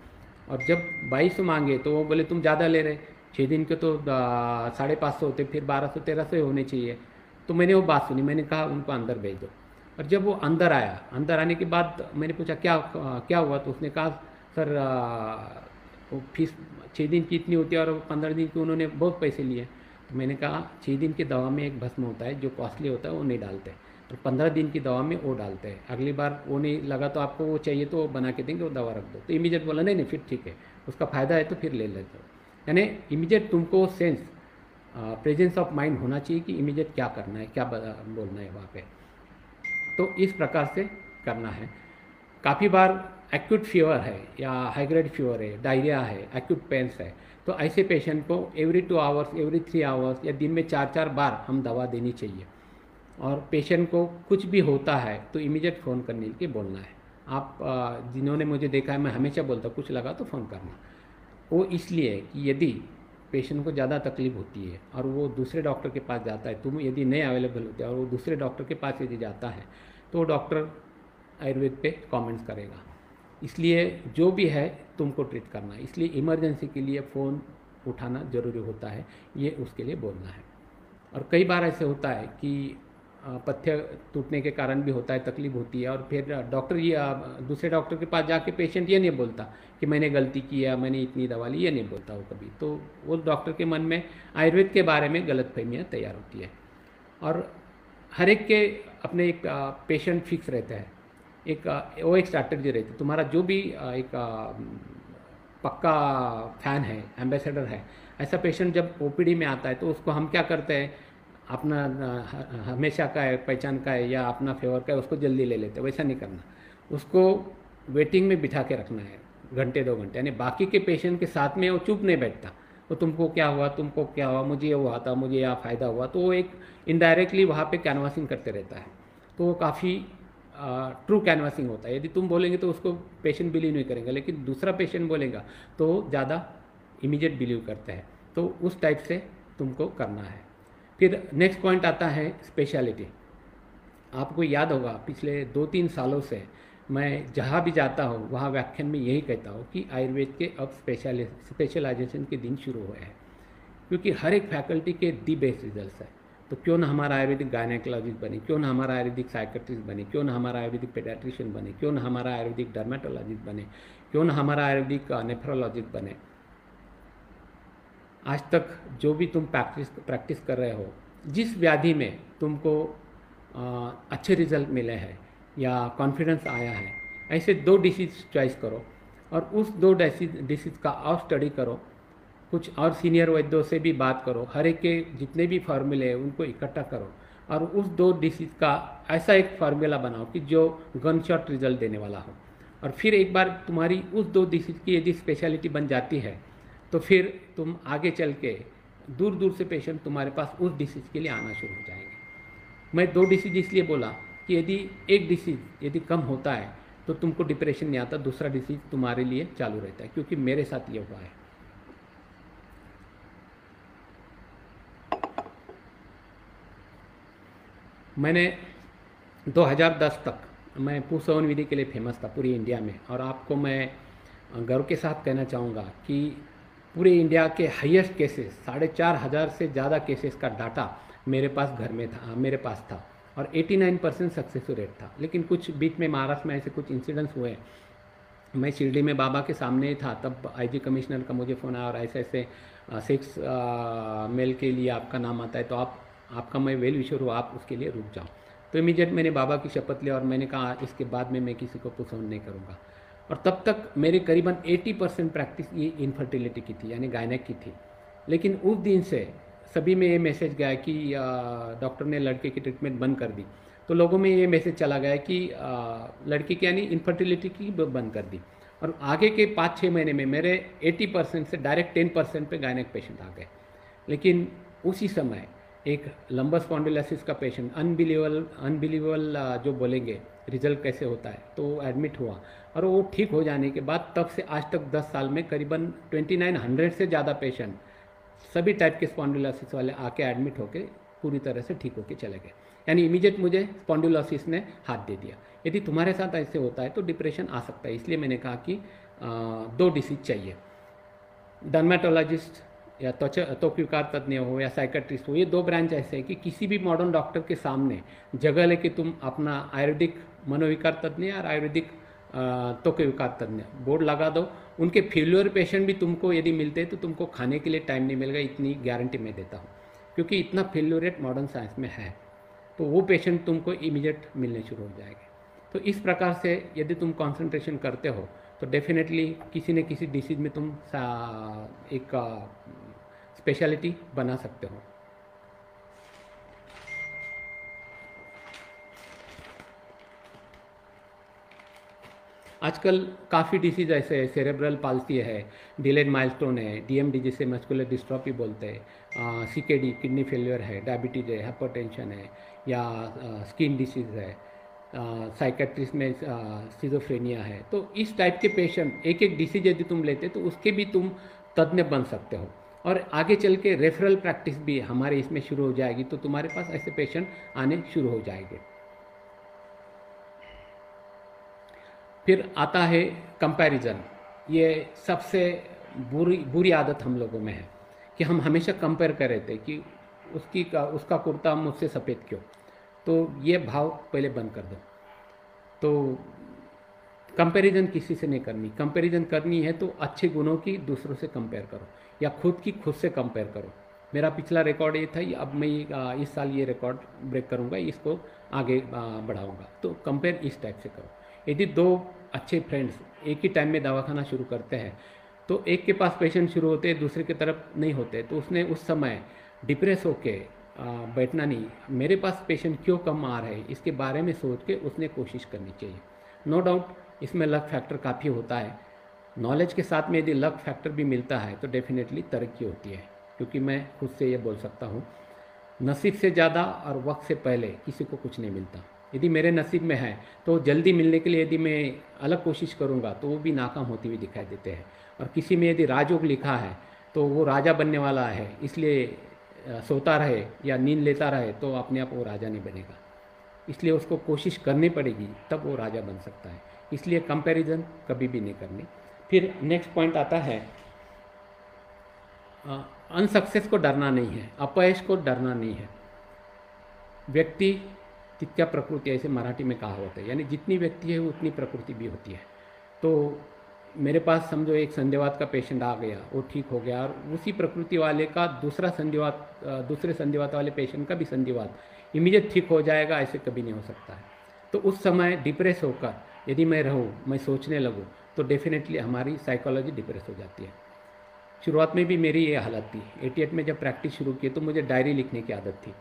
और जब 2200 मांगे तो वो बोले तुम ज़्यादा ले रहे, 6 दिन के तो 550 होते, फिर 1200-1300 होने चाहिए। तो मैंने वो बात सुनी, मैंने कहा उनको अंदर भेज दो। और जब वो अंदर आया, अंदर आने के बाद मैंने पूछा क्या हुआ, तो उसने कहा सर वो फीस 6 दिन की इतनी होती है और 15 दिन की उन्होंने बहुत पैसे लिए। तो मैंने कहा 6 दिन की दवा में एक भस्म होता है जो कॉस्टली होता है वो नहीं डालते, और 15 दिन की दवा में वो डालते हैं। अगली बार वो नहीं लगा तो आपको वो चाहिए तो वो बना के देंगे, वो दवा रख दो। तो इमीडिएट बोला नहीं फिर ठीक है, उसका फ़ायदा है तो फिर ले लेते हो। यानी इमीडिएट तुमको सेंस प्रेजेंस ऑफ माइंड होना चाहिए कि इमीडिएट क्या करना है, क्या बोलना है वहाँ पे। तो इस प्रकार से करना है। काफ़ी बार एक्यूट फीवर है या हाई ग्रेड फीवर है, डायरिया है, एक्यूट पेन्स है, तो ऐसे पेशेंट को एवरी 2 आवर्स, एवरी 3 आवर्स या दिन में 4-4 बार हम दवा देनी चाहिए। और पेशेंट को कुछ भी होता है तो इमीडिएट फ़ोन करने के बोलना है। आप जिन्होंने मुझे देखा है, मैं हमेशा बोलता हूँ कुछ लगा तो फ़ोन करना। वो इसलिए कि यदि पेशेंट को ज़्यादा तकलीफ होती है और वो दूसरे डॉक्टर के पास जाता है, तुम यदि नहीं अवेलेबल होते और वो दूसरे डॉक्टर के पास यदि जाता है तो डॉक्टर आयुर्वेद पे कमेंट्स करेगा। इसलिए जो भी है तुमको ट्रीट करना है, इसलिए इमरजेंसी के लिए फ़ोन उठाना ज़रूरी होता है, ये उसके लिए बोलना है। और कई बार ऐसे होता है कि पथ्य टूटने के कारण भी होता है, तकलीफ होती है, और फिर डॉक्टर ये दूसरे डॉक्टर के पास जाके पेशेंट ये नहीं बोलता कि मैंने गलती किया, मैंने इतनी दवा ली, ये नहीं बोलता वो कभी। तो वो डॉक्टर के मन में आयुर्वेद के बारे में गलतफहमियाँ तैयार होती है। और हर एक के अपने एक पेशेंट फिक्स रहता है, वो एक स्ट्रैटेजी रहती है। तुम्हारा जो भी एक पक्का फैन है, एम्बेसडर है, ऐसा पेशेंट जब ओपीडी में आता है तो उसको हम क्या करते हैं, अपना हमेशा का है, पहचान का है या अपना फेवर का है, उसको जल्दी ले लेते हैं। वैसा नहीं करना, उसको वेटिंग में बिठा के रखना है घंटे 2 घंटे, यानी बाकी के पेशेंट के साथ में वो चुप नहीं बैठता। तो तुमको क्या हुआ, तुमको क्या हुआ, मुझे ये हुआ था, मुझे यह फ़ायदा हुआ, तो वो एक इनडायरेक्टली वहाँ पे कैनवासिंग करते रहता है। तो वो काफ़ी ट्रू कैनवासिंग होता है। यदि तुम बोलेंगे तो उसको पेशेंट बिलीव नहीं करेंगे, लेकिन दूसरा पेशेंट बोलेगा तो ज़्यादा इमीडिएट बिलीव करते हैं। तो उस टाइप से तुमको करना है। फिर नेक्स्ट पॉइंट आता है स्पेशलिटी। आपको याद होगा पिछले 2-3 सालों से मैं जहाँ भी जाता हूँ वहाँ व्याख्यान में यही कहता हूँ कि आयुर्वेद के अब स्पेशलाइजेशन के दिन शुरू हुए हैं, क्योंकि हर एक फैकल्टी के दी बेस्ट रिजल्ट है। तो क्यों ना हमारा आयुर्वेदिक गायनेकोलॉजिस्ट बने, क्यों ना हमारा आयुर्वेदिक साइकेट्रिस्ट बने, क्यों ना हमारा आयुर्वेदिक पेडियाट्रिशियन बने, क्यों ना हमारा आयुर्वेदिक डर्मेटोलॉजिस्ट बने, क्यों ना हमारा आयुर्वेदिक नेफ्रोलॉजिस्ट बने। आज तक जो भी तुम प्रैक्टिस कर रहे हो, जिस व्याधि में तुमको अच्छे रिजल्ट मिले हैं या कॉन्फिडेंस आया है, ऐसे 2 डिसीज चॉइस करो और उस 2 डिसीज का और स्टडी करो। कुछ और सीनियर वैद्यों से भी बात करो, हर एक के जितने भी फार्मूले हैं उनको इकट्ठा करो और उस 2 डिसीज का ऐसा एक फार्मूला बनाओ कि जो गन शॉट रिजल्ट देने वाला हो। और फिर एक बार तुम्हारी उस 2 डिसीज की यदि स्पेशलिटी बन जाती है तो फिर तुम आगे चल के दूर दूर से पेशेंट तुम्हारे पास उस डिसीज के लिए आना शुरू हो जाएंगे। मैं 2 डिसीज इसलिए बोला कि यदि एक डिसीज यदि कम होता है तो तुमको डिप्रेशन नहीं आता, दूसरा डिसीज तुम्हारे लिए चालू रहता है, क्योंकि मेरे साथ ये हुआ है। मैंने 2010 तक मैं पुसवन विधि के लिए फेमस था पूरी इंडिया में, और आपको मैं गर्व के साथ कहना चाहूँगा कि पूरे इंडिया के हाईएस्ट केसेस 4,500 से ज़्यादा केसेस का डाटा मेरे पास घर में था, मेरे पास था, और 89% सक्सेस रेट था। लेकिन कुछ बीच में महाराष्ट्र में ऐसे कुछ इंसिडेंट्स हुए। मैं शिरडी में बाबा के सामने ही था, तब आईजी कमिश्नर का मुझे फ़ोन आया और ऐसे ऐसे 6 मेल के लिए आपका नाम आता है, तो आपका मैं वेल विशर हूँ, आप उसके लिए रुक जाओ। तो इमीडिएट मैंने बाबा की शपथ लिया और मैंने कहा इसके बाद में मैं किसी को पुसवन नहीं करूँगा। और तब तक मेरी करीबन 80% प्रैक्टिस ये इनफर्टिलिटी की थी, यानी गायनेक की थी। लेकिन उस दिन से सभी में ये मैसेज गया कि डॉक्टर ने लड़के की ट्रीटमेंट बंद कर दी। तो लोगों में ये मैसेज चला गया कि लड़की की यानी इनफर्टिलिटी की बंद कर दी। और आगे के 5-6 महीने में मेरे 80% से डायरेक्ट 10% पे गायनेक पेशेंट आ गए। लेकिन उसी समय एक लंबस स्पॉन्डिलोसिस का पेशेंट अनबिलीवेबल जो बोलेंगे रिजल्ट कैसे होता है, तो एडमिट हुआ और वो ठीक हो जाने के बाद तब से आज तक 10 साल में करीबन 2900 से ज़्यादा पेशेंट सभी टाइप के स्पॉन्डिलोसिस वाले आके एडमिट होके पूरी तरह से ठीक होके चले गए। यानी इमीडिएट मुझे स्पॉन्डिलोसिस ने हाथ दे दिया। यदि तुम्हारे साथ ऐसे होता है तो डिप्रेशन आ सकता है, इसलिए मैंने कहा कि 2 डिसीज चाहिए। डर्मेटोलॉजिस्ट या त्वक विकार तज्ञ हो या साइकेट्रिस्ट हो, ये 2 ब्रांच ऐसे हैं कि किसी भी मॉडर्न डॉक्टर के सामने जगह लेके तुम अपना आयुर्वेदिक मनोविकार तज्ञ या आयुर्वेदिक त्वक विकार तज्ञ बोर्ड लगा दो। उनके फेल्योर पेशेंट भी तुमको यदि मिलते हैं तो तुमको खाने के लिए टाइम नहीं मिलेगा, इतनी गारंटी मैं देता हूँ, क्योंकि इतना फेल्योर रेट मॉडर्न साइंस में है। तो वो पेशेंट तुमको इमीडिएट मिलने शुरू हो जाएंगे। तो इस प्रकार से यदि तुम कंसंट्रेशन करते हो तो डेफिनेटली किसी न किसी डिसीज में तुम एक स्पेशलिटी बना सकते हो। आजकल काफ़ी डिसीज ऐसे है, सेरेब्रल पाल्सी है, डिलेड माइलस्टोन है, डीएमडी जिसे मस्कुलर डिस्ट्रॉफी बोलते हैं, सीकेडी किडनी फेलियर है, डायबिटीज है, हाइपरटेंशन है, या स्किन डिसीज है, साइकेट्रिस्ट में सिजोफ्रेनिया है। तो इस टाइप के पेशेंट एक एक डिसीज यदि तुम लेते तो उसके भी तुम तज्ञ बन सकते हो, और आगे चल के रेफरल प्रैक्टिस भी हमारे इसमें शुरू हो जाएगी, तो तुम्हारे पास ऐसे पेशेंट आने शुरू हो जाएंगे। फिर आता है कंपैरिजन। ये सबसे बुरी आदत हम लोगों में है कि हम हमेशा कंपेयर कर रहे थे कि उसका कुर्ता मुझसे सफ़ेद क्यों। तो ये भाव पहले बंद कर दो। तो कंपैरिजन किसी से नहीं करनी। कंपैरिजन करनी है तो अच्छे गुणों की दूसरों से कंपेयर करो, या खुद से कंपेयर करो। मेरा पिछला रिकॉर्ड ये था, अब मैं इस साल ये रिकॉर्ड ब्रेक करूँगा, इसको आगे बढ़ाऊँगा। तो कंपेयर इस टाइप से करो। यदि 2 अच्छे फ्रेंड्स एक ही टाइम में दवाखाना शुरू करते हैं तो एक के पास पेशेंट शुरू होते हैं, दूसरे की तरफ नहीं होते, तो उसने उस समय डिप्रेस होके बैठना नहीं। मेरे पास पेशेंट क्यों कम आ रहे हैं इसके बारे में सोच के उसने कोशिश करनी चाहिए। नो डाउट इसमें लक फैक्टर काफ़ी होता है। नॉलेज के साथ में यदि लक फैक्टर भी मिलता है तो डेफिनेटली तरक्की होती है, क्योंकि मैं खुद से ये बोल सकता हूँ, नसीब से ज़्यादा और वक्त से पहले किसी को कुछ नहीं मिलता। यदि मेरे नसीब में है तो जल्दी मिलने के लिए यदि मैं अलग कोशिश करूँगा तो वो भी नाकाम होती हुई दिखाई देते हैं। और किसी में यदि राजयोग लिखा है तो वो राजा बनने वाला है, इसलिए सोता रहे या नींद लेता रहे तो अपने आप वो राजा नहीं बनेगा। इसलिए उसको कोशिश करनी पड़ेगी, तब वो राजा बन सकता है। इसलिए कंपैरिजन कभी भी नहीं करनी। फिर नेक्स्ट पॉइंट आता है, अनसक्सेस को डरना नहीं है, अपयश को डरना नहीं है। व्यक्ति तितक्या प्रकृति, ऐसे मराठी में कहावत है, यानी जितनी व्यक्ति है उतनी प्रकृति भी होती है। तो मेरे पास समझो एक संधिवात का पेशेंट आ गया, वो ठीक हो गया, और उसी प्रकृति वाले का दूसरे संधिवात वाले पेशेंट का भी संधिवात इमीडिएट ठीक हो जाएगा, ऐसे कभी नहीं हो सकता है। तो उस समय डिप्रेस होकर यदि मैं रहूँ, मैं सोचने लगूँ, तो डेफिनेटली हमारी साइकोलॉजी डिप्रेस हो जाती है। शुरुआत में भी मेरी ये हालत थी। 88 में जब प्रैक्टिस शुरू की तो मुझे डायरी लिखने की आदत थी।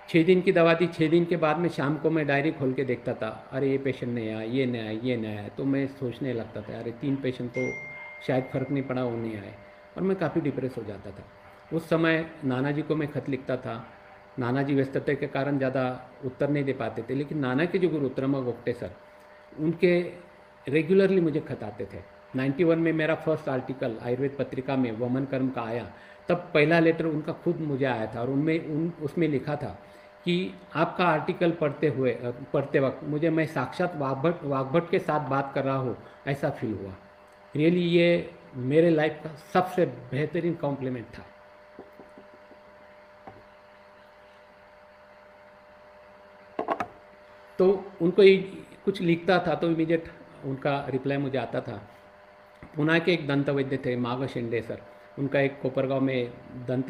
6 दिन की दवा थी, 6 दिन के बाद में शाम को मैं डायरी खोल के देखता था, अरे ये पेशेंट नहीं आया, ये नहीं आया, ये नहीं आया। तो मैं सोचने लगता था, अरे 3 पेशेंट तो शायद फ़र्क नहीं पड़ा, वो नहीं आए, और मैं काफ़ी डिप्रेस हो जाता था। उस समय नाना जी को मैं खत लिखता था। नाना जी व्यस्तता के कारण ज़्यादा उत्तर नहीं दे पाते थे, लेकिन नाना के जो गुरु उत्तरमा गोगटे सर, उनके रेगुलरली मुझे खत आते थे। 91 में मेरा फर्स्ट आर्टिकल आयुर्वेद पत्रिका में वमन कर्म का आया, तब पहला लेटर उनका खुद मुझे आया था, और उसमें लिखा था कि आपका आर्टिकल पढ़ते वक्त मुझे मैं साक्षात वाग्भट के साथ बात कर रहा हूँ, ऐसा फील हुआ। रियली ये मेरे लाइफ का सबसे बेहतरीन कॉम्प्लीमेंट था। तो उनको ही कुछ लिखता था तो इमीडिएट उनका रिप्लाई मुझे आता था। पुणे के एक दंत वैद्य थे, माघ शेंडे सर, उनका एक कोपरगांव में दंत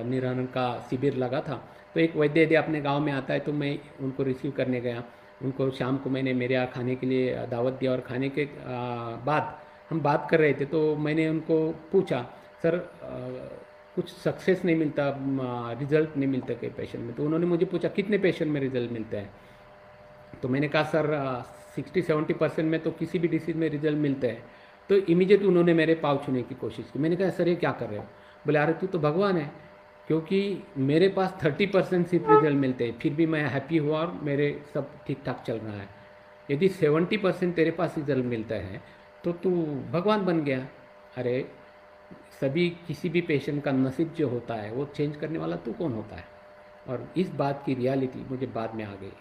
निराकरण का शिविर लगा था। तो एक वैद्य यदि अपने गांव में आता है तो मैं उनको रिसीव करने गया। उनको शाम को मैंने मेरे यहाँ खाने के लिए दावत दिया, और खाने के बाद हम बात कर रहे थे तो मैंने उनको पूछा, सर कुछ सक्सेस नहीं मिलता, रिजल्ट नहीं मिलता कई पेशेंट में। तो उन्होंने मुझे पूछा कितने पेशेंट में रिजल्ट मिलता है। तो मैंने कहा सर 60-70% में तो किसी भी डिसीज़ में रिजल्ट मिलते हैं। तो इमीडिएट उन्होंने मेरे पाँव छूने की कोशिश की। मैंने कहा सर ये क्या कर रहे हो? बोले अरे तू तो भगवान है, क्योंकि मेरे पास 30% सिर्फ रिजल्ट मिलते हैं, फिर भी मैं हैप्पी हुआ और मेरे सब ठीक ठाक चल रहा है। यदि 70% तेरे पास रिजल्ट मिलता है तो तू भगवान बन गया। अरे सभी किसी भी पेशेंट का नसीब जो होता है वो चेंज करने वाला तू कौन होता है? और इस बात की रियलिटी मुझे बाद में आ गई।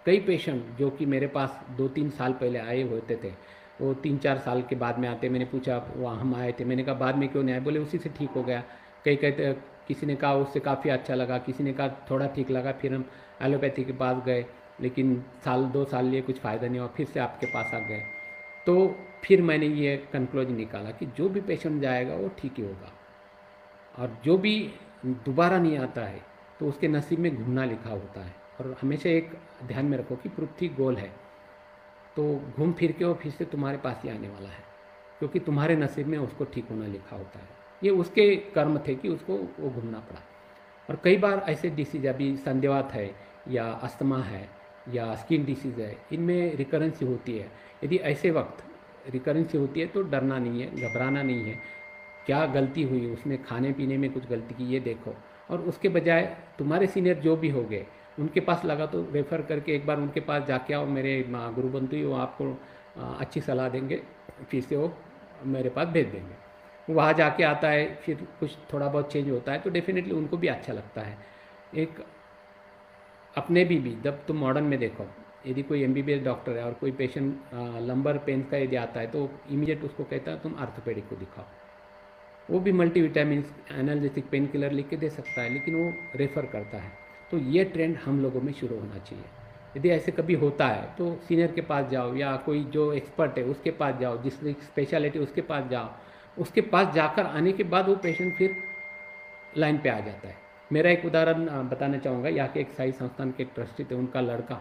कई पेशेंट जो कि मेरे पास 2-3 साल पहले आए होते थे, वो 3-4 साल के बाद में आते। मैंने पूछा वहाँ हम आए थे, मैंने कहा बाद में क्यों नहीं आए? बोले उसी से ठीक हो गया। कई कहते, किसी ने कहा उससे काफ़ी अच्छा लगा, किसी ने कहा थोड़ा ठीक लगा, फिर हम एलोपैथी के पास गए, लेकिन 1-2 साल लिए कुछ फ़ायदा नहीं हुआ, फिर से आपके पास आ गए। तो फिर मैंने ये कंक्लूजन निकाला कि जो भी पेशेंट जाएगा वो ठीक ही होगा, और जो भी दोबारा नहीं आता है तो उसके नसीब में घूमना लिखा होता है। और हमेशा एक ध्यान में रखो कि पृथ्वी गोल है, तो घूम फिर के वो फिर से तुम्हारे पास ही आने वाला है, क्योंकि तुम्हारे नसीब में उसको ठीक होना लिखा होता है। ये उसके कर्म थे कि उसको वो घूमना पड़ा। और कई बार ऐसे डिसीज, अभी संधिवात है या अस्थमा है या स्किन डिसीज़ है, इनमें रिकरेंसी होती है। यदि ऐसे वक्त रिकरेंसी होती है तो डरना नहीं है, घबराना नहीं है। क्या गलती हुई, उसने खाने पीने में कुछ गलती की ये देखो, और उसके बजाय तुम्हारे सीनियर जो भी हो गए उनके पास लगा तो रेफ़र करके एक बार उनके पास जाके आओ। मेरे गुरु बंधु ही वो आपको अच्छी सलाह देंगे, फिर से वो मेरे पास भेज देंगे। वहाँ जाके आता है, फिर कुछ थोड़ा बहुत चेंज होता है तो डेफिनेटली उनको भी अच्छा लगता है। एक अपने भी जब तुम मॉडर्न में देखो, यदि कोई MBBS डॉक्टर है और कोई पेशेंट लंबर पेन का यदि आता है तो इमीडिएट उसको कहता है तुम आर्थोपेडिक को दिखाओ। वो भी मल्टीविटामिन एनाल्जेसिक पेन किलर लिख के दे सकता है, लेकिन वो रेफ़र करता है। तो ये ट्रेंड हम लोगों में शुरू होना चाहिए। यदि ऐसे कभी होता है तो सीनियर के पास जाओ, या कोई जो एक्सपर्ट है उसके पास जाओ, जिसकी स्पेशलिटी उसके पास जाओ। उसके पास जाकर आने के बाद वो पेशेंट फिर लाइन पे आ जाता है। मेरा एक उदाहरण बताना चाहूँगा। यहाँ के एक साई संस्थान के ट्रस्टी थे, उनका लड़का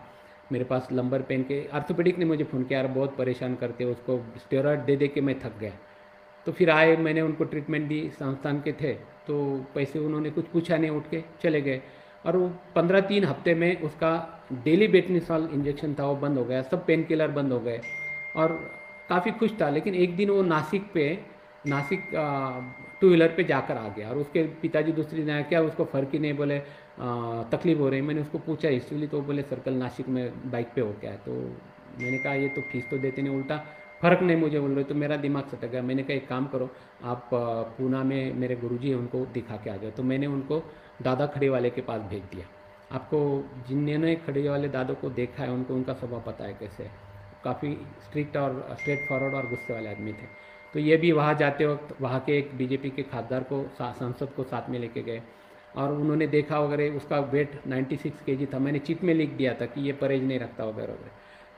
मेरे पास लंबर पेन के आर्थोपेडिक ने मुझे फ़ोन किया, यार बहुत परेशान करते, उसको स्टेरॉयड दे दे के मैं थक गया। तो फिर आए, मैंने उनको ट्रीटमेंट दी, संस्थान के थे, तो पैसे उन्होंने कुछ पूछा नहीं, उठ के चले गए। और वो 15-3 हफ्ते में उसका डेली बेटनिसॉल इंजेक्शन था वो बंद हो गया, सब पेन किलर बंद हो गए। और काफ़ी खुश था। लेकिन एक दिन वो नासिक टू व्हीलर पे जाकर आ गया और उसके पिताजी दूसरे दिन आया, क्या उसको फ़र्क ही नहीं, बोले तकलीफ हो रही। मैंने उसको पूछा इसलिए, तो बोले सर कल नासिक में बाइक पे हो गया है। तो मैंने कहा ये तो फीस तो देते नहीं, उल्टा फ़र्क नहीं मुझे बोल रहे। तो मेरा दिमाग सटक गया। मैंने कहा एक काम करो, आप पूना में मेरे गुरुजी हैं उनको दिखा के आ जाओ। तो मैंने उनको दादा खड़े वाले के पास भेज दिया। आपको जिन्होंने खड़े वाले दादों को देखा है उनको उनका स्वभाव पता है कैसे है। काफ़ी स्ट्रिक्ट और स्ट्रेट फॉरवर्ड और गुस्से वाले आदमी थे। तो ये भी वहाँ जाते वक्त वहाँ के एक बीजेपी के खासदार को सांसद को साथ में लेके गए और उन्होंने देखा वगैरह। उसका वेट 96 केजी था। मैंने चिट में लिख दिया था कि ये परहेज नहीं रखता वगैरह वगैरह।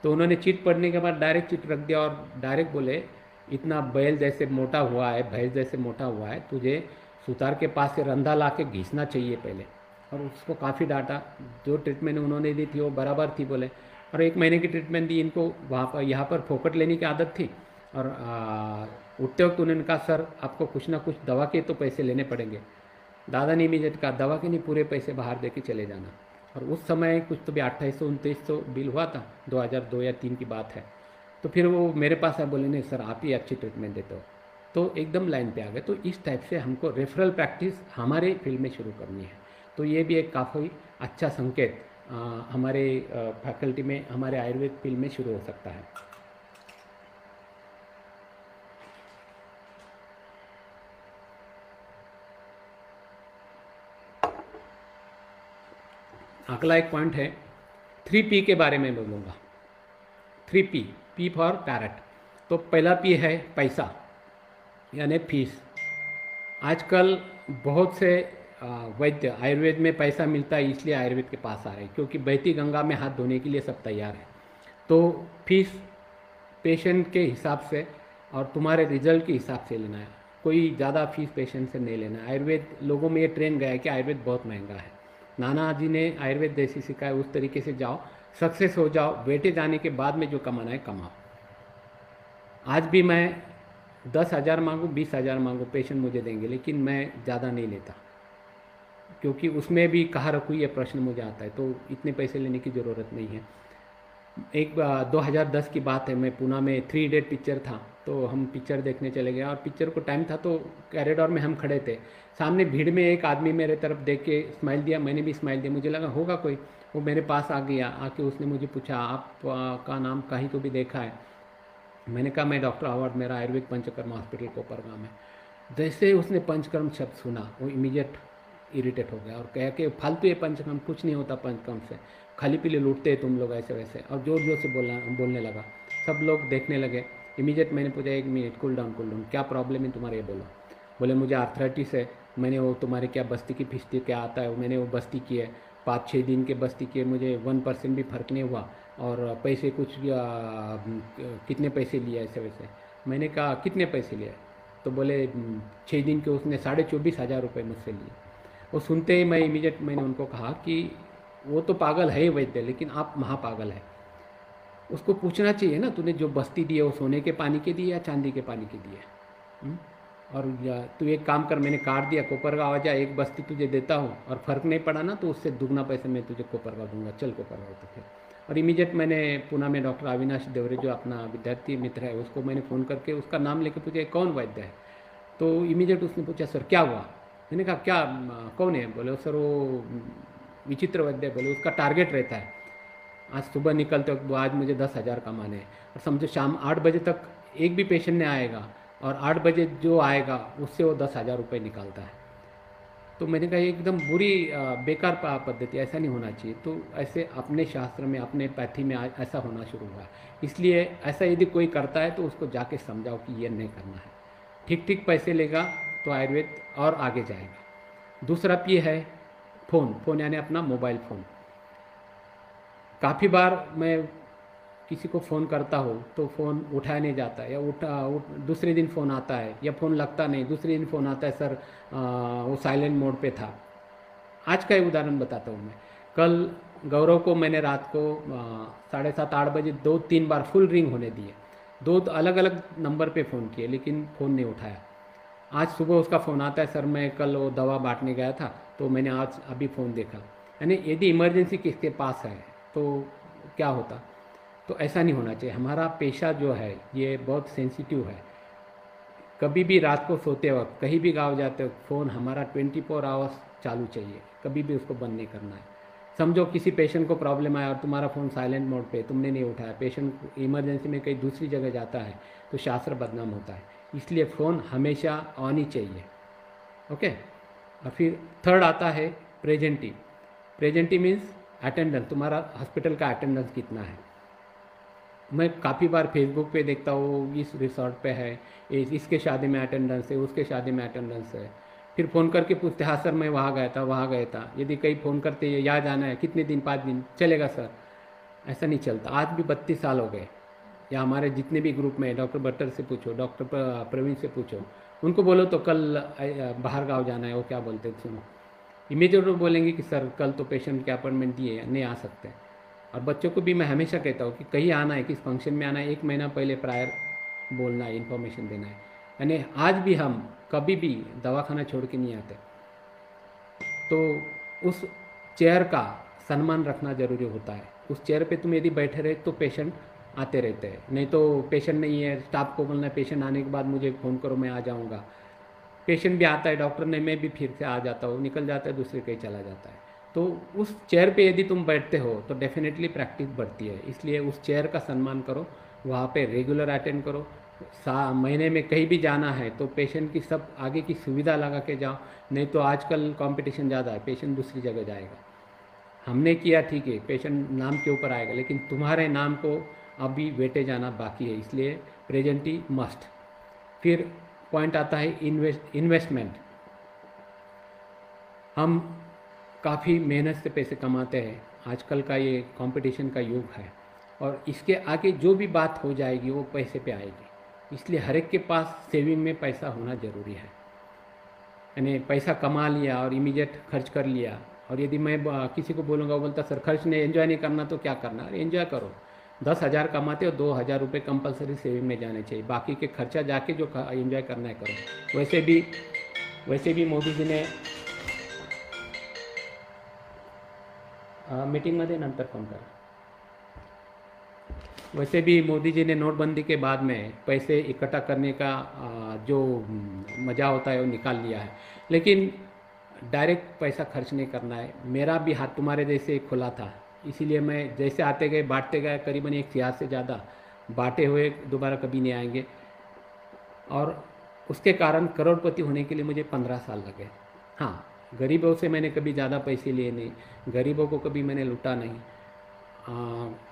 तो उन्होंने चिट पढ़ने के बाद डायरेक्ट चिट रख दिया और डायरेक्ट बोले इतना बैल जैसे मोटा हुआ है, भैंस जैसे मोटा हुआ है, तुझे सुतार के पास से रंधा ला के घिसना चाहिए पहले। और उसको काफ़ी डांटा। जो ट्रीटमेंट उन्होंने दी थी वो बराबर थी बोले। और 1 महीने की ट्रीटमेंट दी इनको। वहाँ पर यहाँ पर फोकट लेने की आदत थी। और उठते वक्त उन्होंने कहा सर आपको कुछ ना कुछ दवा के तो पैसे लेने पड़ेंगे। दादा ने इमीडिएट कहा दवा के नहीं, पूरे पैसे बाहर दे के चले जाना। और उस समय कुछ तो भी 2800-2900 बिल हुआ था, 2002 या 3 की बात है। तो फिर वो मेरे पास आए, बोले नहीं सर आप ही अच्छी ट्रीटमेंट देते हो। तो एकदम लाइन पे आ गए। तो इस टाइप से हमको रेफरल प्रैक्टिस हमारे फील्ड में शुरू करनी है। तो ये भी एक काफ़ी अच्छा संकेत हमारे फैकल्टी में, हमारे आयुर्वेद फील्ड में शुरू हो सकता है। अगला एक पॉइंट है 3P के बारे में बोलूँगा। 3P, P for parrot. तो पहला P है पैसा यानी फीस। आजकल बहुत से वैद्य आयुर्वेद में पैसा मिलता है इसलिए आयुर्वेद के पास आ रहे हैं, क्योंकि बहती गंगा में हाथ धोने के लिए सब तैयार है। तो फीस पेशेंट के हिसाब से और तुम्हारे रिजल्ट के हिसाब से लेना है। कोई ज़्यादा फीस पेशेंट से नहीं लेना है। आयुर्वेद लोगों में ये ट्रेंड गया है कि आयुर्वेद बहुत महंगा है। नाना जी ने आयुर्वेद जैसी सिखाया उस तरीके से जाओ, सक्सेस हो जाओ, बैठे जाने के बाद में जो कमाना है कमाओ। आज भी मैं 10,000 मांगूँ, 20,000 मांगूँ, पेशेंट मुझे देंगे, लेकिन मैं ज़्यादा नहीं लेता, क्योंकि उसमें भी कहाँ रखूँ ये प्रश्न मुझे आता है। तो इतने पैसे लेने की ज़रूरत नहीं है। एक 2010 की बात है, मैं पूना में 3 इडियट पिक्चर था। तो हम पिक्चर देखने चले गए और पिक्चर को टाइम था तो कॉरिडोर में हम खड़े थे। सामने भीड़ में एक आदमी मेरे तरफ देख के स्माइल दिया, मैंने भी स्माइल दिया। मुझे लगा होगा कोई। वो मेरे पास आ गया, आके उसने मुझे पूछा आप का नाम कहीं को भी देखा है? मैंने कहा मैं डॉक्टर अवार्ड, मेरा आयुर्वेद पंचकर्म हॉस्पिटल कोपरगांव में। जैसे उसने पंचकर्म शब्द सुना वो इमीडिएट इरिटेट हो गया और कहा कि फालतू ये पंचकर्म, कुछ नहीं होता पंचकर्म से, खाली पीले लूटते हैं तुम लोग ऐसे वैसे। और जोर जोर से बोलने लगा। सब लोग देखने लगे। इमीडिएट मैंने पूछा 1 मिनट, कूल डाउन, क्या प्रॉब्लम है तुम्हारे, ये बोलो। बोले मुझे आर्थराइटिस है। मैंने वो तुम्हारे क्या बस्ती की फिस्ती क्या आता है, मैंने वो बस्ती की है, 5-6 दिन के बस्ती किए, मुझे 1% भी फर्क नहीं हुआ। और पैसे कुछ कितने पैसे लिए ऐसे वैसे। मैंने कहा कितने पैसे लिए? तो बोले 6 दिन के उसने 24,500 रुपये मुझसे लिए। वो सुनते ही मैं इमीडिएट मैंने उनको कहा कि वो तो पागल है वैद्य, लेकिन आप महापागल है। उसको पूछना चाहिए ना, तूने जो बस्ती दी है वो सोने के पानी के दिए या चांदी के पानी के दिए? और तू एक काम कर, मैंने काट दिया, कोपरगांव आ जा, एक बस्ती तुझे देता हूँ, और फर्क नहीं पड़ा ना तो उससे दुगना पैसे मैं तुझे कोपरगांव दूंगा, चल कोपरगांव। तो फिर और इमीडिएट मैंने पुणे में डॉक्टर अविनाश देवरे जो अपना विद्यार्थी मित्र है उसको मैंने फ़ोन करके उसका नाम लेके पूछा कौन वैद्य है। तो इमीडिएट उसने पूछा सर क्या हुआ? मैंने कहा क्या कौन है? बोले सर वो विचित्र वैद्य। बोले उसका टारगेट रहता है आज सुबह निकलते वक्त, आज मुझे 10,000 कमाने हैं, और समझो शाम 8 बजे तक एक भी पेशेंट नहीं आएगा, और 8 बजे जो आएगा उससे वो 10,000 रुपये निकालता है। तो मैंने कहा एकदम बुरी बेकार पद्धति, ऐसा नहीं होना चाहिए। तो ऐसे अपने शास्त्र में, अपने पैथी में ऐसा होना शुरू हुआ। इसलिए ऐसा यदि कोई करता है तो उसको जाके समझाओ कि ये नहीं करना है। ठीक ठीक पैसे लेगा तो आयुर्वेद और आगे जाएगा। दूसरा पी है फ़ोन यानी अपना मोबाइल फ़ोन। काफ़ी बार मैं किसी को फ़ोन करता हूँ तो फ़ोन उठाया नहीं जाता, या दूसरे दिन फ़ोन आता है, या फ़ोन लगता नहीं, दूसरे दिन फ़ोन आता है सर वो साइलेंट मोड पे था। आज का ही उदाहरण बताता हूँ मैं। कल गौरव को मैंने रात को 7:30-8 बजे 2-3 बार फुल रिंग होने दिए, 2 अलग अलग नंबर पे फ़ोन किए, लेकिन फ़ोन नहीं उठाया। आज सुबह उसका फ़ोन आता है सर मैं कल वो दवा बांटने गया था तो मैंने आज अभी फ़ोन देखा। यानी यदि इमरजेंसी किसके पास है तो क्या होता। तो ऐसा नहीं होना चाहिए। हमारा पेशा जो है ये बहुत सेंसिटिव है। कभी भी रात को सोते वक्त कहीं भी गाँव जाते वक्त फ़ोन हमारा 24 आवर्स चालू चाहिए, कभी भी उसको बंद नहीं करना है। समझो किसी पेशेंट को प्रॉब्लम आया और तुम्हारा फ़ोन साइलेंट मोड पे, तुमने नहीं उठाया, पेशेंट इमरजेंसी में कहीं दूसरी जगह जाता है तो शास्त्र बदनाम होता है। इसलिए फ़ोन हमेशा ऑन ही चाहिए। ओके। और फिर थर्ड आता है प्रेजेंटी। प्रेजेंटी मीन्स अटेंडेंस, तुम्हारा हॉस्पिटल का अटेंडेंस कितना है। मैं काफ़ी बार फेसबुक पे देखता हूँ इस रिसोर्ट पे है, इसके शादी में अटेंडेंस है, उसके शादी में अटेंडेंस है। फिर फ़ोन करके पूछते, हाँ सर मैं वहाँ गया था, वहाँ गया था। यदि कहीं फ़ोन करते यहाँ जाना है, कितने दिन, 5 दिन चलेगा सर। ऐसा नहीं चलता। आज भी 32 साल हो गए। या हमारे जितने भी ग्रुप में, डॉक्टर बट्टर से पूछो, डॉक्टर प्रवीण से पूछो, उनको बोलो तो कल बाहर गाँव जाना है, वो क्या बोलते हैं सुनो, इमीडिएट बोलेंगे कि सर कल तो पेशेंट के अपॉइंटमेंट दिए, नहीं आ सकते। और बच्चों को भी मैं हमेशा कहता हूँ कि कहीं आना है, किस फंक्शन में आना है, 1 महीना पहले प्रायर बोलना है, इन्फॉर्मेशन देना है। यानी आज भी हम कभी भी दवाखाना छोड़ के नहीं आते। तो उस चेयर का सम्मान रखना जरूरी होता है। उस चेयर पे तुम यदि बैठे रहे तो पेशेंट आते रहते हैं, नहीं तो पेशेंट नहीं है, स्टाफ को बोलना है पेशेंट आने के बाद मुझे फ़ोन करो, मैं आ जाऊँगा। पेशेंट भी आता है, डॉक्टर ने, मैं भी फिर से आ जाता हूँ, निकल जाता है, दूसरे कहीं चला जाता है। तो उस चेयर पे यदि तुम बैठते हो तो डेफिनेटली प्रैक्टिस बढ़ती है। इसलिए उस चेयर का सम्मान करो, वहाँ पे रेगुलर अटेंड करो। महीने में कहीं भी जाना है तो पेशेंट की सब आगे की सुविधा लगा के जाओ, नहीं तो आजकल कंपटीशन ज़्यादा है, पेशेंट दूसरी जगह जाएगा। हमने किया ठीक है, पेशेंट नाम के ऊपर आएगा, लेकिन तुम्हारे नाम को अभी वेटे जाना बाकी है, इसलिए प्रेजेंटी मस्ट। फिर पॉइंट आता है इन्वेस्टमेंट। हम काफ़ी मेहनत से पैसे कमाते हैं, आजकल का ये कंपटीशन का युग है, और इसके आगे जो भी बात हो जाएगी वो पैसे पे आएगी। इसलिए हर एक के पास सेविंग में पैसा होना ज़रूरी है। यानी पैसा कमा लिया और इमीडिएट खर्च कर लिया, और यदि मैं किसी को बोलूँगा, वो बोलता सर खर्च नहीं, एंजॉय नहीं करना तो क्या करना। अरे एंजॉय करो। 10,000 कमाते हो, 2,000 रुपये कंपलसरी सेविंग में जाने चाहिए, बाकी के खर्चा जाके जो एंजॉय करना है करो। वैसे भी मोदी जी ने मीटिंगमध्ये नंतर फोन करा। वैसे भी मोदी जी ने नोटबंदी के बाद में पैसे इकट्ठा करने का जो मज़ा होता है वो निकाल लिया है, लेकिन डायरेक्ट पैसा खर्च नहीं करना है। मेरा भी हाथ तुम्हारे जैसे खुला था, इसीलिए मैं जैसे आते गए बांटते गए, करीबन 1 सियार से ज़्यादा बांटे हुए दोबारा कभी नहीं आएंगे। और उसके कारण करोड़पति होने के लिए मुझे 15 साल लगे। हाँ, गरीबों से मैंने कभी ज़्यादा पैसे लिए नहीं, गरीबों को कभी मैंने लूटा नहीं,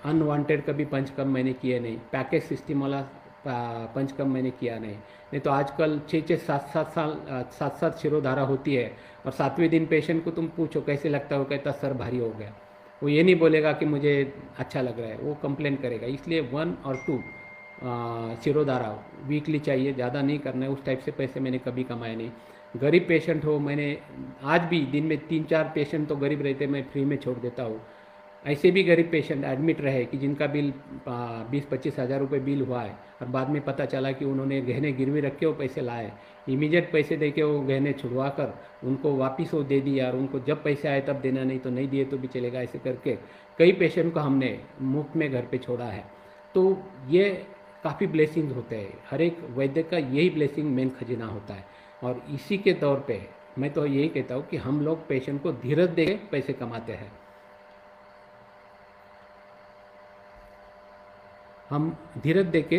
अनवांटेड कभी पंच कम मैंने किए नहीं, पैकेज सिस्टम वाला पंच कम मैंने किया नहीं तो आजकल 6-6 7-7 शिरोधारा होती है, और 7वें दिन पेशेंट को तुम पूछो कैसे लगता है, वो कहता सर भारी हो गया। वो ये नहीं बोलेगा कि मुझे अच्छा लग रहा है, वो कंप्लेन करेगा। इसलिए 1 और 2 शिरोधारा वीकली चाहिए, ज़्यादा नहीं करना है। उस टाइप से पैसे मैंने कभी कमाए नहीं। गरीब पेशेंट हो, मैंने आज भी दिन में 3-4 पेशेंट तो गरीब रहते मैं फ्री में छोड़ देता हूँ। ऐसे भी गरीब पेशेंट एडमिट रहे कि जिनका बिल 20-25 हज़ार रुपये बिल हुआ है, और बाद में पता चला कि उन्होंने गहने गिरवी रख के वो पैसे लाए, इमीडिएट पैसे दे के वो गहने छुड़वा कर उनको वापस वो दे दिया, और उनको जब पैसे आए तब देना, नहीं तो नहीं दिए तो भी चलेगा। ऐसे करके कई पेशेंट को हमने मुफ्त में घर पे छोड़ा है। तो ये काफ़ी ब्लेसिंग होते हैं, हर एक वैद्य का यही ब्लेसिंग मेन खजीना होता है। और इसी के तौर पे मैं तो यही कहता हूँ कि हम लोग पेशेंट को धीरज दे के पैसे कमाते हैं। हम धीरज दे के